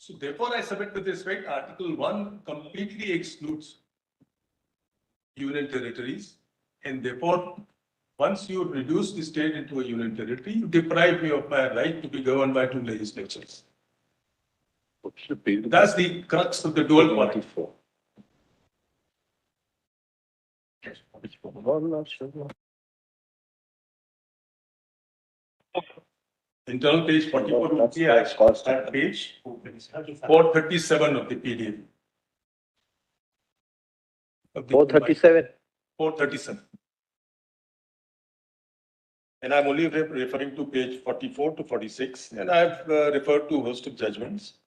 So therefore, I submit with respect, Article 1 completely excludes union territories, and therefore, once you reduce the state into a union territory, you deprive me of my right to be governed by two legislatures. That's the crux of the dual polity. Internal page 44 would be at page 437 of the PDF. 437. 437. And I'm only referring to page 44 to 46, and I've referred to a host of judgments,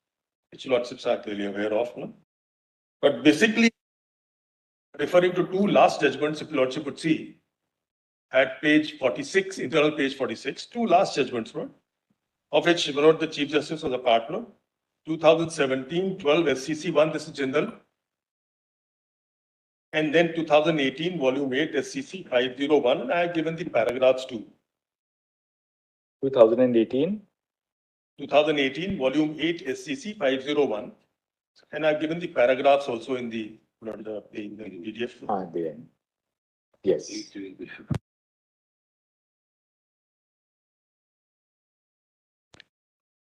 which lordships are clearly aware of. No? But basically, referring to two last judgments, if lordship would see, at page 46, internal page 46, two last judgments, no? Of which one of the Chief Justice was a partner, 2017, 12 SCC 1, this is general. And then 2018, volume 8, SCC 501, I have given the paragraphs too. 2018? 2018, volume 8, SCC 501. And I've given the paragraphs also in the PDF. There. Yes.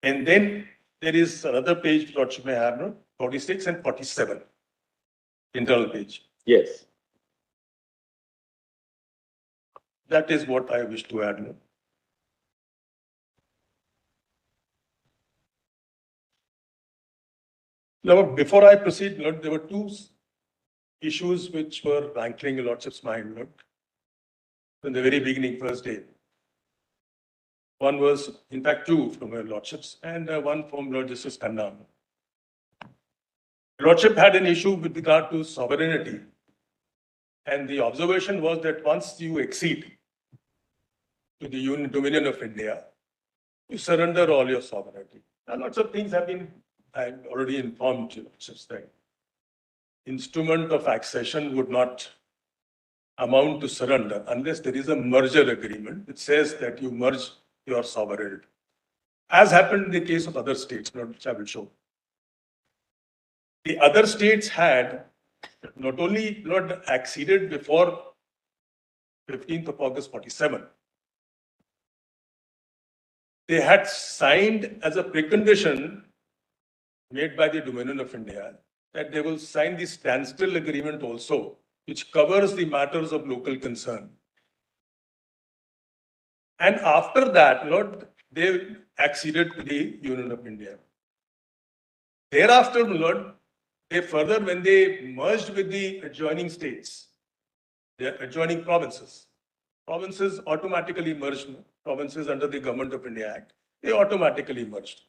And then there is another page, lordship may have, no? 46 and 47, internal page. Yes. That is what I wish to add. No? Now, before I proceed, Lord, there were two issues which were rankling in lordship's mind, Lord, from the very beginning, first day. One was, in fact, two from your lordships, and one from Lord Justice Khanna. Lordship had an issue with regard to sovereignty, and the observation was that once you accede to the dominion of India, you surrender all your sovereignty. Now, lots of things have been, I'm already informed you, just that instrument of accession would not amount to surrender unless there is a merger agreement which says that you merge your sovereignty, as happened in the case of other states, which I will show. The other states had not only not acceded before 15th of August 47, they had signed as a precondition made by the Dominion of India that they will sign the standstill agreement also, which covers the matters of local concern. And after that, Lord, they acceded to the Union of India. Thereafter, Lord, they further, when they merged with the adjoining states, the adjoining provinces, provinces automatically merged, provinces under the Government of India Act, they automatically merged.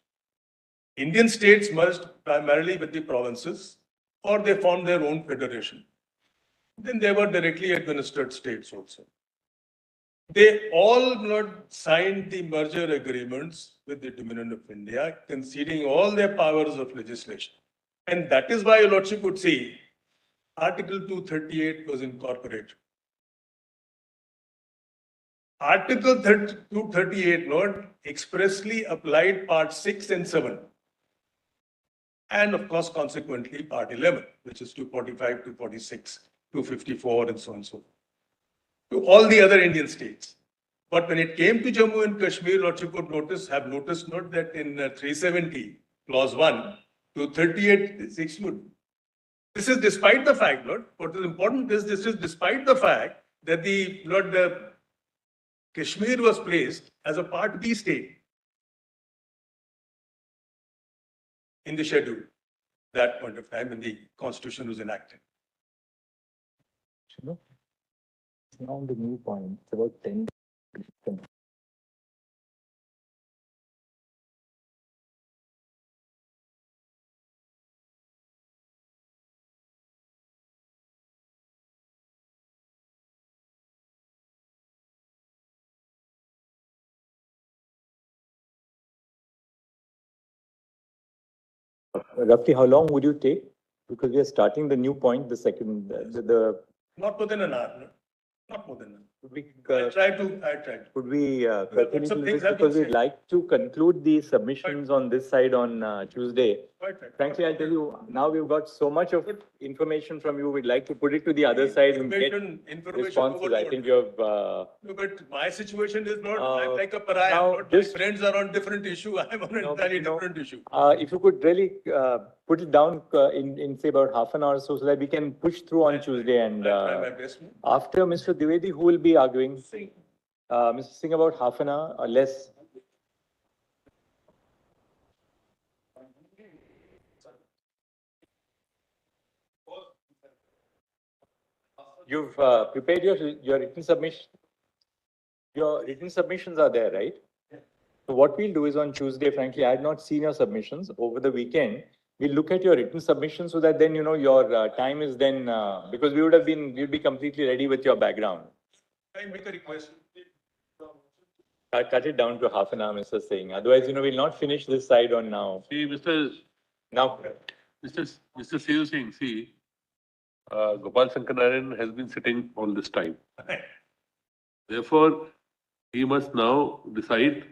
Indian states merged primarily with the provinces, or they formed their own federation. Then they were directly administered states also. They all not signed the merger agreements with the Dominion of India, conceding all their powers of legislation. And that is why, Your Lordship would see Article 238 was incorporated. Article 238, Lord, expressly applied Part 6 and 7. And of course, consequently, Part 11, which is 245, 246, 254, and so on and so forth, to all the other Indian states. But when it came to Jammu and Kashmir, Lordship would have noticed note that in 370, clause 1, to 38 is excluded. This is despite the fact, Lord, what is important is this is despite the fact that the Kashmir was placed as a Part B state in the schedule, that point of time when the constitution was enacted. Now the new point, it's about 10. Roughly, how long would you take? Because we are starting the new point, the second, Not more than an hour, no? Not more than an hour. Could we, I tried. could we, Lots of things have been because we'd said. like to conclude the submissions on this side on Tuesday. Quite right. Frankly, I'll tell you, now we've got so much of information from you, we'd like to put it to the other side and get Information responses. I overload. think you've, No, but my situation is not, I'm like a pariah. now Not my just- friends are on different issue. I'm on an entirely different issue. if you could really put it down in say about half an hour or so, so that we can push through on Tuesday and I'll try my best. after Mr. Dwivedi, who will be arguing? Mr. Singh, about half an hour or less. You've prepared your written submission. Your written submissions are there, right? So what we'll do is on Tuesday, frankly, I had not seen your submissions over the weekend. We'll look at your written submissions so that then, your time is then, because we'd be completely ready with your background. Can I make a request? Cut it down to half an hour, Mr. Singh. Otherwise, we'll not finish this side on now. See, Mr. Sedu Singh, see, Gopal Sankararayan has been sitting all this time. Therefore, he must now decide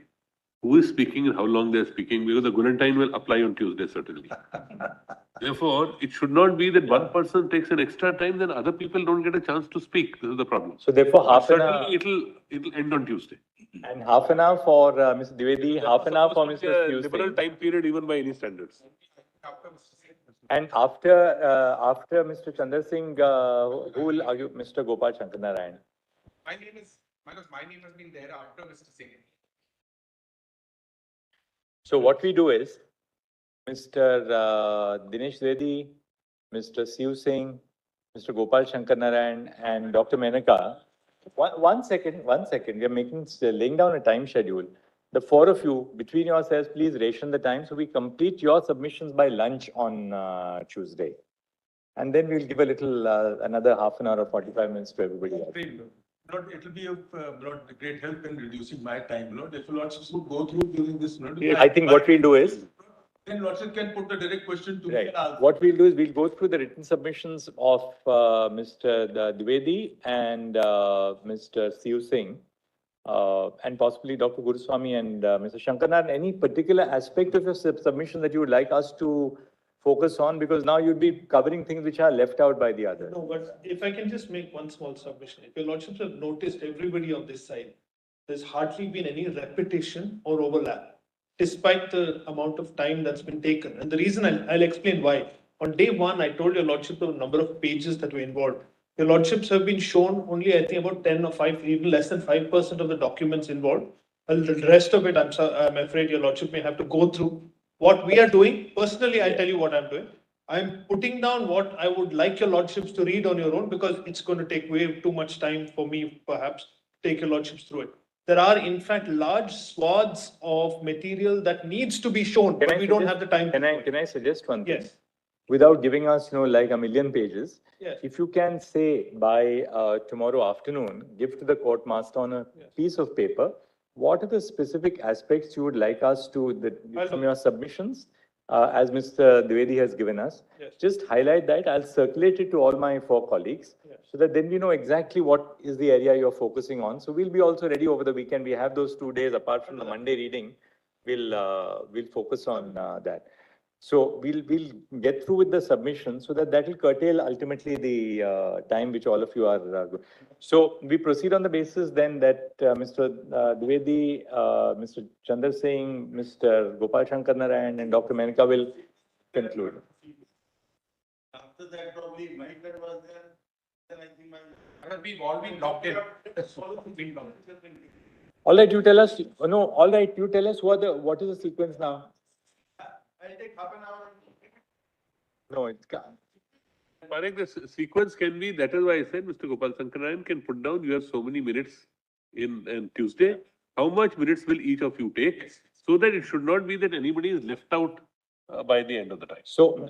who is speaking and how long they are speaking, because the Guarantine will apply on Tuesday, certainly. Therefore, it should not be that one person takes an extra time, then other people don't get a chance to speak. This is the problem. So therefore, half an hour. Certainly, it'll end on Tuesday. And half an hour for Mr. Dwivedi, half an hour for Supposed to Mr. be a Sedu liberal Singh. time period even by any standards. And after Mr. Chandra Singh, who will argue? Mr. Gopal Sankararayan. My name has been there after Mr. Singh. So what we do is, Mr. Dinesh Dwivedi, Mr. Sedu Singh, Mr. Gopal Sankararayan, and Dr. Menaka. One second. We are laying down a time schedule. The four of you, between yourselves, please ration the time so we complete your submissions by lunch on Tuesday. And then we'll give a little, another half an hour or 45 minutes to everybody else. Lord, it will be of great help in reducing my time, Lord. If Lord should go through during this, Lord. I think what we'll do is, Then Lordship can put the direct question to me. right, and I'll- what we'll do is we'll go through the written submissions of Mr. Dwivedi and Mr. Sedu Singh. And possibly Dr. Guruswamy and Mr. Shankaran, any particular aspect of your submission that you would like us to focus on, because now you'd be covering things which are left out by the others. No, but if I can just make one small submission, if your lordships have noticed, everybody on this side, there's hardly been any repetition or overlap, despite the amount of time that's been taken. And the reason I'll explain why. On day one, I told your lordship the number of pages that were involved. Your lordships have been shown only, I think, about 10 or 5, even less than 5% of the documents involved. And the rest of it, I'm afraid your lordship may have to go through. What we are doing, personally, I'll tell you what I'm doing. I'm putting down what I would like your lordships to read on your own, because it's going to take way too much time for me, perhaps, to take your lordships through it. There are, in fact, large swaths of material that needs to be shown, but we don't have the time. Can I suggest one thing? Yes. Without giving us, like a million pages, Yes. if you can say by tomorrow afternoon, give to the court master on a piece of paper, what are the specific aspects you would like us to, from your submissions, as Mr. Dwivedi has given us, Yes. just highlight that. I'll circulate it to all my 4 colleagues, Yes. so that then we know exactly what is the area you're focusing on. So we'll be also ready over the weekend. We have those 2 days apart from the Monday reading. We'll focus on that. So we'll get through with the submission, so that will curtail ultimately the time which all of you are. So we proceed on the basis then that Mr. Dwivedi, Mr. Chandra Singh, Mr. Gopal Shankar Narayan and Dr. Menka will conclude. After that, probably my turn was there, then I think we've all been locked in. All right, you tell us. No, all right, you tell us what is the sequence now? I'll take half an hour. No, it's. Parag, the sequence can be, that is why I said Mr. Gopal Sankarayan can put down, you have so many minutes in Tuesday. How much minutes will each of you take? So that it should not be that anybody is left out by the end of the time. So,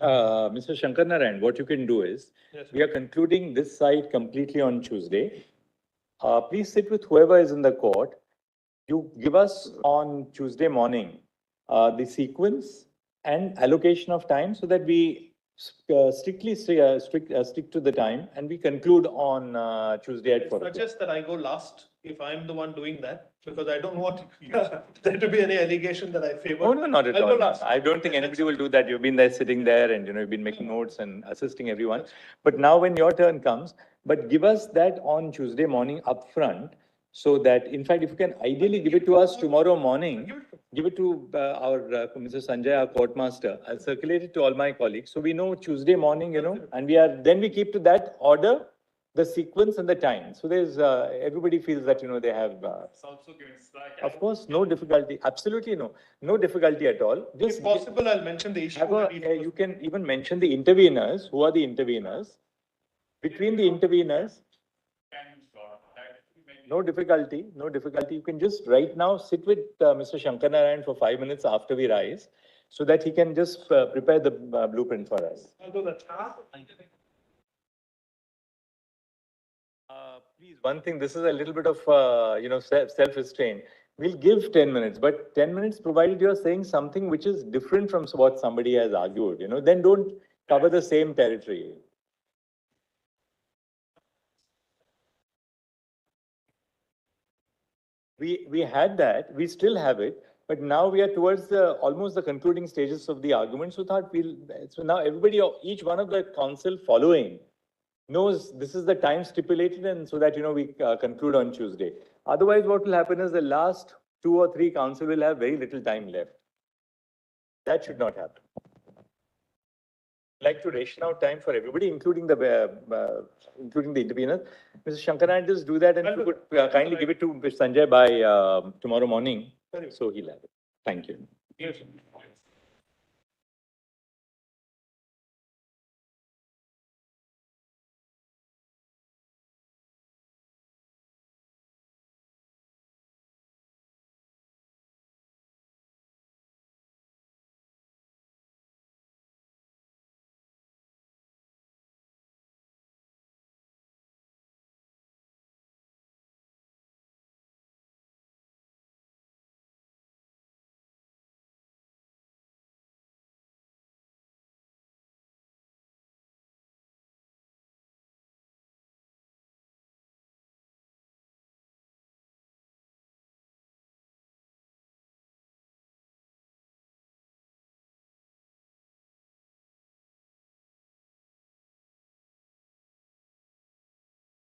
Mr. Shankar Narayan, what you can do is, Yes, we are concluding this side completely on Tuesday. Please sit with whoever is in the court. You give us on Tuesday morning the sequence and allocation of time, so that we strictly stick to the time, and we conclude on Tuesday at 4 o'clock. suggest that I go last if I'm the one doing that, because I don't want there to be any allegation that I favor. Oh, no, not at I'll go all. last. I don't think anybody will do that. You've been there sitting there and, you've been making notes and assisting everyone. But now when your turn comes, but give us that on Tuesday morning upfront, so that, in fact, if you can ideally give it to us tomorrow morning, give it to our Mr. Sanjay, our court master. I'll circulate it to all my colleagues. So we know Tuesday morning, and then we keep to that order, the sequence and the time. So there's, everybody feels that, they have, It's also given slack. of course, no difficulty. Absolutely no difficulty at all. Just If possible, I'll mention the issue. you can even mention the interveners. Who are the interveners? Between the interveners, no difficulty. You can just right now sit with Mr. Shankar Narayan for 5 minutes after we rise, so that he can just prepare the blueprint for us. I'll do that. Please, one thing, this is a little bit of, self-restraint. We'll give 10 minutes, but 10 minutes provided you're saying something which is different from what somebody has argued, then don't cover the same territory. We had that, we still have it, but now we are towards almost the concluding stages of the argument. So now everybody, each one of the council following knows this is the time stipulated, and so that, we conclude on Tuesday. Otherwise, what will happen is the last 2 or 3 council will have very little time left. That should not happen. Like to ration out time for everybody, including the interveners. Mr. Shankaran, just do that, and if you could kindly give it to Mr. Sanjay by tomorrow morning, so he'll have it. Thank you. Yes.